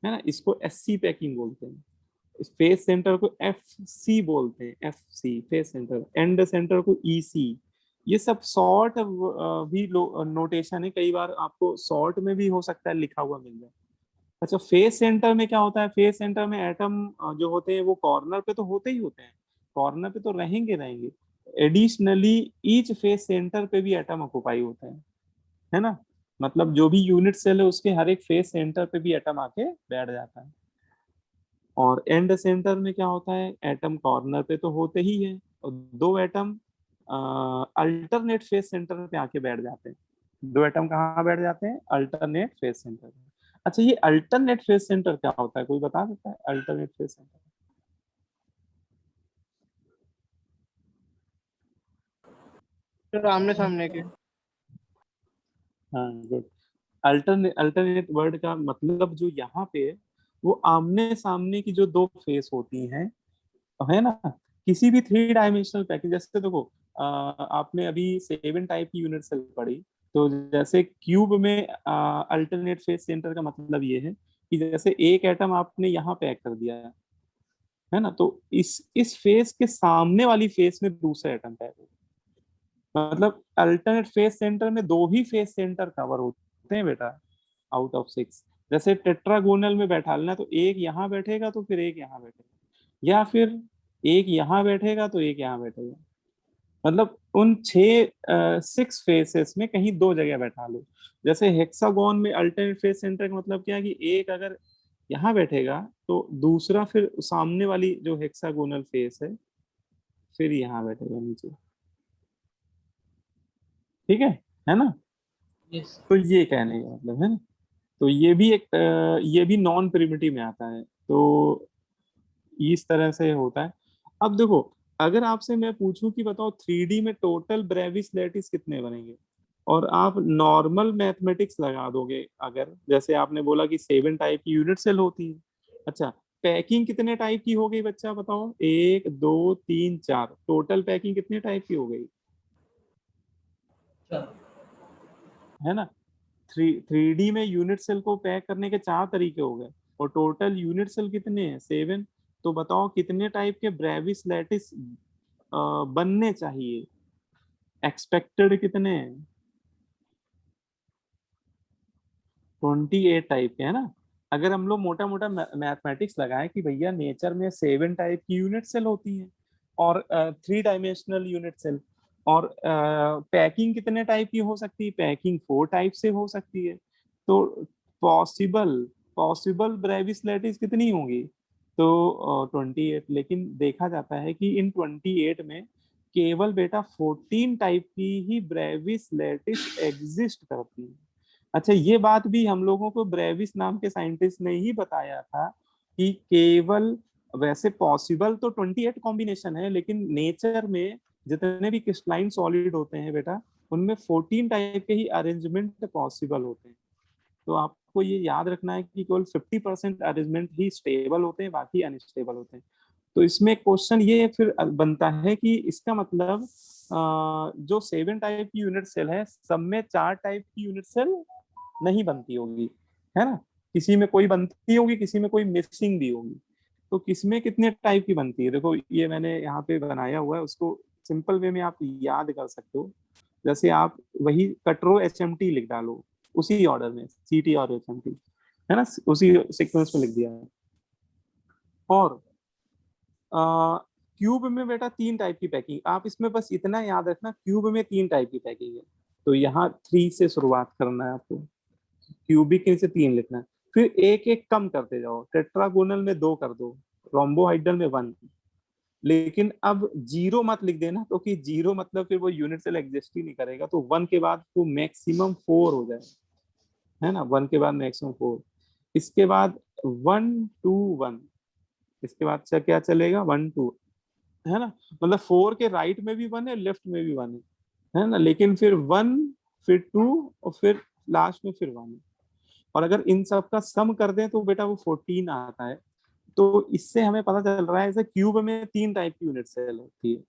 Speaker 1: है ना। इसको एससी पैकिंग बोलते हैं। फेस सेंटर को एफ सी बोलते हैं, f c face centre. End centre को ई सी। ये सब शॉर्ट भी नोटेशन है, कई बार आपको शॉर्ट में भी हो सकता है लिखा हुआ मिल जाए। अच्छा, फेस सेंटर में क्या होता है? फेस सेंटर में एटम जो होते हैं वो कॉर्नर पे तो होते ही होते हैं, कॉर्नर पे तो रहेंगे रहेंगे। एडिशनली ईच फेस सेंटर पे भी एटम ऑक्युपाई होते हैं, है ना। मतलब जो भी यूनिट सेल है उसके हर एक फेस सेंटर पे भी एटम आके बैठ जाता है। और एंड सेंटर में क्या होता है? एटम कॉर्नर पे तो होते ही है, और दो एटम अल्टरनेट फेस सेंटर पे आके बैठ जाते हैं। दो एटम कहाँ बैठ जाते हैं? Alternate face centre. अच्छा, ये अल्टरनेट फेस सेंटर क्या होता है? कोई बता सकता है अल्टरनेट फेस सेंटर?
Speaker 5: सर आमने सामने के।
Speaker 1: हाँ, गुड। अल्टरनेट वर्ड का मतलब जो यहाँ पे है, वो आमने सामने की जो दो फेस होती हैं, है ना। किसी भी 3 डायमेंशनल पैकेज, जैसे देखो आपने अभी 7 टाइप की यूनिट सेल पढ़ी, तो जैसे क्यूब में अल्टरनेट फेस सेंटर का मतलब ये है कि जैसे एक एटम आपने यहाँ पैक कर दिया है ना, तो इस फेस के सामने वाली फेस में दूसरा एटम पैक हो। मतलब अल्टरनेट फेस सेंटर में दो ही फेस सेंटर कवर होते हैं बेटा, आउट ऑफ 6। जैसे टेट्रागोनल में बैठा लेना, तो एक यहाँ बैठेगा तो फिर एक यहाँ बैठेगा, या फिर एक यहाँ बैठेगा तो एक यहाँ बैठेगा। मतलब उन 6 फेसेस में कहीं दो जगह बैठा लो। जैसे हेक्सागोन में अल्टरनेट फेस सेंटर का मतलब क्या है कि एक अगर यहाँ बैठेगा तो दूसरा फिर सामने वाली जो हेक्सागोनल फेस है फिर यहाँ बैठेगा नीचे। ठीक है ना।
Speaker 3: Yes.
Speaker 1: तो ये कहने का मतलब है ना। तो ये भी एक ये भी नॉन प्रिमिटिव में आता है, तो इस तरह से होता है। अब देखो, अगर आपसे मैं पूछूं कि बताओ 3D में टोटल ब्रेविस लैटिस कितने बनेंगे, और आप नॉर्मल मैथमेटिक्स लगा दोगे, अगर जैसे आपने बोला कि 7 टाइप की यूनिट सेल होती है, अच्छा पैकिंग कितने टाइप की हो गई बच्चा बताओ? 1 2 3 4, टोटल पैकिंग कितने टाइप की हो गई?
Speaker 3: Sure.
Speaker 1: है ना। 3D में यूनिट सेल को पैक करने के 4 तरीके हो गए, और टोटल यूनिट सेल कितने हैं? 7। तो बताओ कितने टाइप के ब्रेविस लैटिस बनने चाहिए? एक्सपेक्टेड कितने हैं? 28 टाइप के, है ना। अगर हम लोग मोटा मोटा मैथमेटिक्स लगाएं कि भैया नेचर में 7 टाइप की यूनिट सेल होती है और 3 डायमेंशनल यूनिट सेल, और पैकिंग कितने टाइप की हो सकती है, पैकिंग 4 टाइप से हो सकती है। तो पॉसिबल पॉसिबल ब्रेविस लैटिस कितनी होंगी, तो 28। लेकिन देखा जाता है कि इन 28 में केवल बेटा 14 टाइप की ही ब्रेविस लैटिस एग्जिस्ट करती है। अच्छा, ये बात भी हम लोगों को ब्रेविस नाम के साइंटिस्ट ने ही बताया था कि केवल, वैसे पॉसिबल तो 28 कॉम्बिनेशन है, लेकिन नेचर में जितने भी क्रिस्टलाइन सॉलिड होते हैं बेटा, उनमें 14 टाइप के ही अरेंजमेंट पॉसिबल होते हैं। तो आपको ये याद रखना है कि केवल 50% अरेंजमेंट ही स्टेबल होते हैं, बाकी अनस्टेबल होते हैं। तो इसमें क्वेश्चन ये फिर बनता है कि इसका मतलब जो 7 टाइप की यूनिट सेल है, सब में 4 टाइप की यूनिट सेल नहीं बनती होगी, है ना। किसी में कोई बनती होगी, किसी में कोई मिसिंग भी होगी। तो किसमें कितने टाइप की बनती है, देखो ये मैंने यहाँ पे बनाया हुआ है, उसको सिंपल वे में आप याद कर सकते हो। जैसे आप वही कटरो HMT लिख डालो, उसी ऑर्डर में CT और HMT, है ना, उसी सीक्वेंस में लिख दिया है। और क्यूब में बेटा 3 टाइप की पैकिंग, आप इसमें बस इतना याद रखना, क्यूब में 3 टाइप की पैकिंग है। तो यहाँ 3 से शुरुआत करना है आपको, क्यूबिक से 3 लिखना है, फिर एक एक कम करते जाओ। टेट्रागोनल में 2 कर दो, रोम्बोहाइड्रल में 1। लेकिन अब 0 मत लिख देना, क्योंकि 0 मतलब फिर वो यूनिट सेल एग्जिस्ट ही नहीं करेगा। तो 1 के बाद वो मैक्सिमम 4 हो जाए, है ना, 1 के बाद मैक्सिमम 4। इसके बाद 1 2 1, इसके बाद से क्या चलेगा 1 2, है ना। मतलब 4 के राइट में भी 1 है, लेफ्ट में भी 1 है ना। लेकिन फिर 1, फिर 2, और फिर लास्ट में फिर 1 है। और अगर इन सब का सम कर दें तो बेटा वो 14 आता है। तो इससे हमें पता चल रहा है, जैसे क्यूब में 3 टाइप की यूनिट सेल होती है,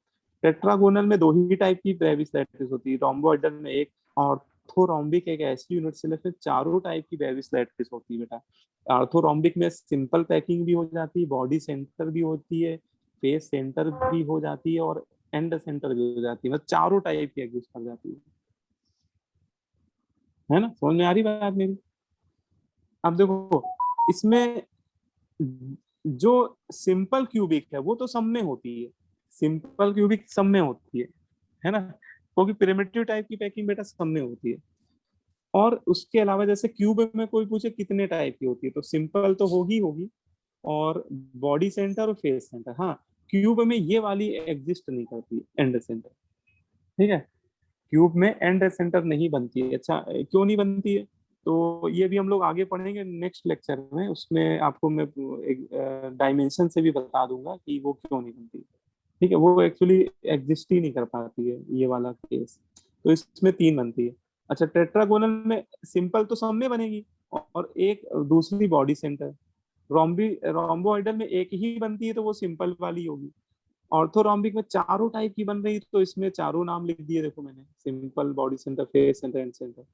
Speaker 1: टेट्रागोनल में 2 ही टाइप की ब्रेविस लैटिस होती है, रोम्बोइडल में 1, ऑर्थोरोम्बिक एक ऐसी यूनिट सेल है फिर 4 टाइप की ब्रेविस लैटिस होती है बेटा। ऑर्थोरोम्बिक में सिंपल पैकिंग भी हो जाती है, बॉडी सेंटर भी होती है, फेस सेंटर भी हो जाती है, और एंड सेंटर भी हो जाती है। मतलब 4 टाइप की एग्जिस्ट कर जाती है ना। समझ में आ रही बात मेरी। अब देखो, इसमें जो सिंपल क्यूबिक है वो तो सब में होती है, सिंपल क्यूबिक सब में होती है ना, क्योंकि प्रिमिटिव टाइप की पैकिंग बेटा सब में होती है। और उसके अलावा जैसे क्यूब में कोई पूछे कितने टाइप की होती है, तो सिंपल तो होगी, और बॉडी सेंटर और फेस सेंटर। हाँ, क्यूब में ये वाली एग्जिस्ट नहीं करती, एंड सेंटर, ठीक है। क्यूब में एंड सेंटर नहीं बनती है। अच्छा, क्यों नहीं बनती है, तो ये भी हम लोग आगे पढ़ेंगे नेक्स्ट लेक्चर में, उसमें आपको मैं एक डायमेंशन से भी बता दूंगा कि वो क्यों नहीं बनती, ठीक है। वो एक्चुअली एग्जिस्ट ही नहीं कर पाती है, ये वाला केस। तो इसमें 3 बनती है। अच्छा, टेट्रागोनल में सिंपल तो सब में बनेगी, और एक दूसरी बॉडी सेंटर। रोम्बोइडल में एक ही बनती है, तो वो सिंपल वाली होगी। ऑर्थोरोम्बिक में 4 टाइप की बन रही, तो इसमें 4 नाम लिख दिए, देखो मैंने, simple, body centre, face centre, end centre.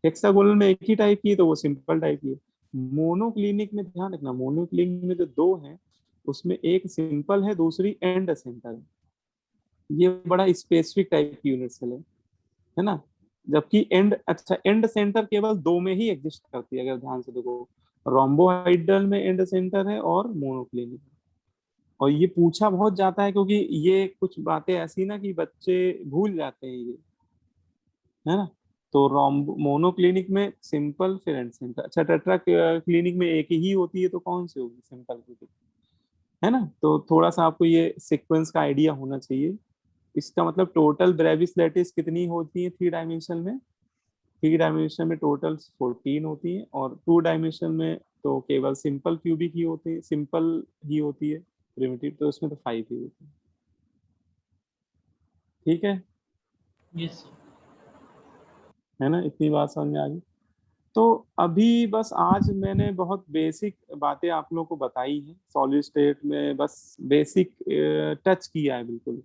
Speaker 1: Hexagonal में एक ही टाइप की, तो वो सिंपल टाइप की है। मोनोक्लिनिक में ध्यान रखना, मोनोक्लिनिक में जो 2 हैं, उसमें एक सिंपल है, दूसरी एंड सेंटर है। ये बड़ा स्पेसिफिक टाइप की यूनिट सेल है ना। जबकि एंड, अच्छा, एंड सेंटर केवल 2 में ही एग्जिस्ट करती है, अगर ध्यान से देखो, रोम्बोहाइड्रल में एंड सेंटर है और मोनोक्लिनिक। और ये पूछा बहुत जाता है, क्योंकि ये कुछ बातें ऐसी ना कि बच्चे भूल जाते हैं ये, है ना। तो मोनोक्लिनिक में सिंपल फिर एंड सेंटर। अच्छा, टेट्रा क्लिनिक में एक ही होती है, तो कौन सी होगी, सिंपल क्लिनिक, है ना। तो थोड़ा सा आपको ये सीक्वेंस का आइडिया होना चाहिए। इसका मतलब टोटल ब्रेविस लैटिस कितनी होती है 3 डायमेंशन में, 3 डायमेंशन में टोटल 14 होती है, और 2 डायमेंशन में तो केवल सिंपल क्यूबिक ही होती है, सिंपल ही होती है, प्रिमिटिव तो उसमें तो 5 ही होती है, ठीक है
Speaker 3: Yes, sir.
Speaker 1: है ना। इतनी बात समझ में आ गई। तो अभी बस आज मैंने बहुत बेसिक बातें आप लोगों को बताई हैं, सॉलिड स्टेट में बस बेसिक टच किया है बिल्कुल।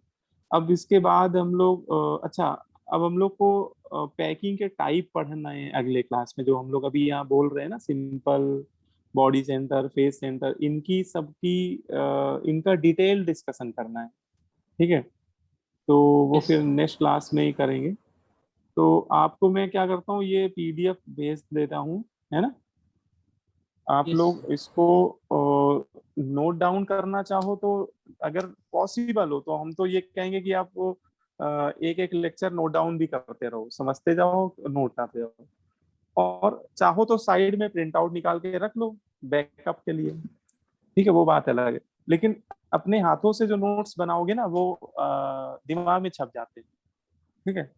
Speaker 1: अब इसके बाद हम लोग अच्छा, अब हम लोग को पैकिंग के टाइप पढ़ना है अगले क्लास में, जो हम लोग अभी यहाँ बोल रहे हैं ना, simple, body centre, face centre, इनकी सबकी इनका डिटेल डिस्कशन करना है, ठीक है। तो वो
Speaker 3: Yes,
Speaker 1: फिर
Speaker 3: sir.
Speaker 1: नेक्स्ट क्लास में ही करेंगे। तो आपको मैं क्या करता हूँ, ये PDF भेज देता हूँ, है ना। आप
Speaker 3: Yes.
Speaker 1: लोग इसको नोट डाउन करना चाहो तो अगर पॉसिबल हो तो हम तो ये कहेंगे कि आप एक एक लेक्चर नोट डाउन भी करते रहो, समझते जाओ, नोट आते जाओ, और चाहो तो साइड में प्रिंट आउट निकाल के रख लो बैकअप के लिए, ठीक है, वो बात अलग है। लेकिन अपने हाथों से जो नोट्स बनाओगे ना वो दिमाग में छप जाते हैं, ठीक है।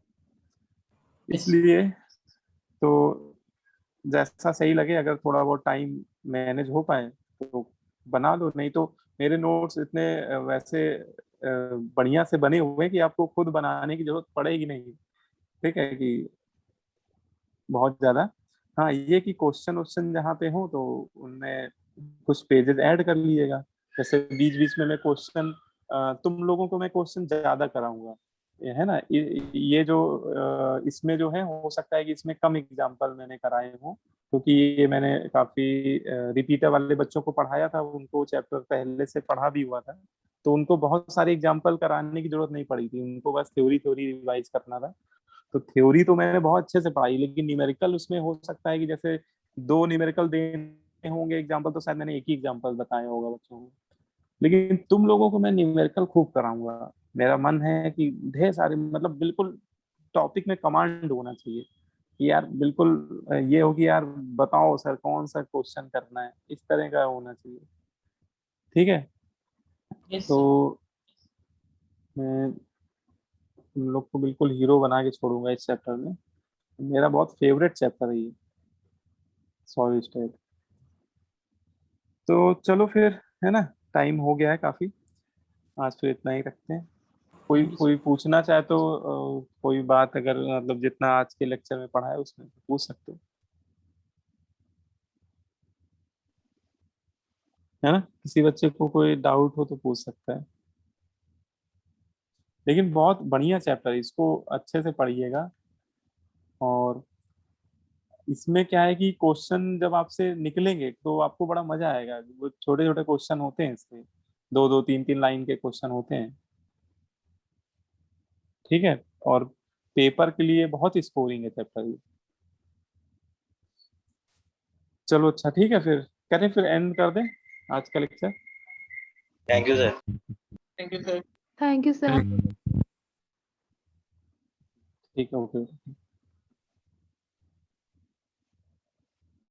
Speaker 3: Yes.
Speaker 1: इसलिए तो जैसा सही लगे, अगर थोड़ा बहुत टाइम मैनेज हो पाए तो बना लो, नहीं तो मेरे नोट्स इतने वैसे बढ़िया से बने हुए हैं कि आपको खुद बनाने की जरूरत पड़ेगी नहीं, ठीक है, कि बहुत ज्यादा। हाँ, ये कि क्वेश्चन वोश्चन जहाँ पे हो तो उनमें कुछ पेजेस ऐड कर लीजिएगा, जैसे बीच बीच में मैं क्वेश्चन, तुम लोगों को मैं क्वेश्चन ज्यादा कराऊंगा, ये है ना, ये जो इसमें जो है, हो सकता है कि इसमें कम एग्जाम्पल मैंने कराए हों, क्योंकि ये मैंने काफी रिपीटर वाले बच्चों को पढ़ाया था, उनको चैप्टर पहले से पढ़ा भी हुआ था, तो उनको बहुत सारे एग्जाम्पल कराने की जरूरत नहीं पड़ी थी, उनको बस थ्योरी थ्योरी रिवाइज करना था। तो थ्योरी तो मैंने बहुत अच्छे से पढ़ाई, लेकिन न्यूमेरिकल उसमें हो सकता है कि जैसे 2 न्यूमेरिकल देने होंगे एग्जाम्पल, तो शायद मैंने एक ही एग्जाम्पल बताया होगा बच्चों को, लेकिन तुम लोगों को मैं न्यूमेरिकल खूब कराऊंगा। मेरा मन है कि ढेर सारे, मतलब बिल्कुल टॉपिक में कमांड होना चाहिए कि यार बिल्कुल ये हो कि यार बताओ सर कौन सा क्वेश्चन करना है, इस तरह का होना चाहिए, ठीक है।
Speaker 3: Yes,
Speaker 1: तो
Speaker 3: sir.
Speaker 1: मैं तुम लोग को बिल्कुल हीरो बना के छोड़ूंगा इस चैप्टर में, मेरा बहुत फेवरेट चैप्टर है ये, सॉलिड स्टेट। तो चलो फिर, है ना, टाइम हो गया है काफी, आज फिर इतना ही रखते हैं। कोई
Speaker 3: Thank you, sir.
Speaker 1: कोई पूछना चाहे तो कोई बात, अगर मतलब जितना आज के लेक्चर में पढ़ा है उसमें तो पूछ सकते हो, है ना, किसी बच्चे को कोई डाउट हो तो पूछ सकता है। लेकिन बहुत बढ़िया चैप्टर है, इसको अच्छे से पढ़िएगा। और इसमें क्या है कि क्वेश्चन जब आपसे निकलेंगे तो आपको बड़ा मजा आएगा, वो छोटे छोटे क्वेश्चन होते हैं इसमें, 2 2 3 3 लाइन के क्वेश्चन होते हैं, ठीक है। और पेपर के लिए बहुत स्कोरिंग है चैप्टर ये। चलो अच्छा, ठीक है, फिर करें, फिर एंड कर दें आज का lecture.
Speaker 2: Thank you, sir.
Speaker 5: Thank you, sir.
Speaker 7: Thank you, sir.
Speaker 1: ठीक है, ओके।